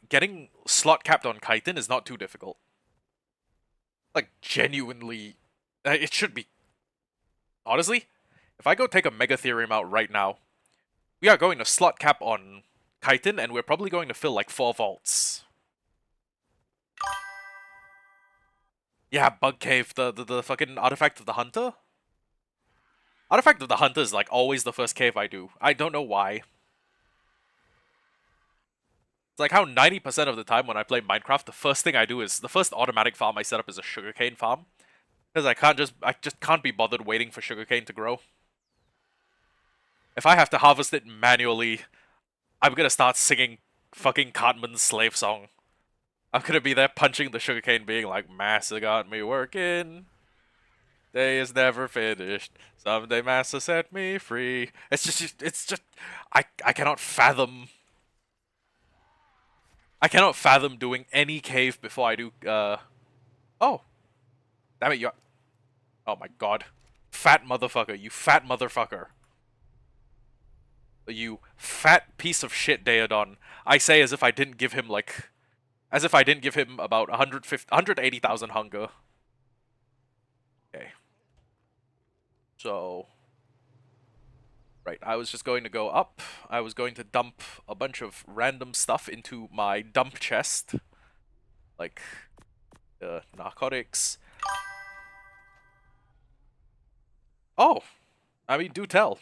getting slot capped on chitin is not too difficult. Like genuinely, it should be. Honestly, if I go take a Megatherium out right now, we are going to slot cap on chitin, and we're probably going to fill like 4 vaults. Yeah, Bug Cave, the fucking Artifact of the Hunter? Artifact of the Hunter is like always the first cave I do. I don't know why. It's like how 90% of the time when I play Minecraft, the first thing I do is, the first automatic farm I set up is a sugarcane farm. Because I just can't be bothered waiting for sugarcane to grow. If I have to harvest it manually, I'm gonna start singing fucking Cartman's slave song. I'm gonna be there punching the sugarcane being like, Massa got me working. Day is never finished. Someday Massa set me free. I cannot fathom. I cannot fathom doing any cave before I do, oh. Damn it, you. Oh my god. Fat motherfucker, you fat motherfucker. You fat piece of shit, Daedon. I say as if I didn't give him, like. As if I didn't give him about 180,000 hunger. Okay. So. Right, I was just going to go up. I was going to dump a bunch of random stuff into my dump chest. Like, narcotics. Oh! I mean, do tell.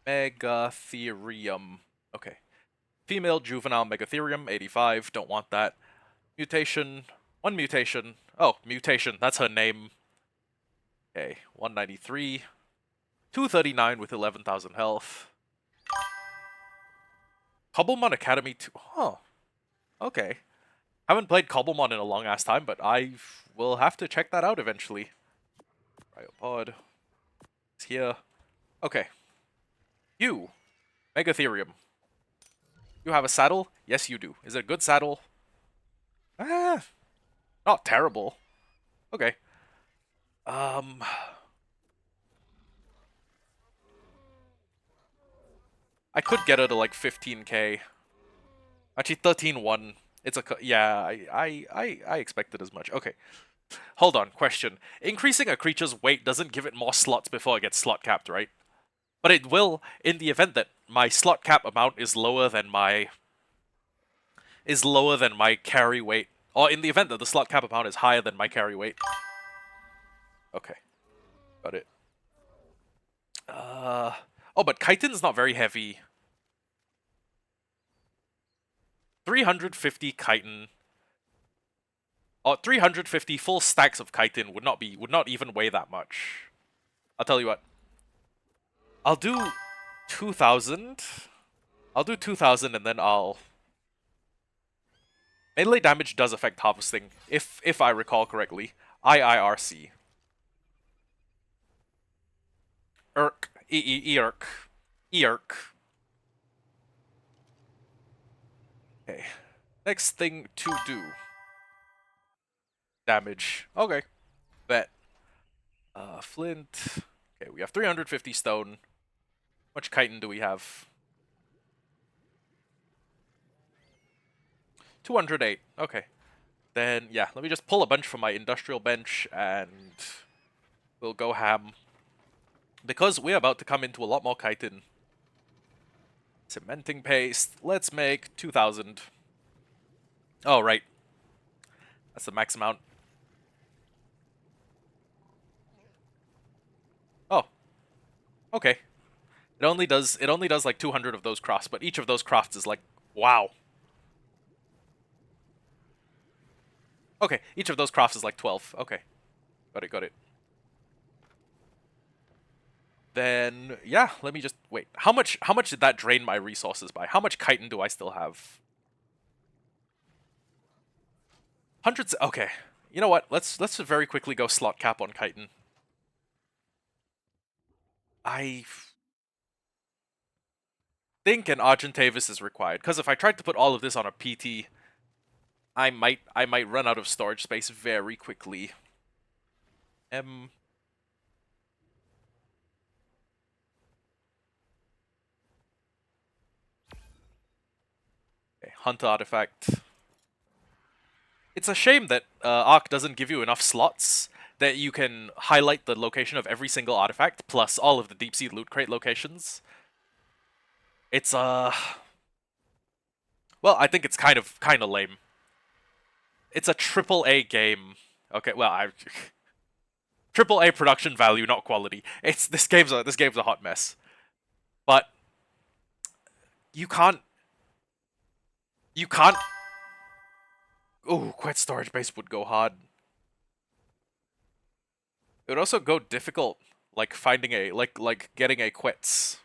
Megatherium. Okay. Female juvenile Megatherium, 85. Don't want that. Mutation. One mutation. Oh, mutation. That's her name. Okay. 193. 239 with 11,000 health. Cobblemon Academy 2. Huh. Okay. Haven't played Cobblemon in a long ass time, but I will have to check that out eventually. Cryopod. It's here. Okay. You. Megatherium. You have a saddle? Yes, you do. Is it a good saddle? Ah, not terrible. Okay. I could get her to like 15k. Actually, 13-1. It's a yeah. I expected as much. Okay. Hold on. Question: increasing a creature's weight doesn't give it more slots before it gets slot capped, right? But it will in the event that my slot cap amount is lower than my carry weight, or in the event that the slot cap amount is higher than my carry weight. Okay, got it. Oh, but chitin's not very heavy. 350 chitin. Or 350 full stacks of chitin would not even weigh that much. I'll tell you what. I'll do 2,000. I'll do 2,000 and then I'll. Melee damage does affect harvesting, if I recall correctly. IIRC. Irk. Eirk. Eirk. Okay. Next thing to do. Damage. Okay. Bet. Flint. Okay, we have 350 stone. How much chitin do we have? 208. Okay. Then, yeah, let me just pull a bunch from my industrial bench and we'll go ham. Because we're about to come into a lot more chitin. Cementing paste. Let's make 2,000. Oh, right. That's the max amount. Oh. Okay. It only does like 200 of those crafts, but each of those crafts is like, wow. Okay, each of those crafts is like 12. Okay. Got it. Then, yeah, let me just, wait. How much did that drain my resources by? How much chitin do I still have? Hundreds, okay. You know what? Let's very quickly go slot cap on chitin. I think an Argentavis is required, because if I tried to put all of this on a PT, I might run out of storage space very quickly. Okay, Hunter artifact. It's a shame that Arc doesn't give you enough slots that you can highlight the location of every single artifact plus all of the deep sea loot crate locations. It's well, I think it's kind of lame. It's a triple A game. Okay, well, triple A production value, not quality. It's this game's a hot mess. But you can't. Ooh, quite storage base would go hard. It would also go difficult, like finding a like getting a quets.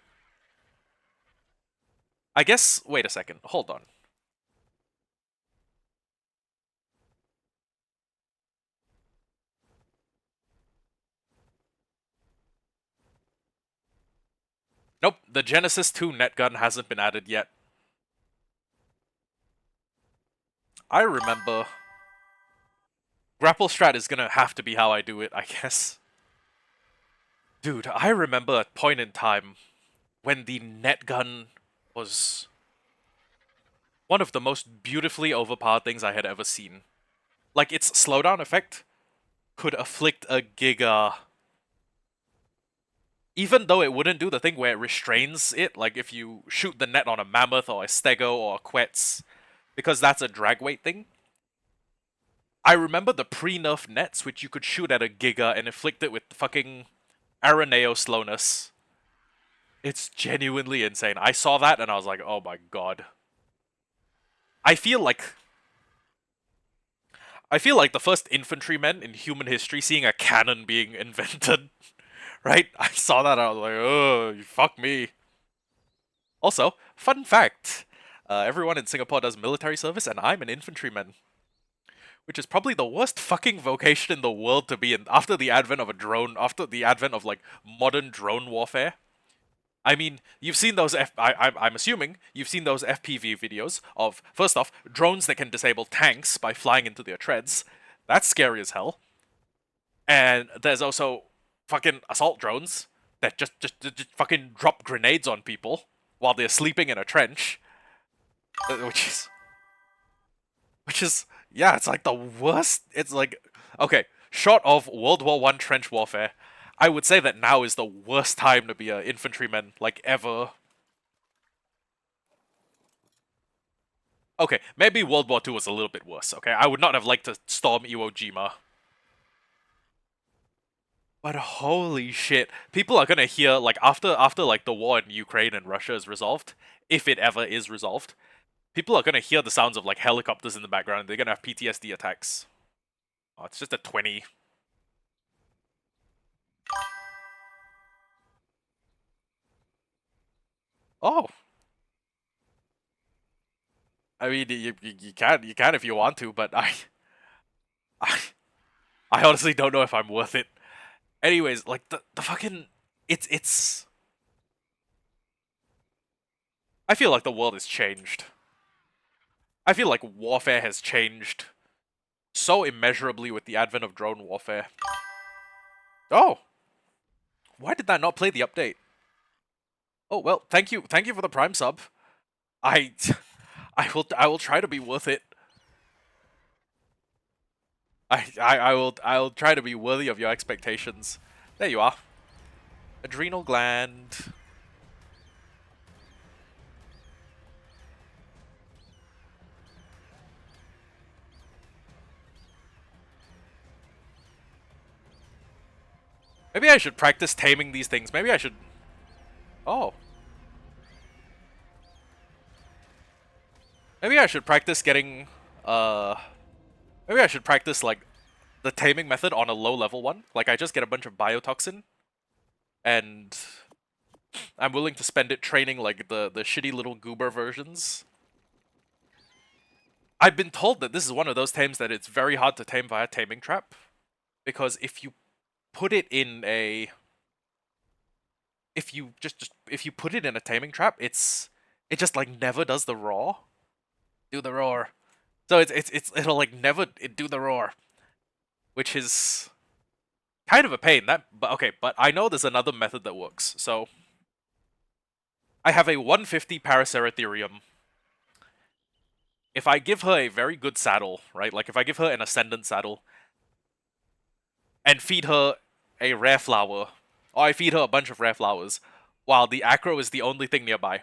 I guess. Wait a second. Hold on. Nope. The Genesis 2 net gun hasn't been added yet. I remember. Grapple strat is gonna have to be how I do it, I guess. Dude, I remember a point in time when the net gun was one of the most beautifully overpowered things I had ever seen. Like, its slowdown effect could afflict a Giga. Even though it wouldn't do the thing where it restrains it, like if you shoot the net on a Mammoth or a Stego or a Quetz, because that's a drag weight thing. I remember the pre-nerf nets, which you could shoot at a Giga and inflict it with fucking Araneo slowness. It's genuinely insane. I saw that and I was like, oh my god. I feel like the first infantrymen in human history seeing a cannon being invented. Right? I saw that and I was like, oh, fuck me. Also, fun fact. Everyone in Singapore does military service and I'm an infantryman. Which is probably the worst fucking vocation in the world to be in after the advent of a drone, after the advent of like modern drone warfare. I mean, you've seen those I'm assuming you've seen those FPV videos of, first off, drones that can disable tanks by flying into their treads. That's scary as hell. And there's also fucking assault drones that just fucking drop grenades on people while they're sleeping in a trench. Which is yeah, it's like the worst. It's like, okay, short of World War One trench warfare, I would say that now is the worst time to be an infantryman, like, ever. Okay, maybe World War Two was a little bit worse. Okay, I would not have liked to storm Iwo Jima. But holy shit, people are gonna hear, like, after like the war in Ukraine and Russia is resolved, if it ever is resolved, people are gonna hear the sounds of like helicopters in the background. And they're gonna have PTSD attacks. Oh, it's just a 20. Oh, I mean, you can if you want to, but I I honestly don't know if I'm worth it. Anyways, like the fucking it's I feel like the world has changed. I feel like warfare has changed so immeasurably with the advent of drone warfare. Oh, why did that not play the update? Oh well, thank you for the Prime sub. I I will try to be worth it. I will try to be worthy of your expectations. There you are. Adrenal gland. Maybe I should practice taming these things. Maybe I should. Oh. Maybe I should practice getting. Maybe I should practice like the taming method on a low level one. Like, I just get a bunch of biotoxin, and I'm willing to spend it training like the shitty little goober versions. I've been told that this is one of those tames that it's very hard to tame via taming trap, because if you put it in a if you put it in a taming trap, it just like never does the roar. Do the roar. So it'll like never do the roar, which is kind of a pain. But okay, but I know there's another method that works. So I have a 150 Paraceratherium. If I give her a very good saddle, right? Like if I give her an Ascendant saddle and feed her a rare flower, or I feed her a bunch of rare flowers, while the acro is the only thing nearby,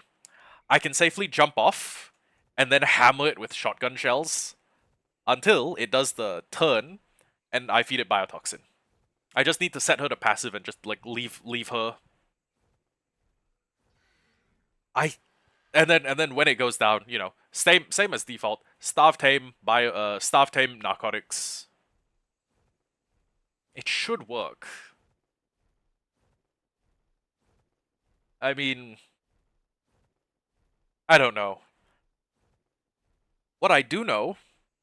I can safely jump off and then hammer it with shotgun shells until it does the turn and I feed it biotoxin. I just need to set her to passive and just like leave her. I and then when it goes down, you know, same as default. Starve tame narcotics. It should work. I mean, I don't know. What I do know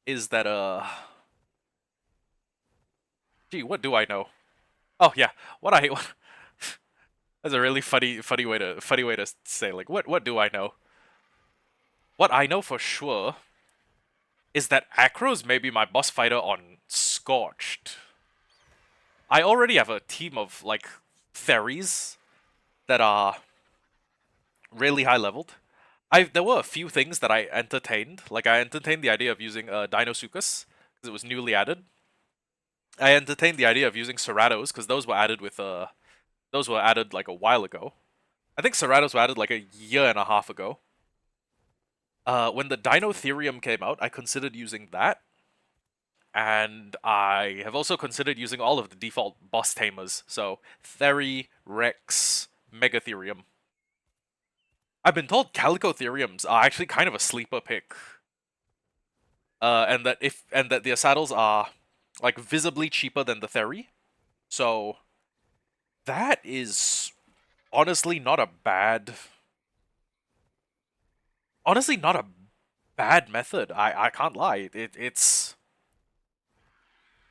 is that gee, what do I know? Oh yeah, what I that's a really funny way to say, like, what do I know? What I know for sure is that Acros may be my boss fighter on Scorched. I already have a team of like Theries that are really high leveled. There were a few things that I entertained. Like I entertained the idea of using Dinosuchus because it was newly added. I entertained the idea of using Ceratos because those were added like a while ago. I think Ceratos were added like a year and a half ago. When the Dinotherium came out, I considered using that, and I have also considered using all of the default boss tamers. So Theri, Rex, Megatherium. I've been told Calicotheriums are actually kind of a sleeper pick. And that the saddles are like visibly cheaper than the Theri. So that is honestly not a bad honestly not a bad method. I can't lie. It's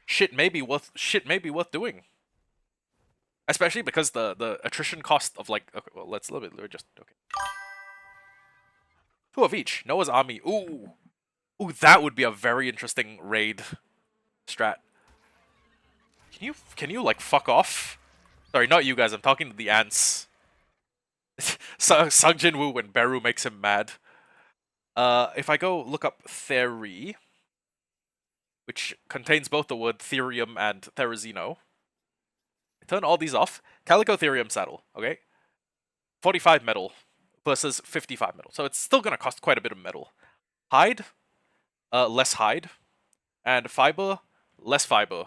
shit may be worth doing. Especially because the attrition cost of like okay, well let me just okay. Two of each. Noah's Army. Ooh. Ooh, that would be a very interesting raid strat. Can you like fuck off? Sorry, not you guys, I'm talking to the ants. Sung Jin Woo when Beru makes him mad. If I go look up Theri, which contains both the word Therium and Therizino, turn all these off. Calicotherium saddle, okay? 45 metal versus 55 metal. So it's still gonna cost quite a bit of metal. Hide, less hide. And fiber, less fiber.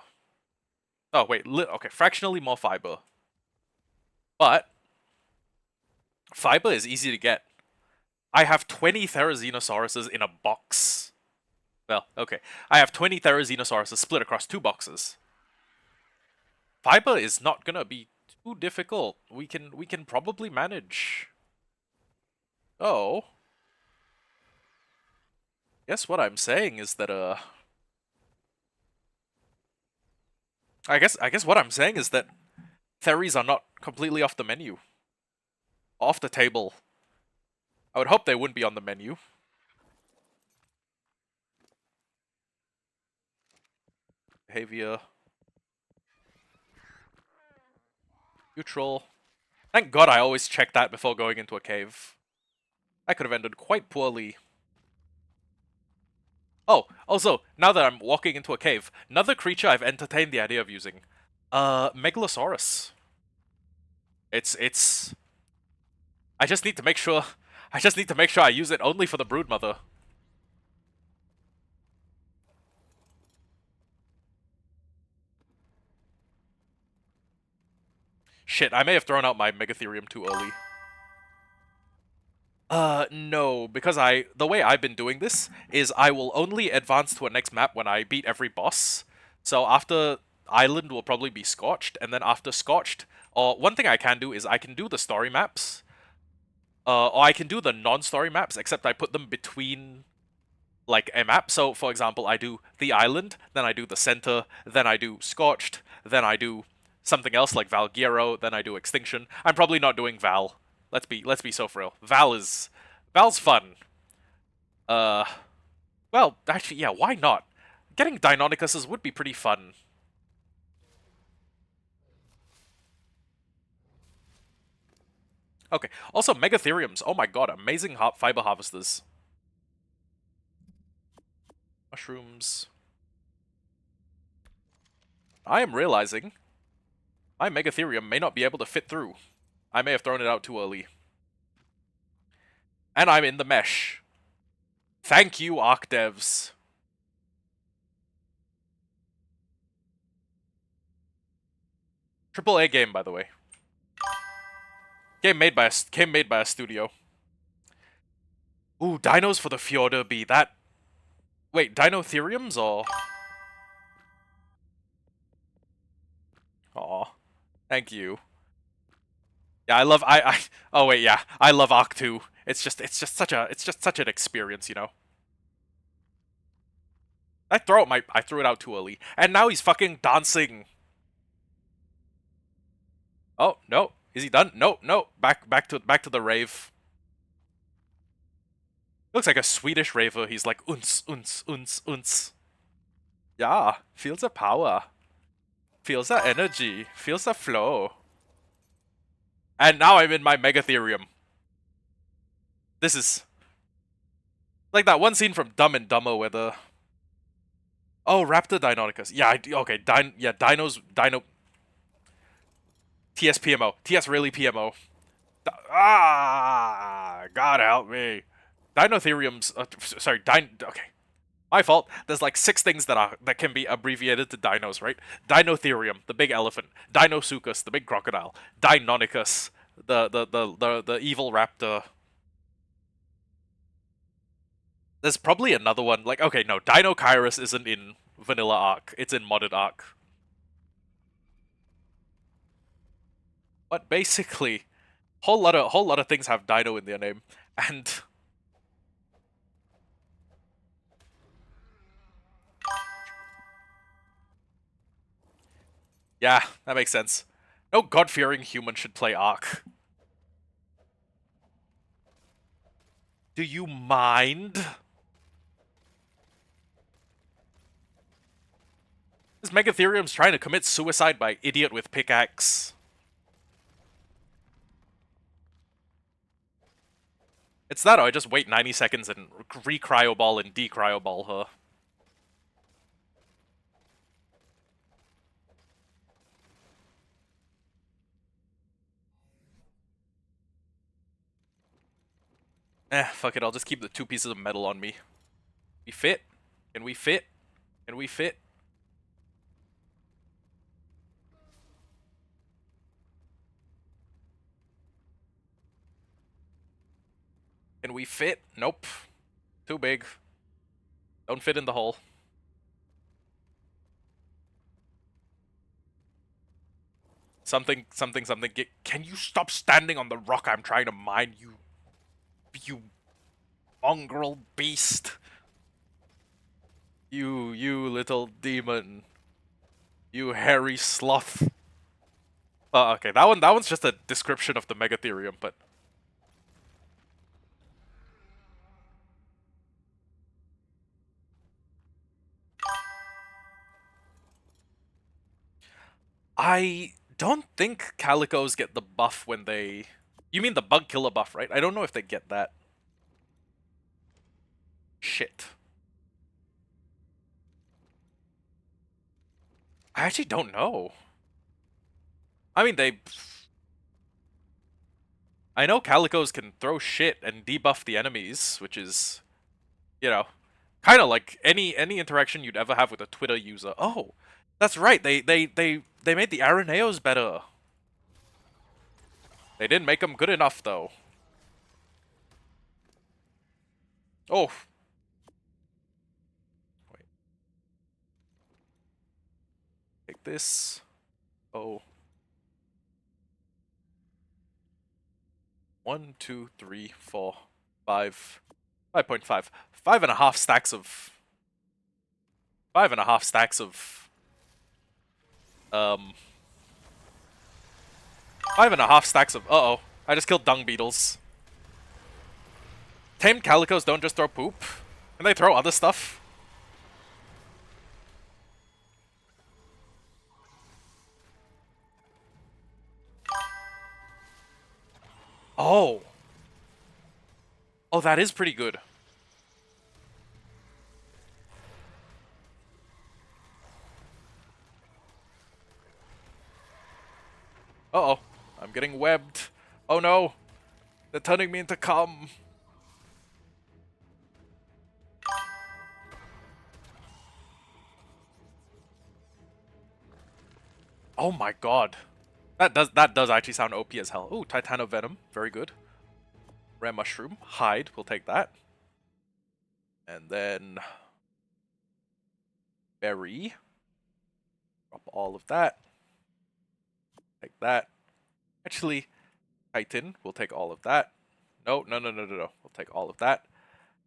Oh, wait, okay, fractionally more fiber. But fiber is easy to get. I have 20 Therizinosaurus in a box. Well, okay. I have 20 Therizinosaurus split across 2 boxes. Fiber is not gonna be too difficult. We can probably manage. Oh. Guess what I'm saying is that I guess what I'm saying is that Theries are not completely off the menu. Off the table. I would hope they wouldn't be on the menu. Behavior. Neutral. Thank God I always check that before going into a cave. That could have ended quite poorly. Oh, also, now that I'm walking into a cave, another creature I've entertained the idea of using. Megalosaurus. It's I just need to make sure I use it only for the broodmother. Shit, I may have thrown out my Megatherium too early. No, because the way I've been doing this is I will only advance to a next map when I beat every boss. So after Island will probably be Scorched, and then after Scorched, or one thing I can do is I can do the story maps, or I can do the non-story maps, except I put them between like a map. So, for example, I do the island, then I do the center, then I do Scorched, then I do something else like Valguero, then I do Extinction. I'm probably not doing Val. Let's be so for real. Val's fun. Uh, well, actually, yeah, why not? Getting Deinonychuses would be pretty fun. Okay. Also, Megatheriums. Oh my god, amazing fiber harvesters. Mushrooms. I am realizing my Megatherium may not be able to fit through. I may have thrown it out too early. And I'm in the mesh. Thank you, Arc devs. Triple A game, by the way. Game made by a studio. Ooh, dinos for the Fjorder be that. Wait, Dinotheriums or? Aw, thank you. Yeah, I love I. Oh wait, yeah, I love Arc 2. It's just such an experience, you know. I threw it out too early, and now he's fucking dancing. Oh no, is he done? No, no, back to the rave. Looks like a Swedish raver. He's like uns uns uns uns. Yeah, feels the power, feels the energy, feels the flow. And now I'm in my Megatherium. This is like that one scene from Dumb and Dumber where the Raptor Deinonychus. Yeah, okay, yeah, Dino TS PMO. TS really PMO. God help me. Dinotheriums. Sorry, Okay, my fault. There's like 6 things that can be abbreviated to dinos, right? Dinotherium, the big elephant. Dinosuchus, the big crocodile. Deinonychus, the evil raptor. There's probably another one. Like, okay, no, Deinokyrus isn't in vanilla Arc. It's in modded Arc. But basically, whole lot of things have Dino in their name, and yeah, that makes sense. No god-fearing human should play Arc. Do you mind? This Megatherium's trying to commit suicide by idiot with pickaxe. It's that or I just wait 90 seconds and re-cryoball and de-cryoball her. Fuck it, I'll just keep the 2 pieces of metal on me. We fit? Can we fit? Can we fit? Can we fit? Nope. Too big. Don't fit in the hole. Something. Can you stop standing on the rock I'm trying to mine, you mongrel beast? You little demon. You hairy sloth. Okay, that one's just a description of the Megatherium, but I don't think Calicos get the buff when they... You mean the bug killer buff, right? I don't know if they get that. Shit. I actually don't know. I mean, I know Calicos can throw shit and debuff the enemies, which is, you know, kind of like any interaction you'd ever have with a Twitter user. Oh, that's right. They made the Araneos better. They didn't make them good enough though. Oh, wait. Take this. Oh. 1, 2, 3, 4, 5. 5.5. 5.5 stacks of 5.5 stacks of 5.5 stacks of uh-oh. I just killed dung beetles. Tamed calicos don't just throw poop. Can they throw other stuff? Oh. Oh, that is pretty good. Uh-oh. I'm getting webbed. Oh no. They're turning me into cum. Oh my god. That does actually sound OP as hell. Ooh, Titano Venom. Very good. Rare Mushroom. Hide. We'll take that. And then Berry. Drop all of that. Take that. Actually, Titan. We'll take all of that. No. We'll take all of that.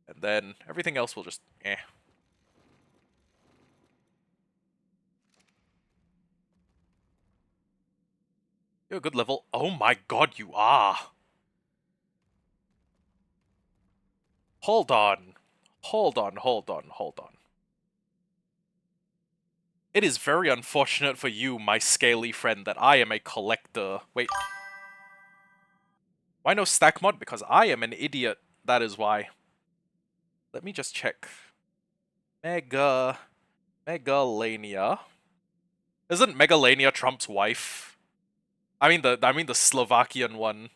And then everything else will just eh. You're a good level. Oh my god, you are. Hold on. Hold on. It is very unfortunate for you, my scaly friend, that I am a collector. Wait. Why no stack mod? Because I am an idiot. That is why. Let me just check. Megalania. Isn't Megalania Trump's wife? I mean the Slovakian one.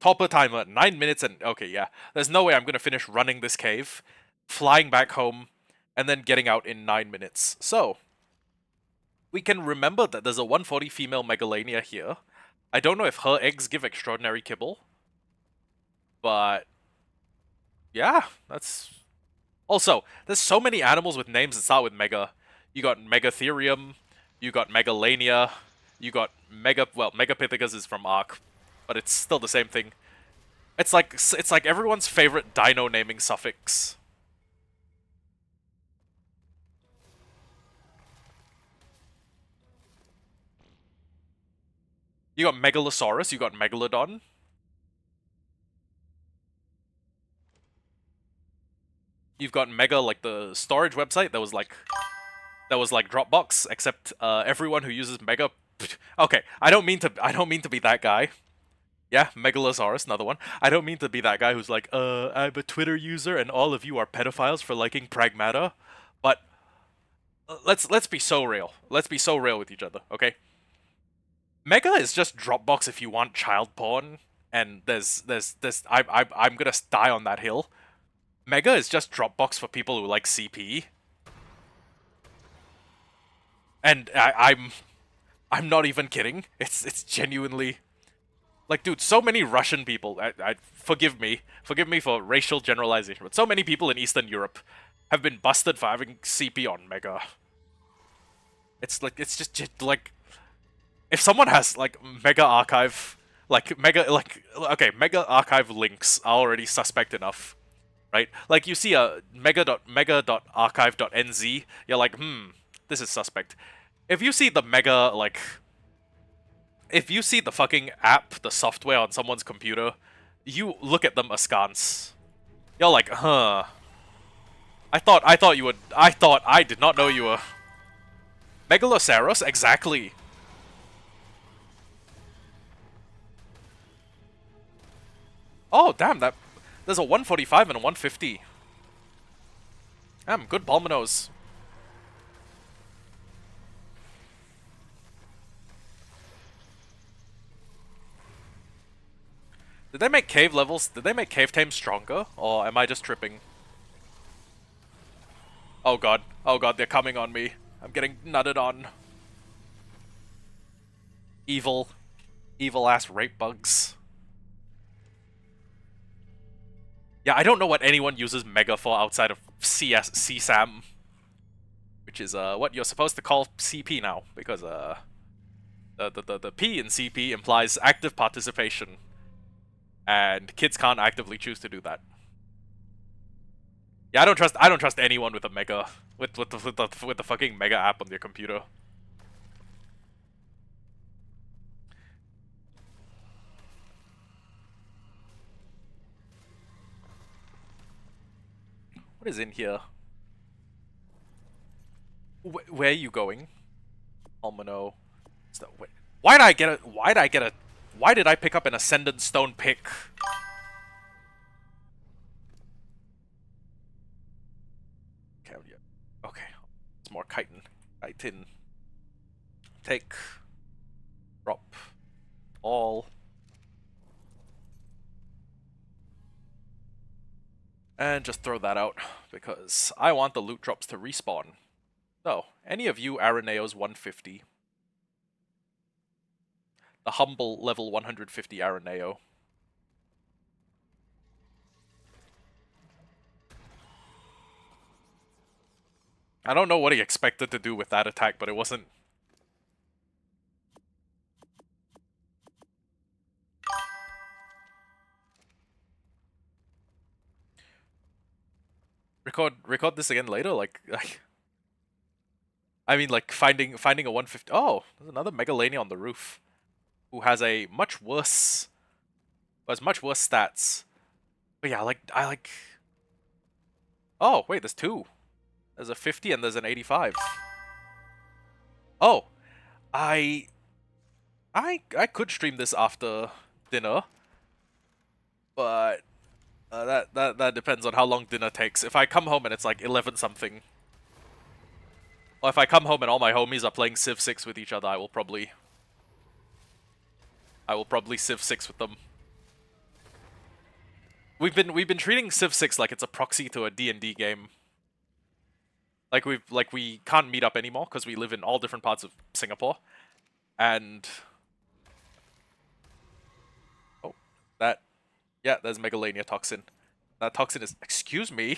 Topper timer, 9 minutes and okay, yeah. There's no way I'm gonna finish running this cave, flying back home, and then getting out in 9 minutes. So we can remember that there's a 140 female Megalania here. I don't know if her eggs give extraordinary kibble, but yeah, that's... Also, there's so many animals with names that start with Mega. You got Megatherium, you got Megalania, you got Megapithecus is from Ark, but it's still the same thing. It's like everyone's favorite dino naming suffix. You got Megalosaurus, you got Megalodon. You've got Mega, like the storage website that was like Dropbox, except everyone who uses Mega. Okay, I don't mean to be that guy. Yeah, Megalosaurus, another one. I don't mean to be that guy who's like, I'm a Twitter user and all of you are pedophiles for liking Pragmata. But let's be so real. Let's be so real with each other, okay? Mega is just Dropbox if you want child porn, and I'm gonna die on that hill. Mega is just Dropbox for people who like CP. And I'm not even kidding. It's genuinely like, dude, so many Russian people. Forgive me for racial generalization, but so many people in Eastern Europe have been busted for having CP on Mega. It's just like, if someone has like Mega Archive, Mega Archive links are already suspect enough, right? Like you see a mega.archive.nz, you're like, this is suspect. If you see the Mega if you see the fucking app, the software on someone's computer, you look at them askance. You're like, huh. I did not know you were... Megalosaurus? Exactly. Oh, damn, there's a 145 and a 150. Damn, good Balmanos. Did they make cave levels? Did they make cave tame stronger? Or am I just tripping? Oh god, they're coming on me. I'm getting nutted on. Evil ass rape bugs. Yeah, I don't know what anyone uses Mega for outside of CSAM. Which is what you're supposed to call CP now, because the P in CP implies active participation. And kids can't actively choose to do that. Yeah, I don't trust anyone with a mega with the fucking mega app on their computer. What is in here? Where are you going? Almano. Why did I get a? Why did I get a? Why did I pick up an Ascendant Stone pick? Okay, yeah. Okay. It's more chitin. Chitin. Take. Drop. All. And just throw that out, because I want the loot drops to respawn. So, any of you Araneos 150. The humble level 150 Araneo. I don't know what he expected to do with that attack, but it wasn't. Record this again later, like I mean, like finding a 150. Oh, there's another Megalania on the roof, who has a much worse, who has much worse stats. But yeah, I like. Oh wait, there's two. There's a 50 and there's an 85. Oh, I I could stream this after dinner, but that depends on how long dinner takes. If I come home and it's like 11 something, or if I come home and all my homies are playing Civ 6 with each other, I will probably Civ 6 with them. We've been treating Civ 6 like it's a proxy to a D&D game. We can't meet up anymore because we live in all different parts of Singapore. And oh, that yeah, there's Megalania toxin. That toxin is, excuse me.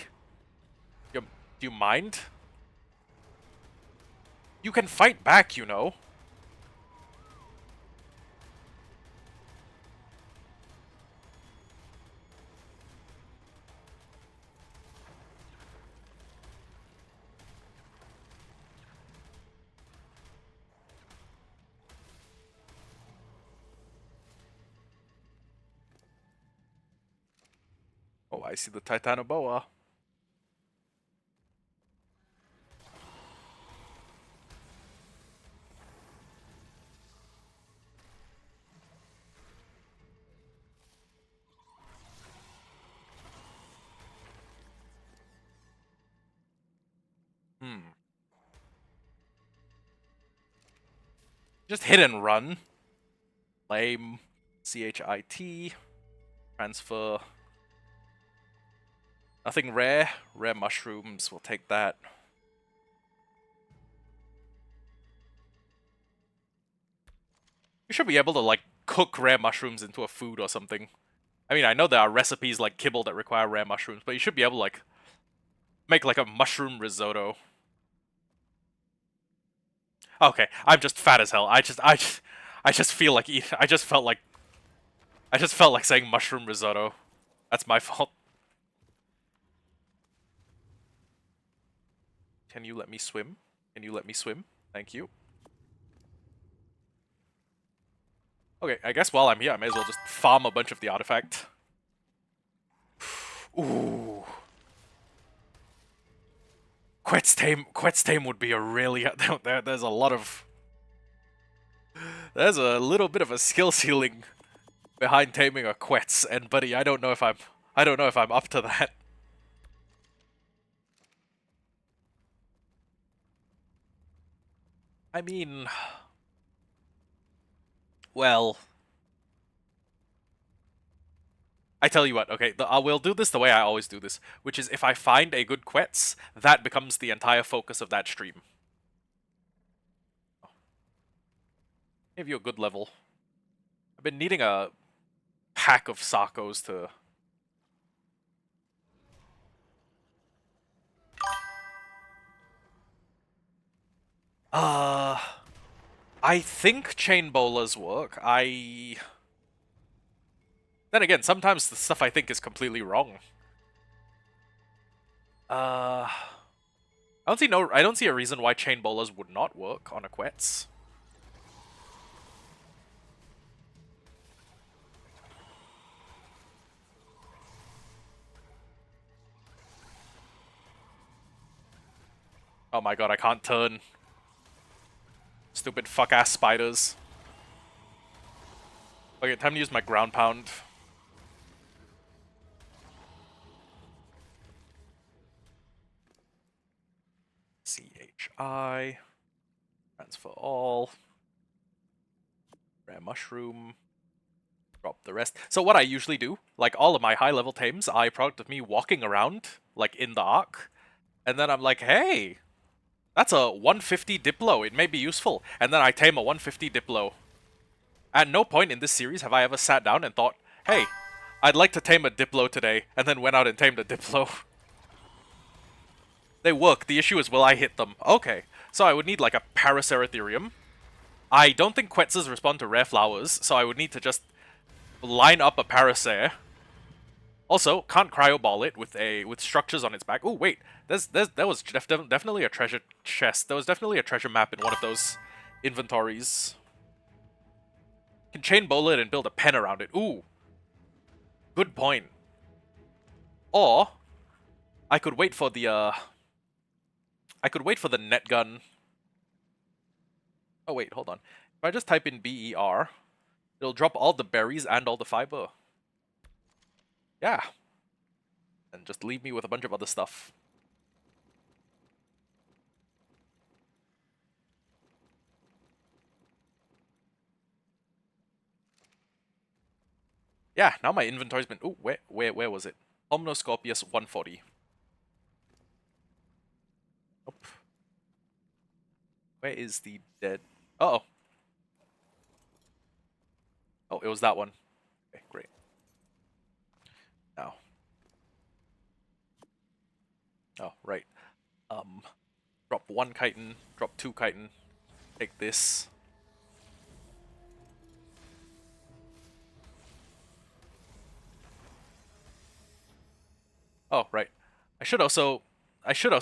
Do you mind? You can fight back, you know. Oh, I see the Titanoboa. Hmm. Just hit and run. Lame. CHIT. Transfer. Nothing rare. Rare mushrooms. We'll take that. You should be able to, like, cook rare mushrooms into a food or something. I mean, I know there are recipes like kibble that require rare mushrooms, but you should be able to, like, make, like, a mushroom risotto. Okay, I'm just fat as hell. I just feel like I just felt like saying mushroom risotto. That's my fault. Can you let me swim? Can you let me swim? Thank you. Okay, I guess while I'm here, I may as well just farm a bunch of the artifact. Ooh. Quet's tame would be a really... There's a lot of... There's a little bit of a skill ceiling behind taming a Quetz, and buddy, I don't know if I'm up to that. I mean... Well... I tell you what, okay, I will do this the way I always do this, which is if I find a good Quetz, that becomes the entire focus of that stream. Give you a good level. I've been needing a pack of Sarkos to... I think chain bowlers work. Then again, sometimes the stuff I think is completely wrong. I don't see a reason why chain bowlers would not work on a Quetz. Oh my god, I can't turn. Stupid fuck-ass spiders. Okay, time to use my ground pound. CHI. Transfer all. Rare mushroom. Drop the rest. So what I usually do, like all of my high-level tames, are a product of me walking around, like in the arc, and then I'm like, hey, that's a 150 Diplo, it may be useful. And then I tame a 150 Diplo. At no point in this series have I ever sat down and thought, hey, I'd like to tame a Diplo today, and then went out and tamed a Diplo. They work, the issue is will I hit them? Okay, so I would need like a Paraceratherium. I don't think Quetzes respond to rare flowers, so I would need to just line up a Paracer. Also, can't cryo ball it with structures on its back. Oh wait, there was definitely a treasure chest. There was definitely a treasure map in one of those inventories. Can chain bowl it and build a pen around it. Ooh, good point. Or I could wait for the net gun. Oh wait, hold on. If I just type in BER, it'll drop all the berries and all the fiber. Yeah. And just leave me with a bunch of other stuff. Yeah, now my inventory's been... Ooh, where was it? Omnoscorpius 140. Nope. Where is the dead... Uh-oh. Oh, it was that one. Okay, great. Now. Oh, right. Drop one chitin, drop two chitin. Take this. Oh, right. I should also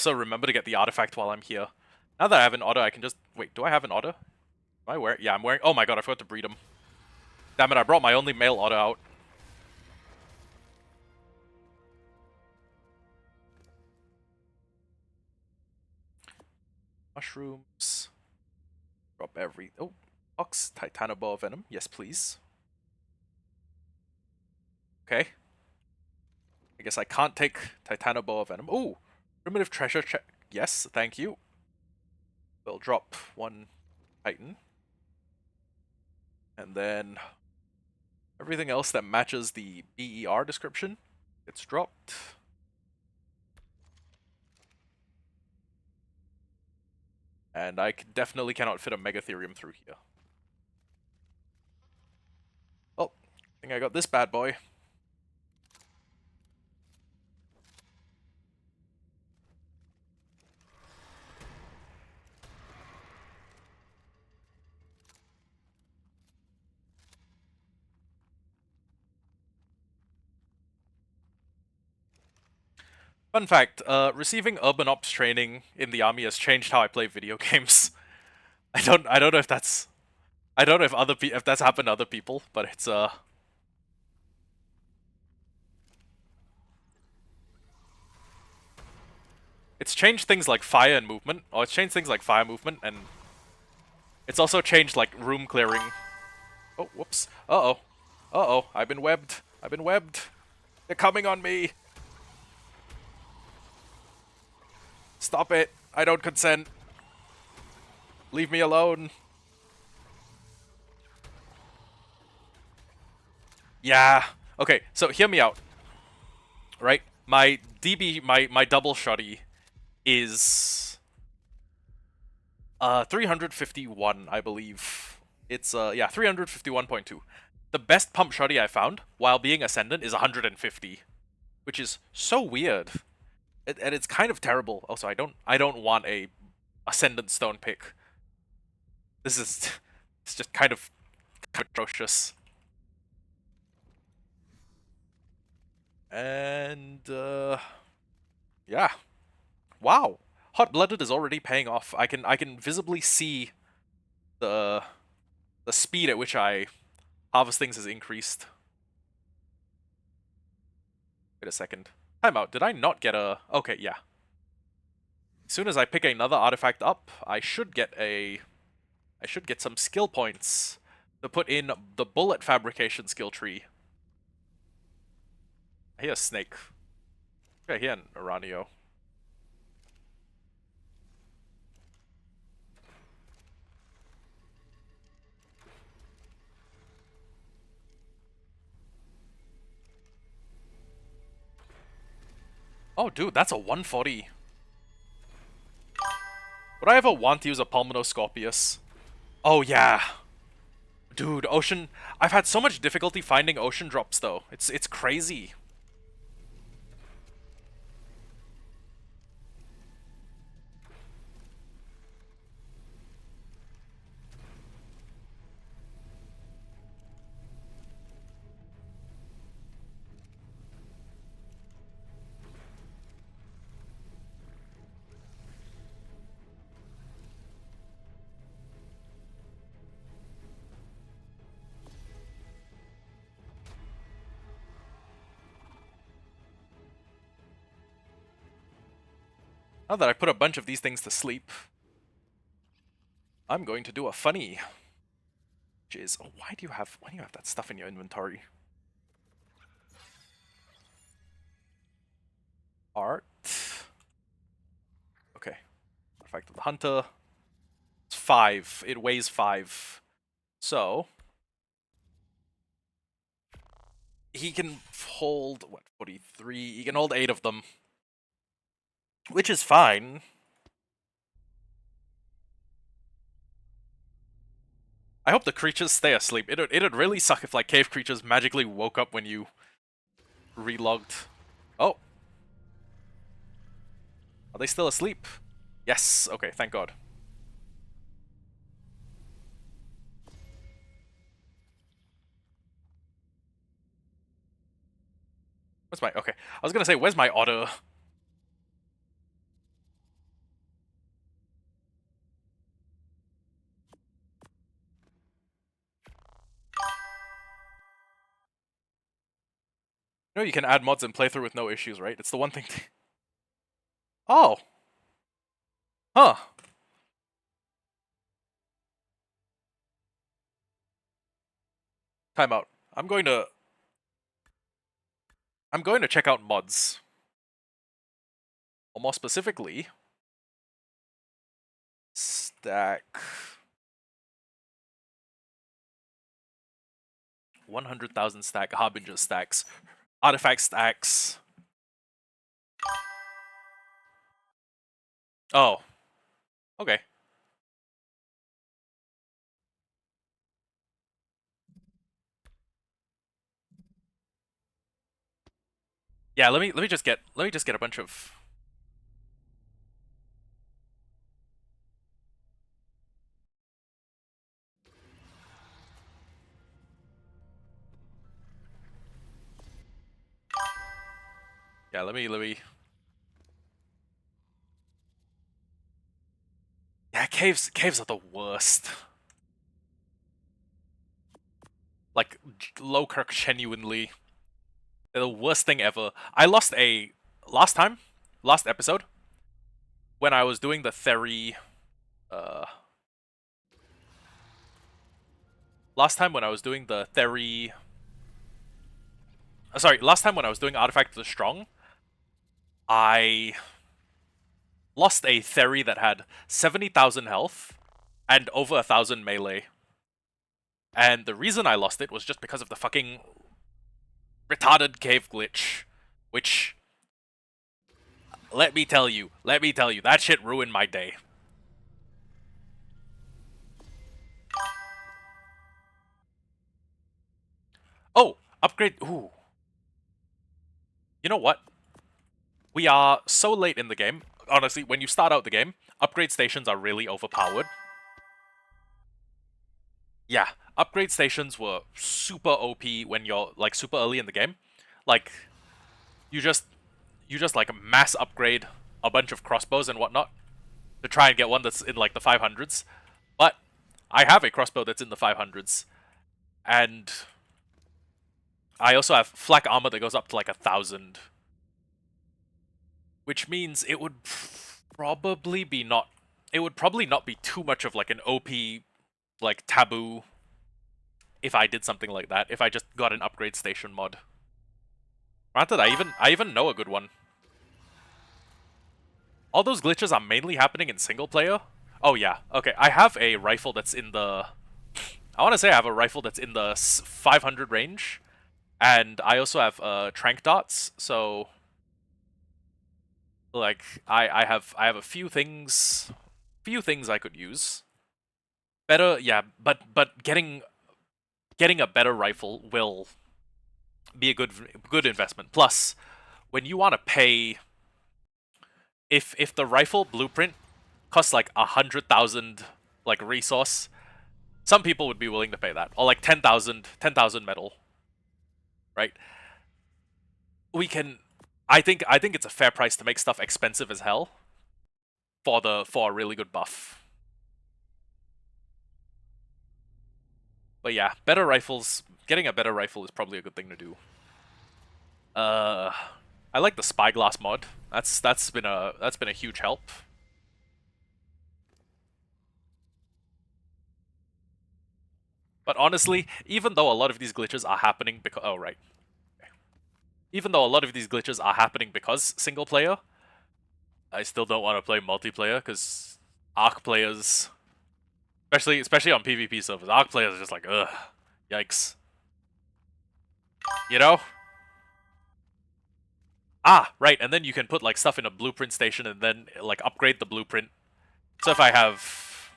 remember to get the artifact while I'm here. Now that I have an otter, I can just... Wait, do I have an otter? Am I wearing... Yeah, I'm wearing... Oh my god, I forgot to breed him. Damn it, I brought my only male otter out. Mushrooms. Drop every... Oh, Ox, Titanoboa Venom. Yes, please. Okay. I guess I can't take Titanoboa Venom. Ooh, primitive treasure check. Yes, thank you. We'll drop one Titan. And then everything else that matches the BER description gets dropped. And I definitely cannot fit a Megatherium through here. Oh, I think I got this bad boy. Fun fact, receiving urban ops training in the army has changed how I play video games. I don't know if that's if that's happened to other people, but it's changed things like fire and movement, or it's changed things like fire movement, and it's also changed like room clearing. Oh, whoops. Uh-oh. Uh-oh, I've been webbed. I've been webbed. They're coming on me. Stop it. I don't consent. Leave me alone. Yeah. Okay, so hear me out. Right? My DB, my double shotty is 351, I believe. It's yeah, 351.2. The best pump shotty I found while being ascendant is 150, which is so weird. And it's kind of terrible. Also, I don't want a ascendant stone pick. This is it's just kind of atrocious. And yeah. Wow. Hot-blooded is already paying off. I can visibly see the the speed at which I harvest things has increased. Wait a second. Time out. Did I not get a... Okay, yeah. As soon as I pick another artifact up, I should get some skill points to put in the bullet fabrication skill tree. I hear a snake. I hear an Aranio. Oh, dude, that's a 140. Would I ever want to use a Pulmonoscorpius? Oh, yeah. Dude, ocean... I've had so much difficulty finding ocean drops, though. It's crazy. Now that I put a bunch of these things to sleep, I'm going to do a funny. Which is... Oh, why do you have that stuff in your inventory? Art. Okay. Artifact of the Hunter. It's 5. It weighs 5. So... he can hold, what, 43? He can hold 8 of them. Which is fine. I hope the creatures stay asleep. It'd really suck if, like, cave creatures magically woke up when you relogged. Oh. Are they still asleep? Yes. Okay, thank God. Where's my... Okay. I was gonna say, where's my otter? You know you can add mods and playthrough with no issues, right? It's the one thing... Oh. Huh. Timeout. I'm going to check out mods. Or more specifically... Stack... 100,000 stack Harbinger stacks. Artifact stacks. Oh. Okay. Yeah, let me just get a bunch of... Yeah, let me... Yeah, caves are the worst. Like, Lowkirk genuinely. They're the worst thing ever. I lost a... Last episode, when I was doing the Theory... Last time when I was doing the Theory... Sorry, last time when I was doing Artifact of the Strong, I lost a Theory that had 70,000 health and over 1,000 melee. And the reason I lost it was just because of the fucking retarded cave glitch, which, let me tell you, that shit ruined my day. Oh, upgrade, ooh. You know what? We are so late in the game. Honestly, when you start out the game, upgrade stations are really overpowered. Yeah, upgrade stations were super OP when you're, like, super early in the game. Like, you just like, mass upgrade a bunch of crossbows and whatnot to try and get one that's in like the 500s. But I have a crossbow that's in the 500s, and I also have flak armor that goes up to like 1,000, which means it would probably be not. It would probably not be too much of like an OP like taboo if I did something like that. If I just got an upgrade station mod. Granted, I even know a good one. All those glitches are mainly happening in single player. Oh yeah, okay. I have a rifle that's in the. I want to say I have a rifle that's in the 500 range, and I also have trank dots. So, like, I have a few things I could use. Better, yeah, but getting a better rifle will be a good investment. Plus, when you want to pay, if the rifle blueprint costs like 100,000 like resource, some people would be willing to pay that, or like 10,000 metal, right? We can. I think it's a fair price to make stuff expensive as hell for a really good buff. But yeah, better rifles. Getting a better rifle is probably a good thing to do. Uh, I like the spyglass mod. That's been a huge help. But honestly, even though a lot of these glitches are happening because even though a lot of these glitches are happening because single player, I still don't want to play multiplayer because Arc players, especially on PvP servers, Arc players are just like, ugh, yikes. You know? Ah, right, and then you can put like stuff in a blueprint station and then like upgrade the blueprint. So if I have,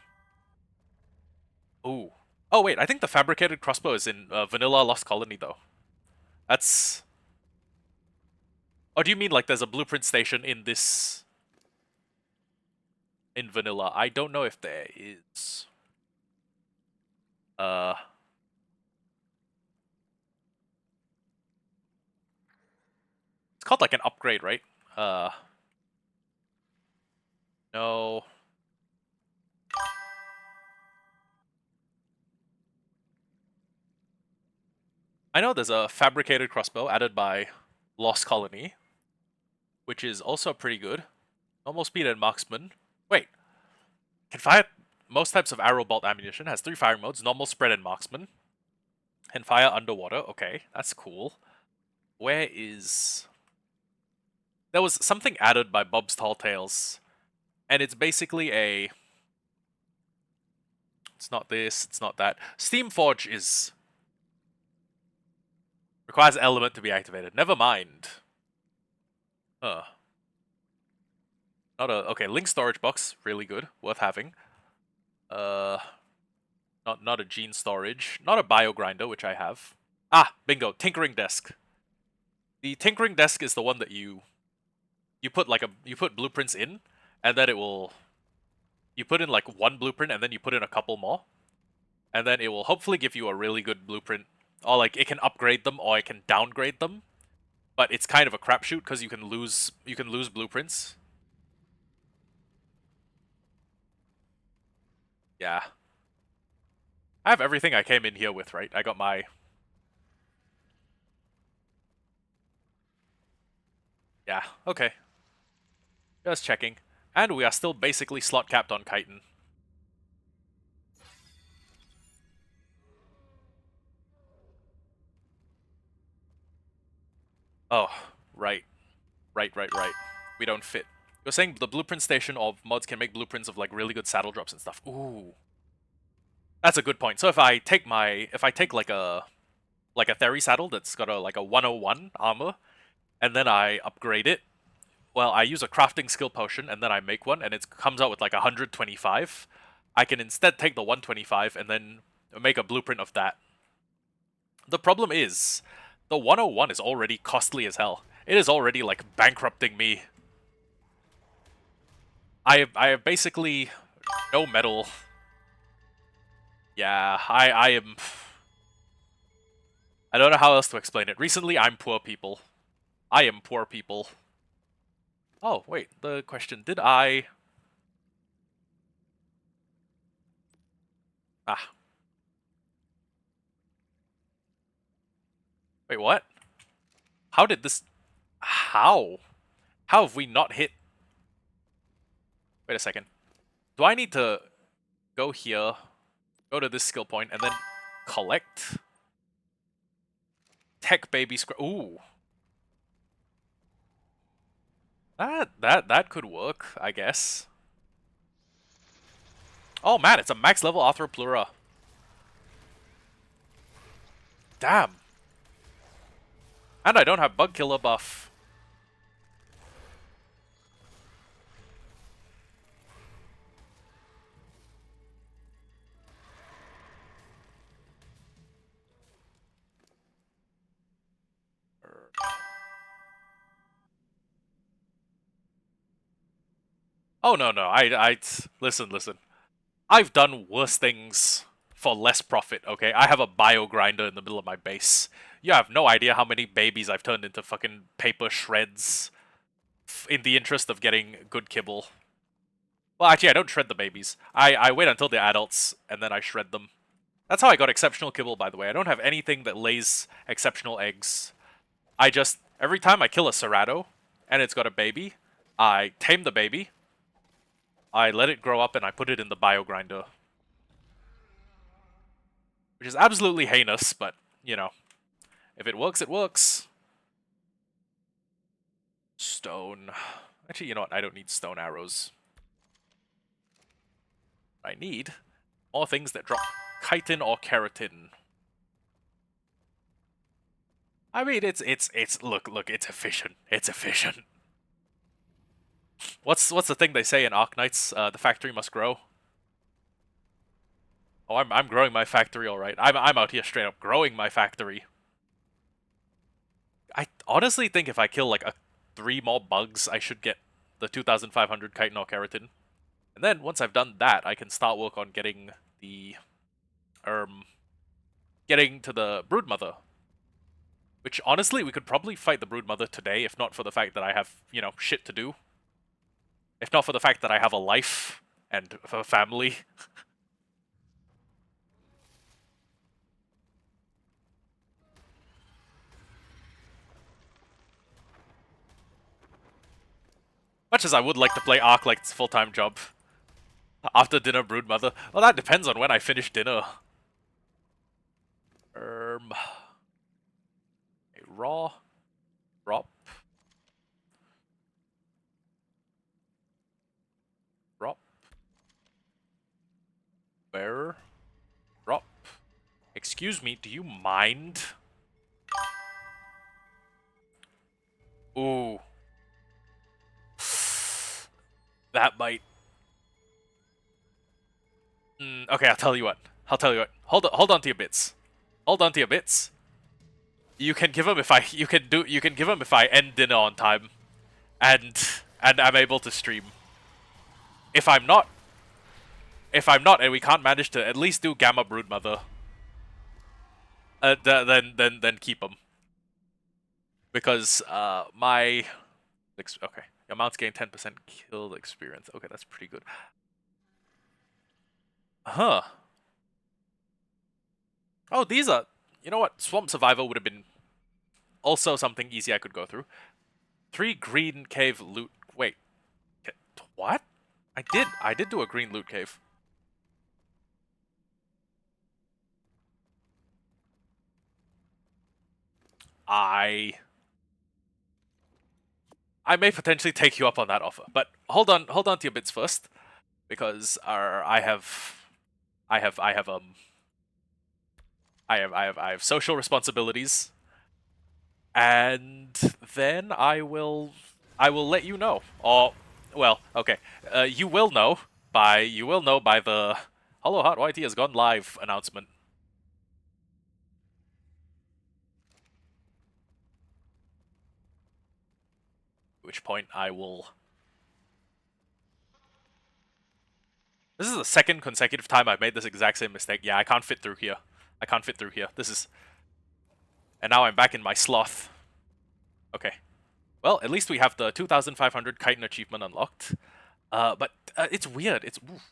ooh, oh wait, I think the fabricated crossbow is in Vanilla Lost Colony though. That's. Oh, do you mean like there's a blueprint station in this in Vanilla? I don't know if there is. Uh, it's called like an upgrade, right? Uh, no. I know there's a fabricated crossbow added by Lost Colony, which is also pretty good. Normal speed and marksman. Wait, can fire most types of arrow bolt ammunition. Has 3 firing modes: normal, spread, and marksman. Can fire underwater. Okay, that's cool. Where is? There was something added by Bob's Tall Tales, and it's basically a. It's not this. It's not that. Steamforge is requires element to be activated. Never mind. Huh. Not a okay. Link storage box, really good, worth having. Uh, not a gene storage, not a bio grinder, which I have. Ah, bingo, tinkering desk. The tinkering desk is the one that you put you put blueprints in, and then it will. You put in like one blueprint, and then you put in a couple more, and then it will hopefully give you a really good blueprint, or like it can upgrade them, or it can downgrade them. But it's kind of a crapshoot because you can lose blueprints. Yeah. I have everything I came in here with, right? I got my. Yeah, okay. Just checking. And we are still basically slot capped on chitin. Oh, right. Right. We don't fit. You're saying the blueprint station of mods can make blueprints of like really good saddle drops and stuff. Ooh. That's a good point. So if I take like a Theory saddle that's got a like a 101 armor, and then I upgrade it, well, I use a crafting skill potion and then I make one and it comes out with like 125. I can instead take the 125 and then make a blueprint of that. The problem is, the 101 is already costly as hell. It is already like bankrupting me. I have basically no metal. Yeah, I am. I don't know how else to explain it. Recently, I'm poor people. I am poor people. Oh, wait, the question, did I... Ah. Wait, what? How did this... How? How have we not hit... Wait a second. Do I need to go here, go to this skill point, and then collect? Tech baby scrap... Ooh. That could work, I guess. Oh man, it's a max level Arthroplura. Damn. And I don't have bug killer buff. Oh no, listen. I've done worse things for less profit, okay? I have a bio grinder in the middle of my base. You have no idea how many babies I've turned into fucking paper shreds in the interest of getting good kibble. Well, actually, I don't shred the babies. I wait until they're adults, and then I shred them. That's how I got exceptional kibble, by the way. I don't have anything that lays exceptional eggs. I just, every time I kill a Cerrado, and it's got a baby, I tame the baby, I let it grow up, and I put it in the bio grinder. Which is absolutely heinous, but, you know, if it works, it works. Stone. Actually, you know what? I don't need stone arrows. I need more things that drop chitin or keratin. I mean, it's look, it's efficient. It's efficient. What's the thing they say in Arknights? The factory must grow. Oh, I'm growing my factory, all right. I'm out here straight up growing my factory. I honestly think if I kill like 3 more bugs, I should get the 2,500 chitin or keratin. And then once I've done that, I can start work on getting the getting to the broodmother. Which honestly, we could probably fight the broodmother today if not for the fact that I have, you know, shit to do. If not for the fact that I have a life and a family. Much as I would like to play Ark like it's a full-time job. After dinner, broodmother. Well, that depends on when I finish dinner. A raw drop. Drop. Where? Drop. Excuse me, do you mind? Ooh. That might... okay, I'll tell you what. Hold on to your bits. Hold on to your bits. You can give them if I... You can give them if I end dinner on time. And I'm able to stream. If I'm not and we can't manage to at least do Gamma Broodmother, then keep them. Because my... Okay, your mount's gain 10% kill experience. Okay, that's pretty good. Huh. Oh, these are... You know what? Swamp Survival would have been also something easy I could go through. 3 green cave loot... Wait. What? I did do a green loot cave. I may potentially take you up on that offer, but hold on to your bits first, because I have social responsibilities, and then I will let you know. Or, well, okay, you will know by the Hollow Heart YT has gone live announcement. At which point I will... This is the second consecutive time I've made this exact same mistake. Yeah, I can't fit through here. This is... And now I'm back in my sloth. Okay. Well, at least we have the 2,500 chitin achievement unlocked. But it's weird. Oof.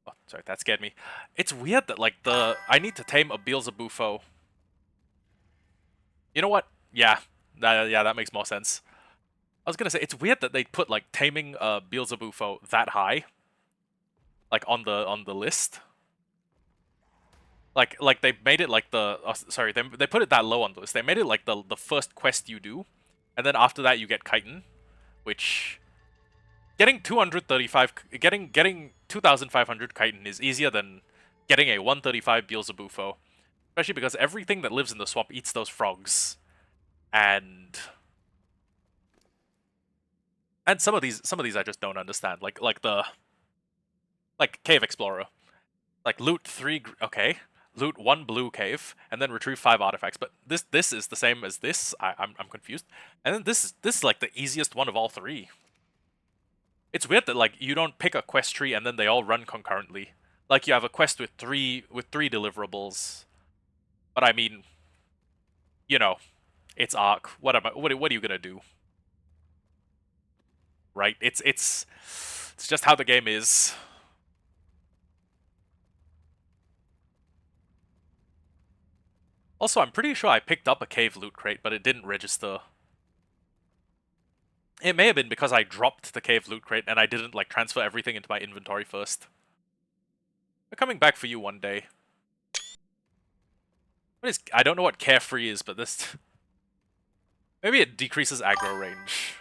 Oh, sorry, that scared me. It's weird that like I need to tame a Beelzebufo. You know what? Yeah, that makes more sense. I was gonna say it's weird that they put like taming a Beelzebufo that high, like on the list. Like they made it like sorry, they put it that low on the list. They made it like the first quest you do, and then after that you get chitin, which getting 235 getting 2,500 chitin is easier than getting a 135 Beelzebufo, especially because everything that lives in the swamp eats those frogs, and some of these I just don't understand. Like Cave Explorer, like loot okay, loot 1 blue cave and then retrieve 5 artifacts. But this is the same as this. I'm confused. And then this is like the easiest one of all 3. It's weird that like you don't pick a quest tree and then they all run concurrently. Like you have a quest with three deliverables. But I mean, you know, it's Ark. What are you gonna do? Right? It's just how the game is. Also, I'm pretty sure I picked up a cave loot crate, but it didn't register. It may have been because I dropped the cave loot crate and I didn't like transfer everything into my inventory first. We're coming back for you one day. I don't know what carefree is, but this maybe it decreases aggro range.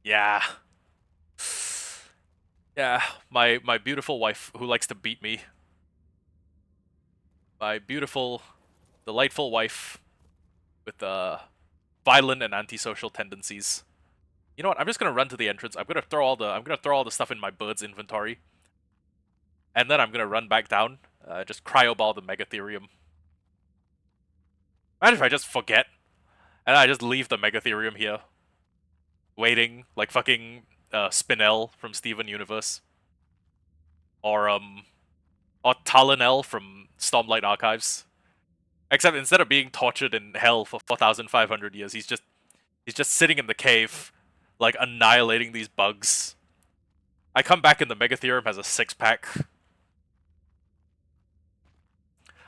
Yeah. Yeah, my beautiful wife who likes to beat me. My beautiful, delightful wife with violent and antisocial tendencies. You know what? I'm just gonna run to the entrance. I'm gonna throw all the stuff in my bird's inventory, and then I'm gonna run back down. Just cryoball the Megatherium. Imagine if I just forget and I just leave the Megatherium here, waiting like fucking Spinel from Steven Universe, or Talonel from Stormlight Archives. Except instead of being tortured in hell for 4,500 years, he's just sitting in the cave, like annihilating these bugs. I come back and the Megatherium has a 6-pack.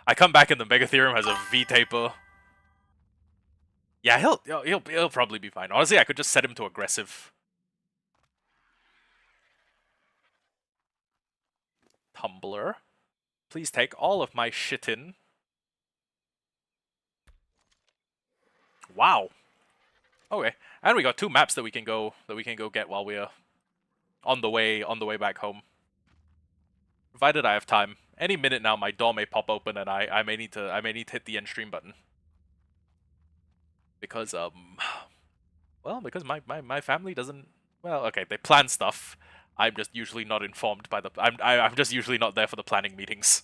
I come back and the Megatherium has a V-taper. Yeah, he'll probably be fine. Honestly, I could just set him to aggressive. Tumblr. Please take all of my shit in. Wow. Okay. And we got 2 maps that we can go get while we're on the way back home. Provided I have time. Any minute now my door may pop open and I may need to hit the end stream button. Because well, because my family doesn't, well, okay, they plan stuff. I'm just usually not informed by the I'm just usually not there for the planning meetings.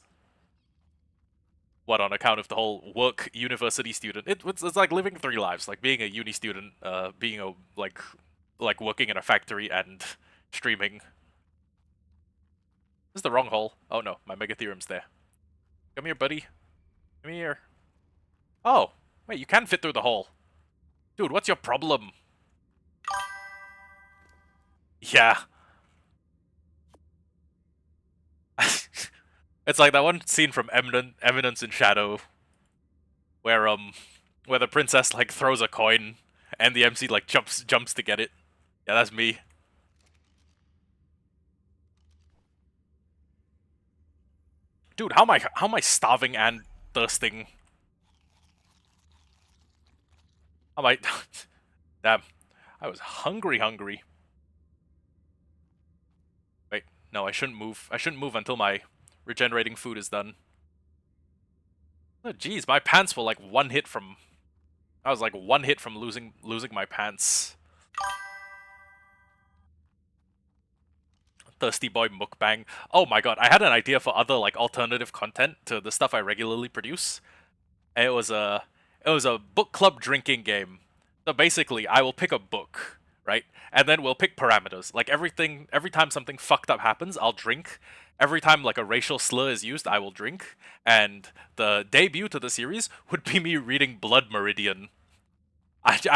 What, on account of the whole work university student? It's like living 3 lives, like being a uni student, being a like working in a factory and streaming. This is the wrong hole. Oh no, my Megatherium's there. Come here, buddy. Come here. Oh, wait, you can fit through the hole. Dude, what's your problem? Yeah. It's like that one scene from Eminence in Shadow where the princess like throws a coin and the MC like jumps to get it. Yeah, that's me. Dude, how am I starving and thirsting? How am I damn. I was hungry. Wait, no, I shouldn't move. I shouldn't move until my regenerating food is done. Oh jeez, my pants were like 1 hit from I was like 1 hit from losing my pants. Thirsty boy mukbang. Oh my god, I had an idea for other like alternative content to the stuff I regularly produce. And it was a book club drinking game. So basically, I will pick a book, right? And then we'll pick parameters. Like every time something fucked up happens, I'll drink. Every time like a racial slur is used, I will drink. And the debut to the series would be me reading Blood Meridian.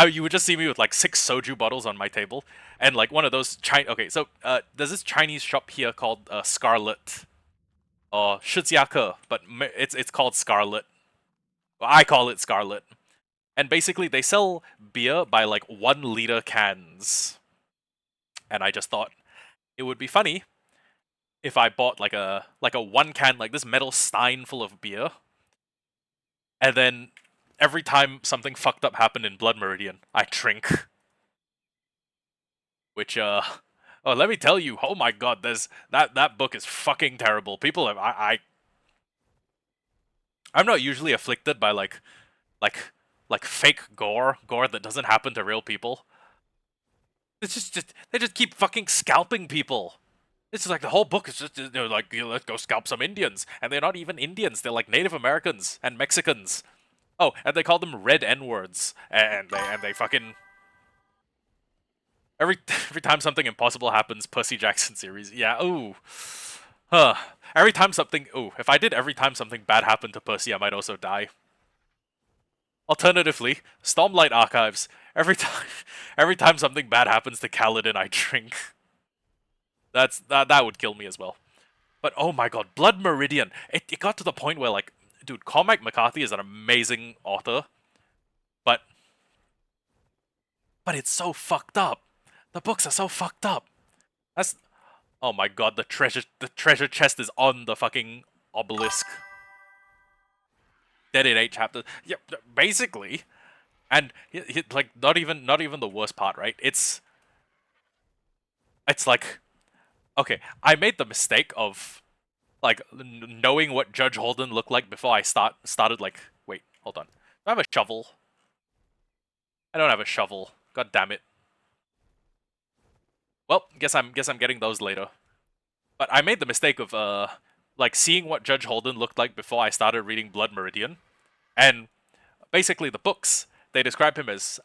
You would just see me with like 6 soju bottles on my table, and like one of those Chinese. Okay, so there's this Chinese shop here called Scarlet or Shijiake, but it's called Scarlet. Well, I call it Scarlet, and basically they sell beer by like 1 liter cans, and I just thought it would be funny if I bought like a 1 can like this metal stein full of beer, and then every time something fucked up happened in Blood Meridian, I drink. Which oh, let me tell you, oh my god, there's that book is fucking terrible. People have I'm not usually afflicted by like like fake gore that doesn't happen to real people. It's just they just keep fucking scalping people. It's just like the whole book is just they're like, let's go scalp some Indians, and they're not even Indians. They're like Native Americans and Mexicans. Oh, and they call them red N words, and they fucking every time something impossible happens, Percy Jackson series. Yeah. Ooh. Huh. Every time something. Ooh. If I did every time something bad happened to Percy, I might also die. Alternatively, Stormlight Archives. Every time something bad happens to Kaladin, I drink. That would kill me as well. But oh my god, Blood Meridian. It got to the point where like, dude, Cormac McCarthy is an amazing author, but it's so fucked up. The books are so fucked up. That's oh my god, the treasure chest is on the fucking obelisk. Dead in 8 chapters. Yeah, basically. And like not even the worst part, right? It's like okay, I made the mistake of like knowing what Judge Holden looked like before I started like wait, hold on. Do I have a shovel? I don't have a shovel. God damn it. Well, guess I'm getting those later. But I made the mistake of like seeing what Judge Holden looked like before I started reading Blood Meridian. And basically the books, they describe him as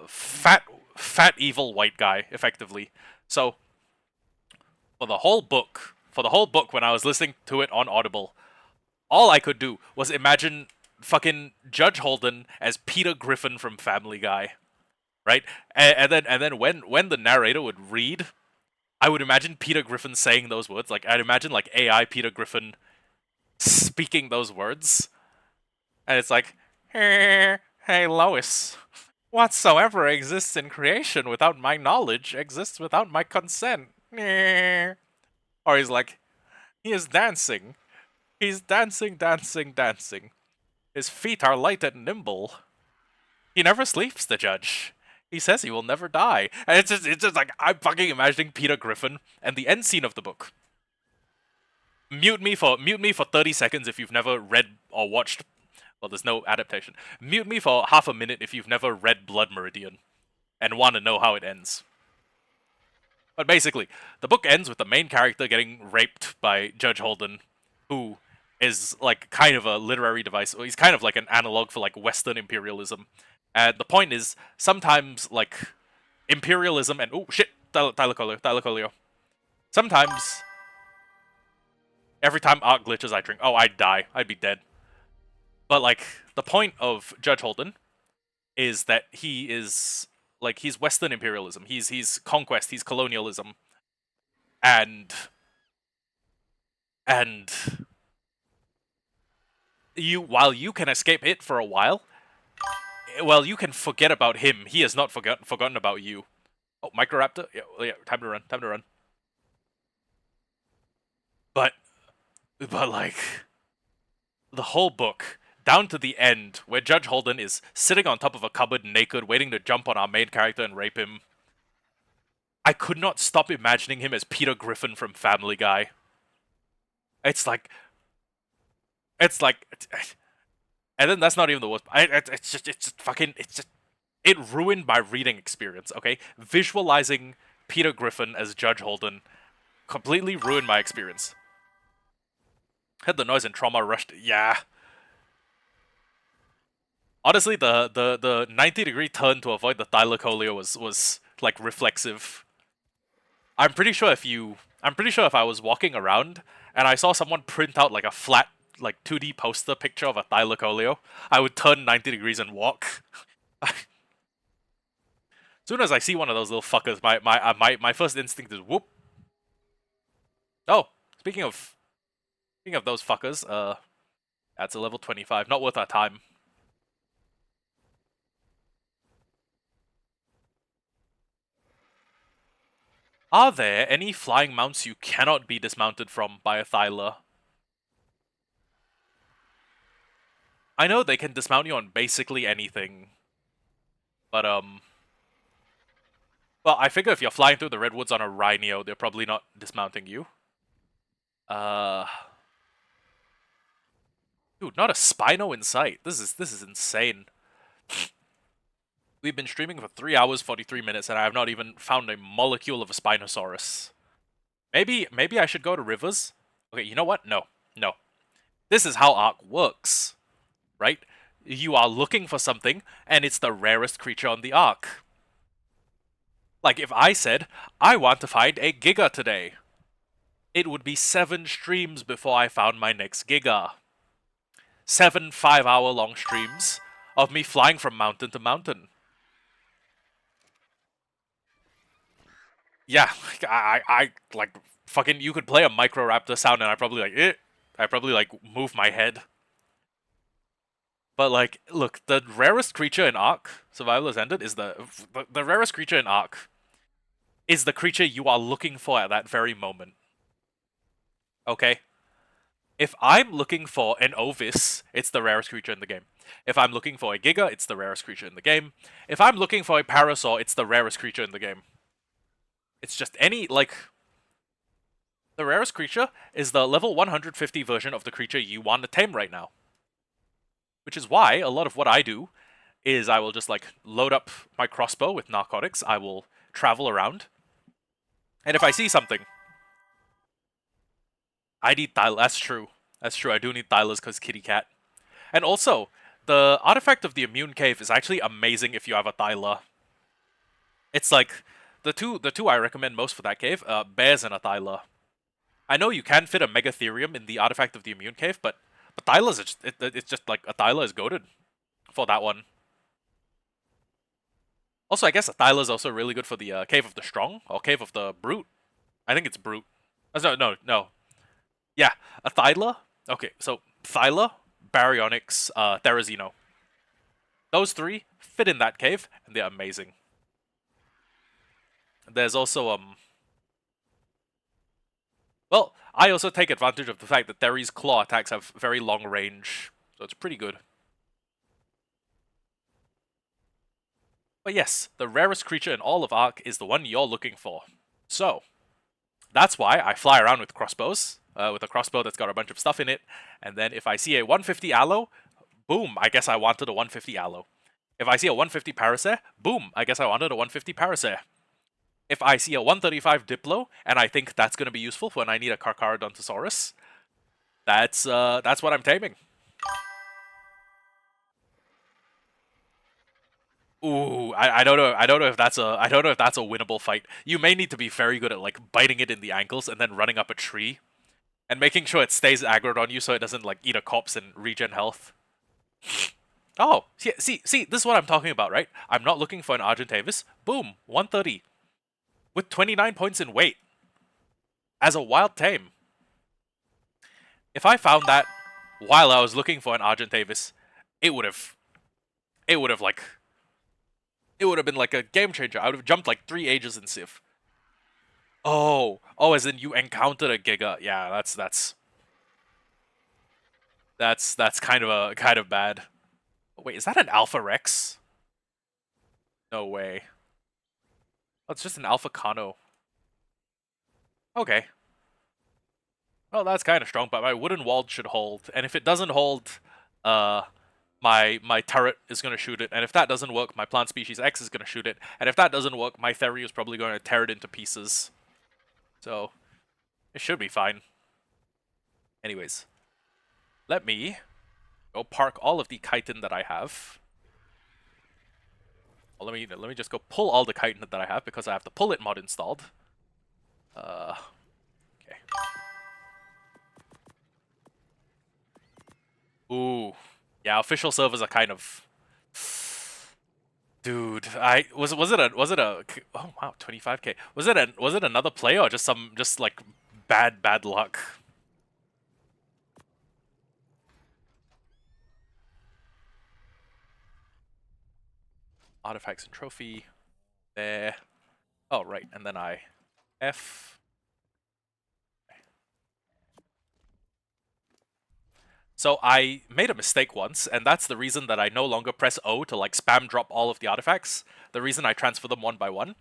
fat evil white guy effectively. So for the whole book when I was listening to it on Audible, all I could do was imagine fucking Judge Holden as Peter Griffin from Family Guy, right? And then when the narrator would read, I would imagine Peter Griffin saying those words. Like I'd imagine like AI Peter Griffin speaking those words, and it's like, hey Lois, whatsoever exists in creation without my knowledge exists without my consent. Or he's like, he is dancing. He's dancing, dancing, dancing. His feet are light and nimble. He never sleeps, the judge. He says he will never die. And it's just like, I'm fucking imagining Peter Griffin and the end scene of the book. Mute me for 30 seconds if you've never read or watched. Well, there's no adaptation. Mute me for half a minute if you've never read Blood Meridian and want to know how it ends. But basically, the book ends with the main character getting raped by Judge Holden, who is like kind of a literary device. He's kind of like an analog for like Western imperialism. And the point is, sometimes like imperialism and oh shit, Tyler Collier. Sometimes every time art glitches, I drink. Oh, I'd die. I'd be dead. But like the point of Judge Holden is that he is like he's Western imperialism. He's conquest. He's colonialism, and and you while you can escape it for a while, well, you can forget about him. He has not forgotten about you. Oh, Microraptor. Yeah, yeah. Time to run. Time to run. But like the whole book down to the end where Judge Holden is sitting on top of a cupboard naked waiting to jump on our main character and rape him. I could not stop imagining him as Peter Griffin from Family Guy. It's like and then that's not even the worst. It ruined my reading experience, okay? Visualizing Peter Griffin as Judge Holden completely ruined my experience. Had the noise and trauma rushed. Yeah. Honestly, the 90-degree turn to avoid the thylacoleo was like reflexive. I'm pretty sure if I was walking around and I saw someone print out like a flat like 2D poster picture of a thylacoleo, I would turn 90 degrees and walk. As soon as I see one of those little fuckers, my first instinct is whoop. Oh, speaking of those fuckers, that's a level 25. Not worth our time. Are there any flying mounts you cannot be dismounted from by a Thyla? I know they can dismount you on basically anything, but well, I figure if you're flying through the redwoods on a Rhino, they're probably not dismounting you. Uh, dude, not a Spino in sight. This is insane. We've been streaming for 3 hours 43 minutes, and I have not even found a molecule of a Spinosaurus. Maybe I should go to rivers. Okay, you know what? No, no. This is how Ark works, right? You are looking for something, and it's the rarest creature on the Ark. Like if I said, I want to find a Giga today, it would be 7 streams before I found my next Giga. 7 5-hour-long streams of me flying from mountain to mountain. Yeah, I like fucking. You could play a Microraptor sound, and I probably like it. I probably like move my head. But like, look, the rarest creature in Ark, Survival has ended, is the rarest creature in Ark is the creature you are looking for at that very moment. Okay? If I'm looking for an Ovis, it's the rarest creature in the game. If I'm looking for a Giga, it's the rarest creature in the game. If I'm looking for a Parasaur, it's the rarest creature in the game. It's just any, like... The rarest creature is the level 150 version of the creature you want to tame right now. Which is why a lot of what I do is I will just, like, load up my crossbow with narcotics, I will travel around, and if I see something... I need Thyla. That's true. That's true. I do need Thylas because kitty cat. And also, the artifact of the immune cave is actually amazing if you have a Thyla. It's like the two I recommend most for that cave, bears and a Thyla. I know you can fit a Megatherium in the artifact of the immune cave, but Thyla's it's just like a Thyla is goated for that one. Also, I guess a Thyla is also really good for the cave of the strong or cave of the brute. I think it's brute. No. Yeah, a Thyla. Okay, so Thyla, Baryonyx, Therizino. Those 3 fit in that cave, and they're amazing. There's also, well, I also take advantage of the fact that Theris' claw attacks have very long range, so it's pretty good. But yes, the rarest creature in all of Ark is the one you're looking for. So, that's why I fly around with crossbows, with a crossbow that's got a bunch of stuff in it, and then if I see a 150 Aloe, boom, I guess I wanted a 150 Aloe. If I see a 150 Parasaur, boom, I guess I wanted a 150 Parasaur. If I see a 135 Diplo, and I think that's going to be useful when I need a Carcharodontosaurus, that's what I'm taming. Ooh, I don't know. I don't know if that's a winnable fight. You may need to be very good at like biting it in the ankles and then running up a tree, and making sure it stays aggroed on you so it doesn't like eat a corpse and regen health. Oh, see, this is what I'm talking about, right? I'm not looking for an Argentavis. Boom, 130. With 29 points in weight. As a wild tame. If I found that while I was looking for an Argentavis, it would have been like a game changer. I would have jumped like 3 ages in Civ. Oh, as in you encountered a Giga. Yeah, that's kind of bad. Wait, is that an Alpha Rex? No way. Oh, it's just an Alpha Kano. Okay. Well, that's kind of strong, but my wooden wall should hold. And if it doesn't hold, my turret is going to shoot it. And if that doesn't work, my plant species X is going to shoot it. And if that doesn't work, my Theri is probably going to tear it into pieces. So, it should be fine. Anyways, let me go park all of the chitin that I have. Well, let me just go pull all the chitin that I have because I have the pull it mod installed. Okay. Ooh. Yeah, official servers are kind of... Dude, I was it a oh wow, 25K. Was it another play or just like bad luck? Artifacts and trophy there. Oh right, and then I F. So I made a mistake once, and that's the reason that I no longer press O to like spam drop all of the artifacts. The reason I transfer them one by one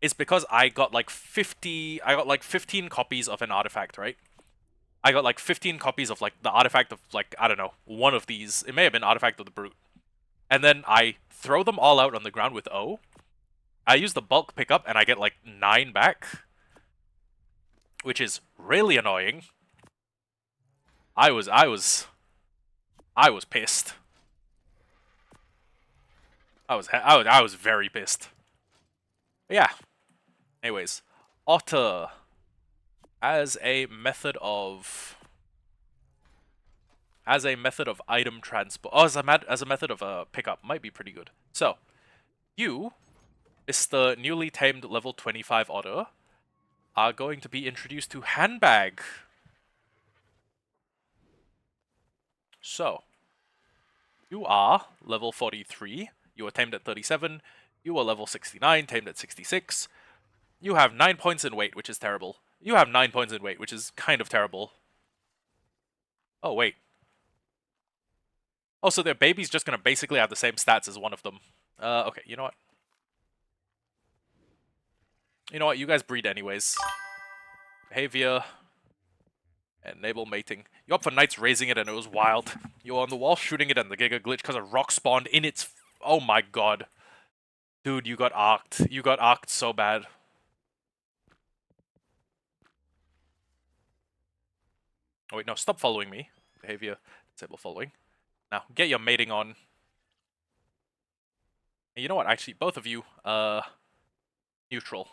is because I got like 15 copies of an artifact, right? I got like 15 copies of like the artifact of like, I don't know, one of these. It may have been artifact of the brute. And then I throw them all out on the ground with O. I use the bulk pickup and I get like 9 back, which is really annoying. I was I was I was pissed. I was very pissed. But yeah. Anyways, Otter as a method of item transport. Oh, as a method of pickup might be pretty good. So you, Mr. newly tamed level 25 Otter, are going to be introduced to handbag. So you are level 43. You were tamed at 37. You were level 69, tamed at 66. You have 9 points in weight, which is terrible. You have 9 points in weight, which is kind of terrible. Oh, wait. Oh, so their baby's just gonna basically have the same stats as one of them. Okay, you know what? You know what? You guys breed anyways. Behavior. Enable mating. You up for Knights raising it and it was wild. You were on the wall shooting it and the Giga glitch because a rock spawned in its... Oh my god. Dude, you got arced. You got arced so bad. Oh wait, no, stop following me. Behavior, disable following. Now, get your mating on. And you know what, actually, both of you, neutral.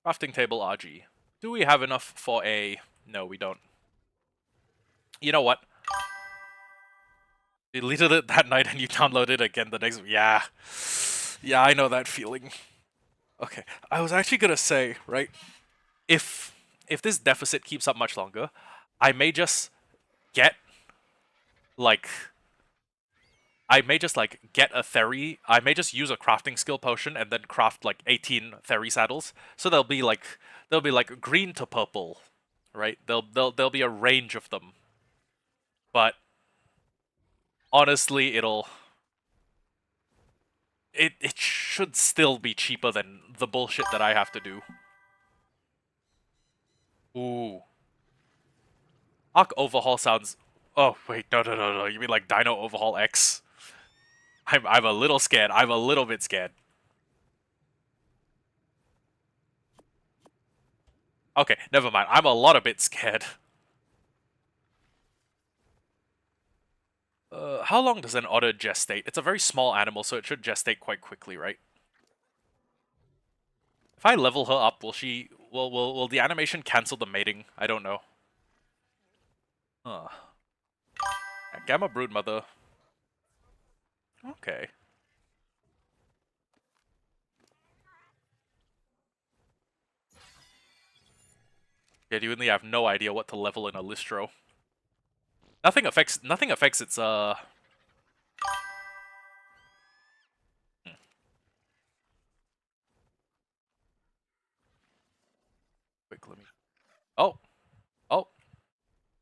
Crafting table RG. Do we have enough for a... No, we don't. You know what? You deleted it that night and you downloaded it again the next... Yeah. Yeah, I know that feeling. Okay, I was actually gonna say, right, if this deficit keeps up much longer, I may just get, like... I may just, like, get a Theory... I may just use a crafting skill potion and then craft, like, 18 Theory saddles. So they'll be, like, green to purple, right? There'll be a range of them. But honestly, it should still be cheaper than the bullshit that I have to do. Ooh. Arc Overhaul sounds... Oh, wait, no. You mean like Dino Overhaul X? I'm a little scared. I'm a little bit scared. Okay, never mind. I'm a lot a bit scared. How long does an otter gestate? It's a very small animal, so it should gestate quite quickly, right? If I level her up, will she... Will the animation cancel the mating? I don't know. Huh. Gamma Broodmother. Okay. Genuinely, I have no idea what to level in a Listro. Nothing affects its quick, let me... Oh! Oh!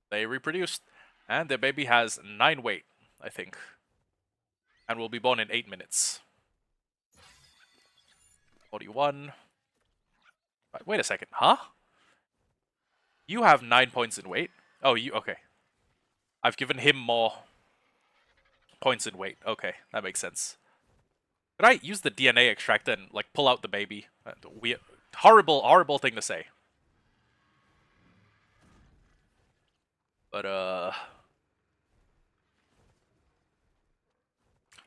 They reproduced. And their baby has 9 weight, I think. And will be born in 8 minutes. 41. Wait a second, huh? You have 9 points in weight? Oh, you... Okay. I've given him more points in weight. Okay, that makes sense. Could I use the DNA extractor and, like, pull out the baby? Weird, horrible thing to say. But,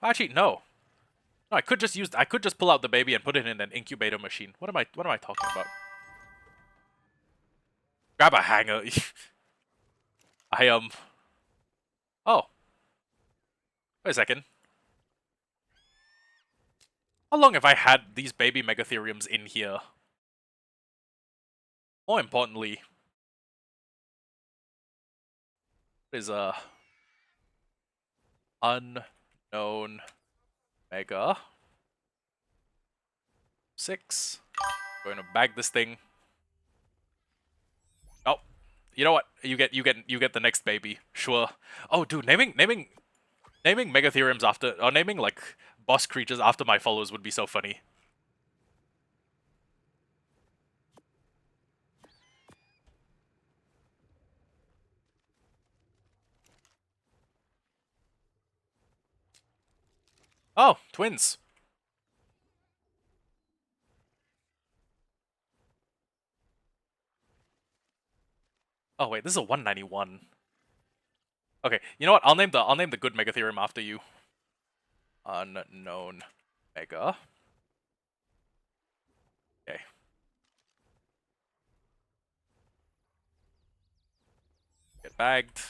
actually, no. No, I could just pull out the baby and put it in an incubator machine. What am I talking about? Grab a hanger. I, Oh, wait a second. How long have I had these baby Megatheriums in here? More importantly, is a unknown Mega 6. Going to bag this thing. Oh, you know what? You get the next baby. Sure. Oh, dude, naming Megatheriums after, or naming like boss creatures after my followers would be so funny. Oh, twins. Oh wait, this is a 191. Okay, you know what? I'll name the good Megatherium after you. Unknown Mega. Okay. Get bagged.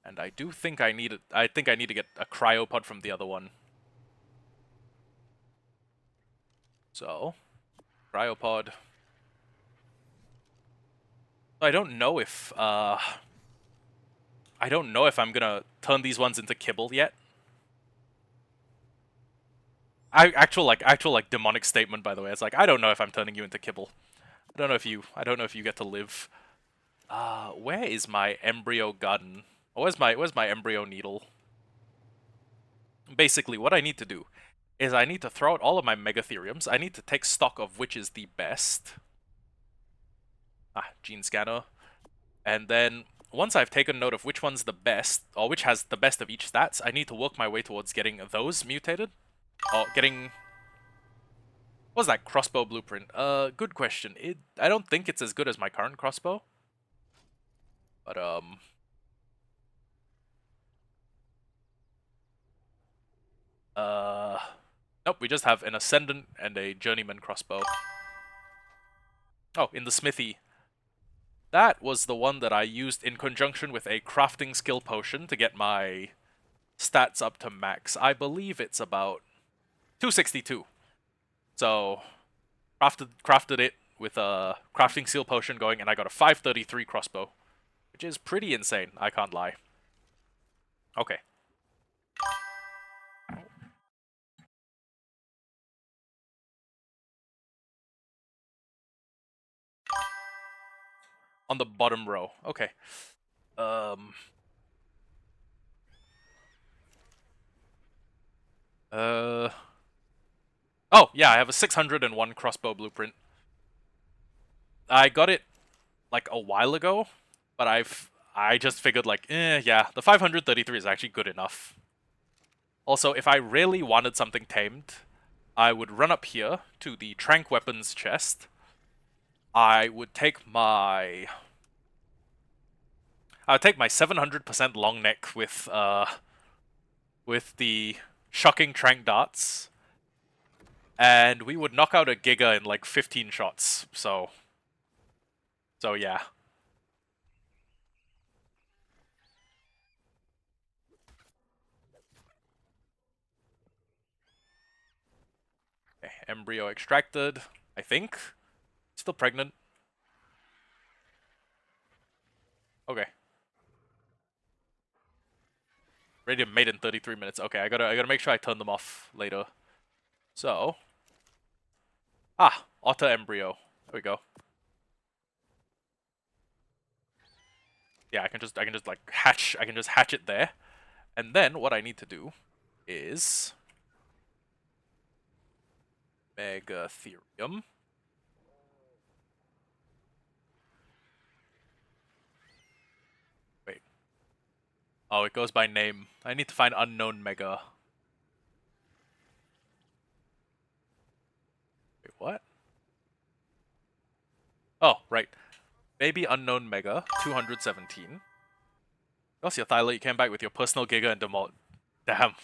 And I do think I need it. I think I need to get a cryopod from the other one. So, cryopod. I don't know if I don't know if I'm gonna turn these ones into kibble yet. Actual demonic statement, by the way. It's like I don't know if I'm turning you into kibble. I don't know if you get to live. Where is my embryo gun? Where's my embryo needle? Basically, what I need to do is I need to throw out all of my Megatheriums. I need to take stock of which is the best. Gene scanner. And then once I've taken note of which one's the best, or which has the best of each stats, I need to work my way towards getting those mutated. Or getting... What was that crossbow blueprint? Good question. I don't think it's as good as my current crossbow. But, Nope, we just have an Ascendant and a Journeyman crossbow. Oh, in the smithy. That was the one that I used in conjunction with a crafting skill potion to get my stats up to max. I believe it's about 262. So, crafted it with a crafting skill potion going, and I got a 533 crossbow. Which is pretty insane, I can't lie. Okay. On the bottom row. Okay. Um... Oh, yeah, I have a 601 crossbow blueprint. I got it, like, a while ago, but I just figured, like, yeah, the 533 is actually good enough. Also, if I really wanted something tamed, I would run up here to the Trank Weapons chest. I would take my... I would take my 700% long neck with the shocking Trank darts, and we would knock out a Giga in like 15 shots, so yeah. Okay, embryo extracted, I think. Still pregnant. Okay. Radiant mate in 33 minutes. Okay, I gotta make sure I turn them off later. So, otter embryo. There we go. Yeah, I can just like hatch. I can just hatch it there, and then what I need to do is Megatherium. Wait. Oh, it goes by name. I need to find unknown Mega. Wait, what? Oh, right. Baby unknown Mega 217. Your Thyla, you came back with your personal Giga and Demol. Damn.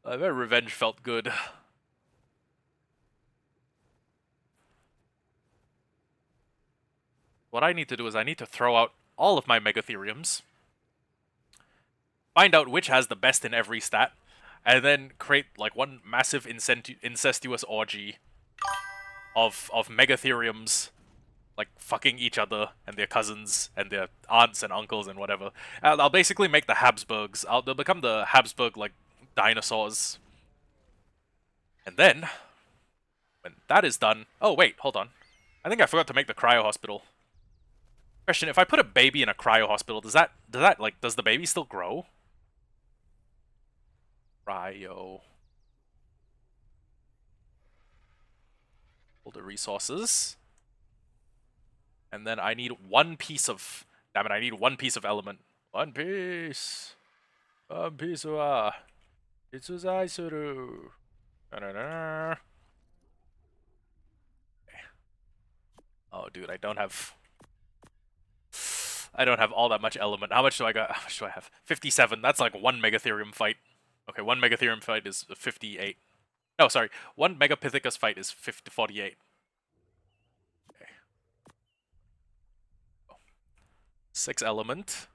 That revenge felt good. what I need to do is I need to throw out all of my Megatheriums, find out which has the best in every stat, and then create like one massive incestuous orgy of Megatheriums like fucking each other and their cousins and their aunts and uncles and whatever. I'll basically make the Habsburgs. They'll become the Habsburg like dinosaurs. And then when that is done, oh wait, hold on. I think I forgot to make the cryo hospital. Question: if I put a baby in a cryo hospital, does the baby still grow? Cryo. All the resources. And then I need one piece of... Damn it, I need one piece of element. One piece. One piece of... Itsuzai suru. Oh, dude, I don't have all that much element. How much do I got? How much do I have? 57. That's like one Megatherium fight. Okay, one Megatherium fight is 58. No, sorry. One Megapithecus fight is 48. Okay. 6 element.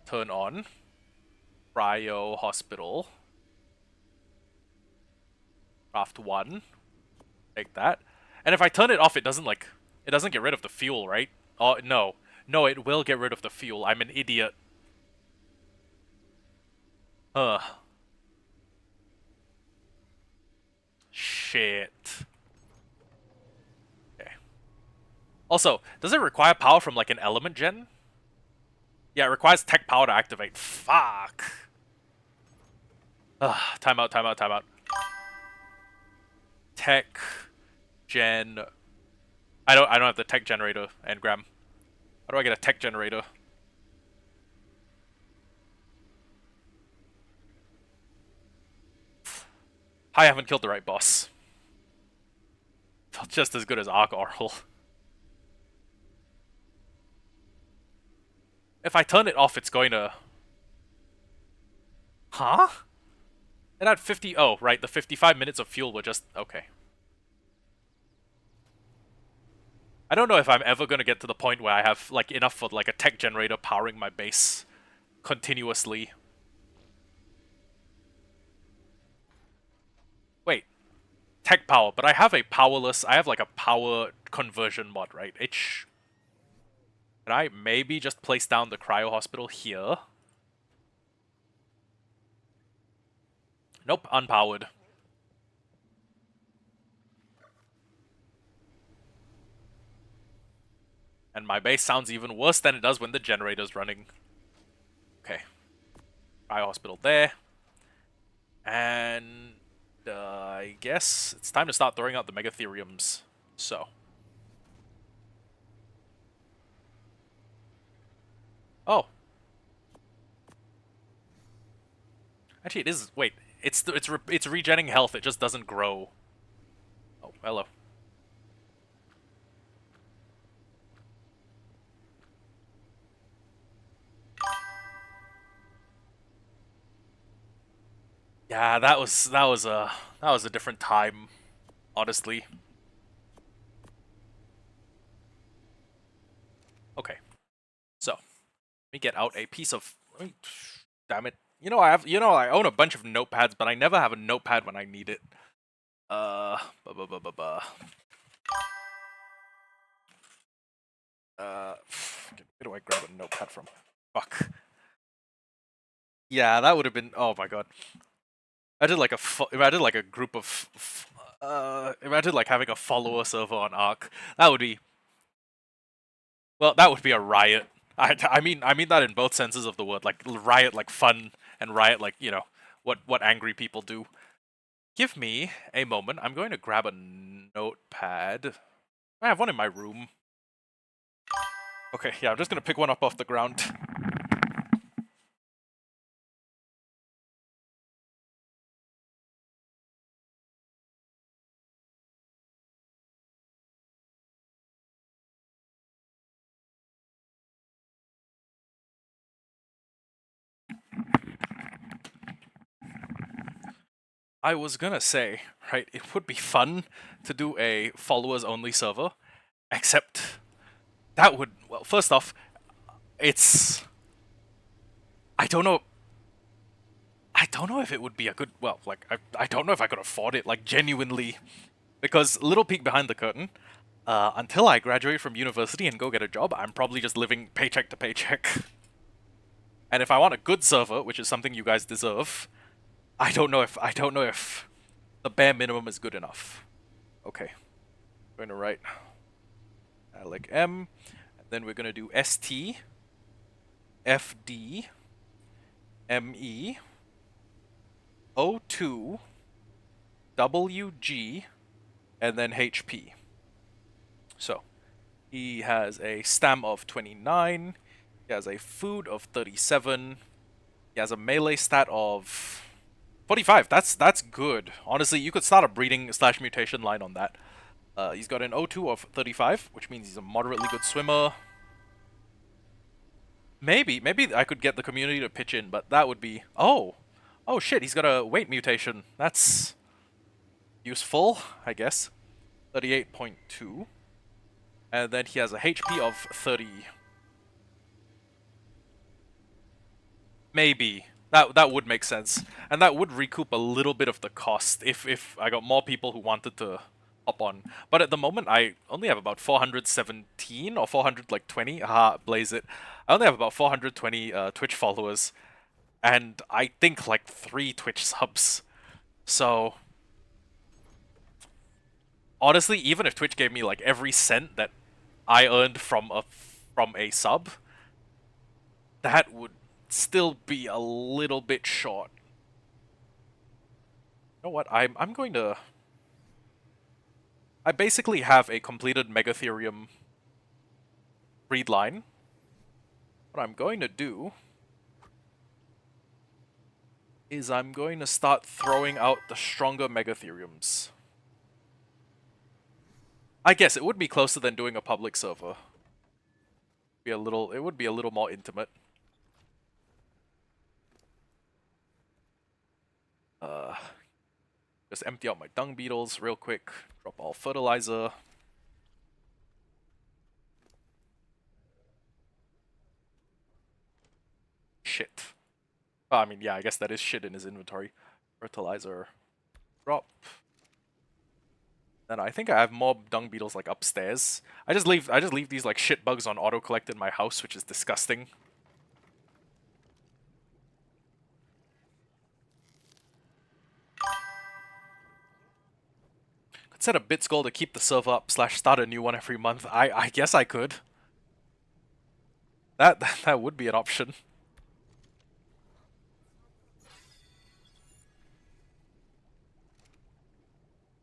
Turn on. Cryo hospital. Craft 1. Take that. And if I turn it off, it doesn't get rid of the fuel, right? Oh, no. No, it will get rid of the fuel. I'm an idiot. Huh. Shit. Okay. Also, does it require power from like an element gen? Yeah, it requires tech power to activate. Fuck. Timeout, timeout, timeout. Tech gen. I don't have the tech generator, engram. How do I get a tech generator? I haven't killed the right boss. Felt just as good as Arc Oracle. If I turn it off, it's going to... Huh? It had 50... Oh, right, the 55 minutes of fuel were just... Okay. I don't know if I'm ever going to get to the point where I have like enough for like a tech generator powering my base continuously. Wait, tech power, but I have like a power conversion mod, right? Can I maybe just place down the cryo hospital here? Nope, unpowered. And my base sounds even worse than it does when the generator's running. Okay. Cryo hospital there. And I guess it's time to start throwing out the Megatheriums. So. Oh. Actually, it is. Wait, it's regenning health. It just doesn't grow. Oh, hello. Yeah, that was a different time, honestly. Okay, so let me get out a piece of. Damn it! I own a bunch of notepads, but I never have a notepad when I need it. Where do I grab a notepad from? Fuck. Yeah, that would have been. Oh my god. Imagine like a group of. Imagine like having a follower server on Arc. That would be. Well, that would be a riot. I mean that in both senses of the word. Like riot, like fun, and riot, like what angry people do. Give me a moment. I'm going to grab a notepad. I have one in my room. Okay, yeah, I'm just gonna pick one up off the ground. I was gonna say, right, it would be fun to do a followers only server, Except that would, well, first off, it's I don't know. I don't know if it would be a good. Well, like I don't know if I could afford it. Like genuinely, because little peek behind the curtain. Until I graduate from university and go get a job, I'm probably just living paycheck to paycheck. And if I want a good server, which is something you guys deserve, I don't know if the bare minimum is good enough. Okay, I'm going to write Alec M, and then we're going to do ST FD ME O2 WG and then HP. So he has a stam of 29. He has a food of 37. He has a melee stat of 45. That's good. Honestly, you could start a breeding slash mutation line on that. He's got an O2 of 35, which means he's a moderately good swimmer. Maybe I could get the community to pitch in, but that would be... Oh shit, he's got a weight mutation. That's useful, I guess. 38.2. And then he has a HP of 30. Maybe. That would make sense. And that would recoup a little bit of the cost if I got more people who wanted to hop on. But at the moment, I only have about 417 or 420. Aha, blaze it. I only have about 420 Twitch followers. And I think like 3 Twitch subs. So... honestly, even if Twitch gave me like every cent that I earned from a sub, that would still be a little bit short. You know what? I'm going to... I basically have a completed Megatherium breed line. What I'm going to do is I'm going to start throwing out the stronger Megatheriums. I guess it would be closer than doing a public server. It would be a little more intimate. Just empty out my dung beetles real quick. Drop all fertilizer. Shit. I mean, yeah, I guess that is shit in his inventory. Fertilizer. Drop. Then I think I have more dung beetles like upstairs. I just leave these like shit bugs on auto collect in my house, which is disgusting. Could set a bits goal to keep the server up / start a new one every month. I guess I could. That would be an option.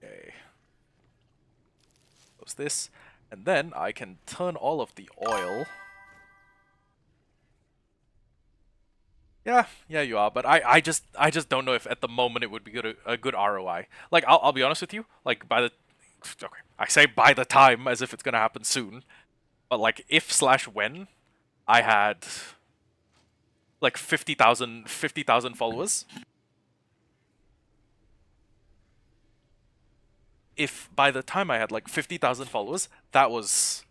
Okay. Close this. And then I can turn all of the oil. Yeah, you are, but I just don't know if at the moment it would be a good ROI. Like I'll be honest with you, like okay, I say by the time as if it's gonna happen soon, but like if / when I had like 50,000 followers, if by the time I had like 50,000 followers, that was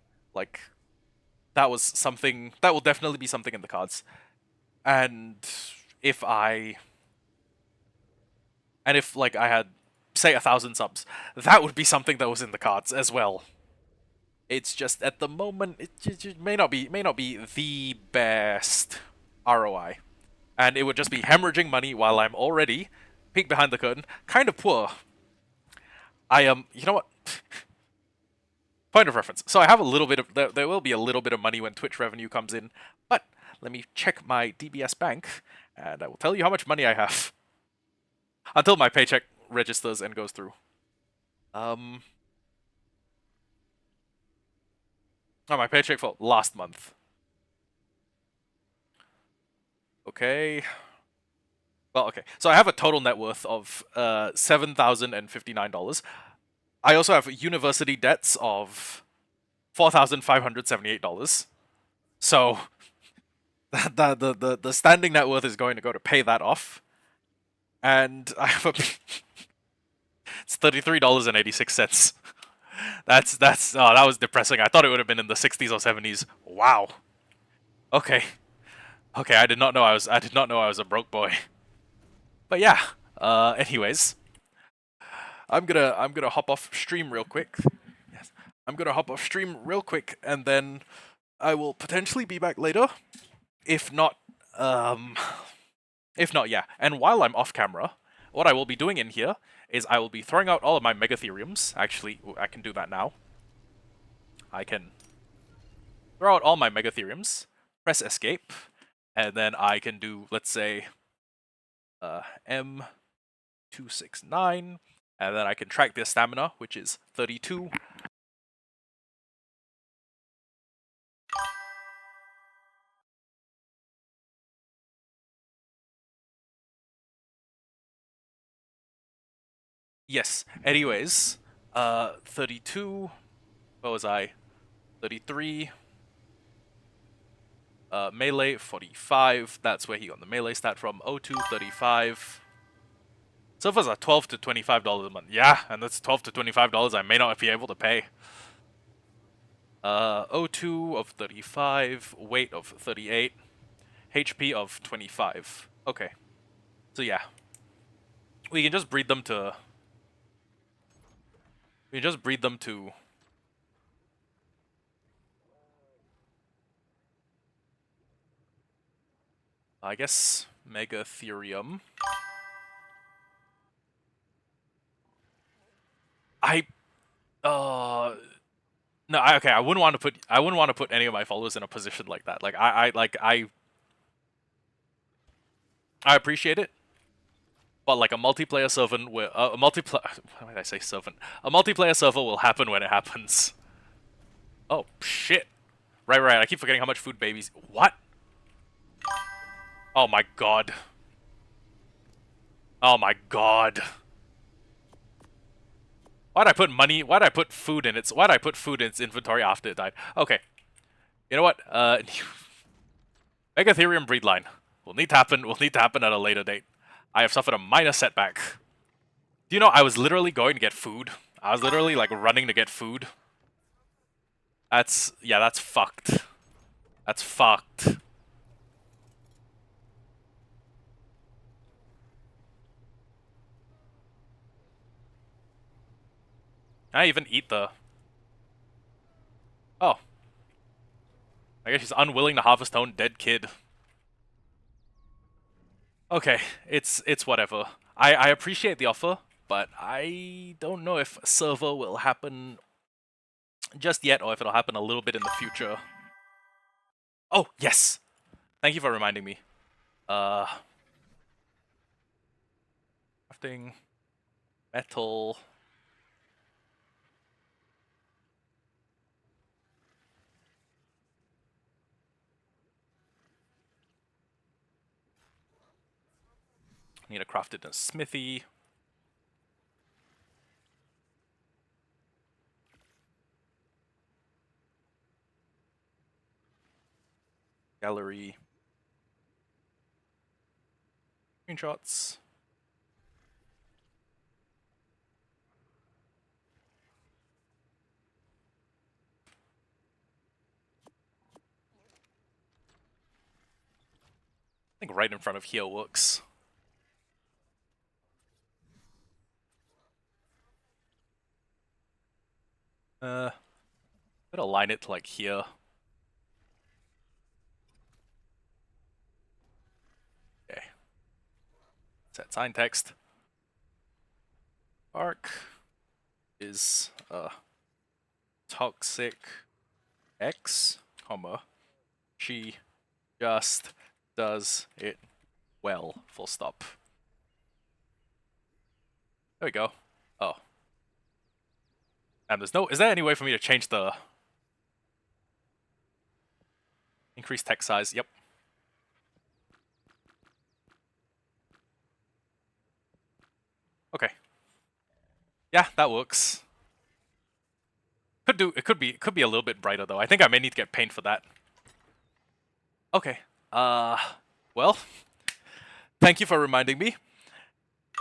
something that will definitely be something in the cards. And if like I had say 1,000 subs, that would be something that was in the cards as well. It's just at the moment it just may not be the best ROI, and it would just be hemorrhaging money while I'm already peek behind the curtain, kind of poor. I am, you know what? Point of reference. So I have a little bit of there will be a little bit of money when Twitch revenue comes in, but let me check my DBS bank, and I will tell you how much money I have until my paycheck registers and goes through. Oh, my paycheck for last month. Okay. Well, okay. So I have a total net worth of $7,059. I also have university debts of $4,578. So the standing net worth is going to go to pay that off. And I have a it's $33.86. that was depressing. I thought it would have been in the 60s or 70s. Wow. Okay. Okay, I did not know I was a broke boy. But yeah. Anyways, I'm gonna hop off stream real quick. Yes. I'm gonna hop off stream real quick and then I will potentially be back later. If not, um if not, yeah. And while I'm off camera, what I will be doing in here is I will be throwing out all of my Megatheriums. Actually, I can do that now. I can throw out all my Megatheriums, press escape, and then I can do, let's say, M269, and then I can track their stamina, which is 32. Yes, anyways, 32, what was I? 33, melee 45, that's where he got the melee stat from, O2 35. Servers are $12 to $25 a month. Yeah, and that's $12 to $25 I may not be able to pay. O2 of 35, weight of 38, HP of 25. Okay. So yeah. We can just breed them to... We can just breed them to... I guess Megatherium. I... No, okay, I wouldn't want to put any of my followers in a position like that. Like I appreciate it, but like a multiplayer servant will why did I say servant? A multiplayer server will happen when it happens. Oh shit! Right. I keep forgetting how much food babies. What? Oh my god. Oh my god. Why'd I put money? Why'd I put food in its? Why'd I put food in its inventory after it died? Okay. You know what? Megatherium breedline will need to happen. Will need to happen at a later date. I have suffered a minor setback. Do you know I was literally going to get food? I was literally like running to get food. That's fucked. That's fucked. Can I even eat the... Oh. I guess she's unwilling to harvest her own dead kid. Okay, it's whatever. I appreciate the offer, but I don't know if server will happen just yet or if it'll happen a little bit in the future. Oh, yes! Thank you for reminding me. Crafting... Metal... Need to craft it in a smithy. Gallery. Screenshots. I think right in front of here works. Better align it to like here. Okay. Set sign text. Arc is toxic X, comma, she just does it well, full stop. There we go. Oh. And there's no... Is there any way for me to change the... Increase text size? Yep. Okay. Yeah, that works. It could be a little bit brighter though. I think I may need to get paint for that. Okay. Well, thank you for reminding me.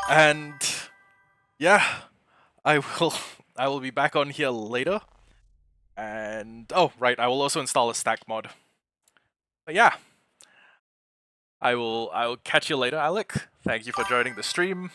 And yeah, I I will be back on here later. And oh, right, I will also install a stack mod. But yeah, I will catch you later, Alec. Thank you for joining the stream.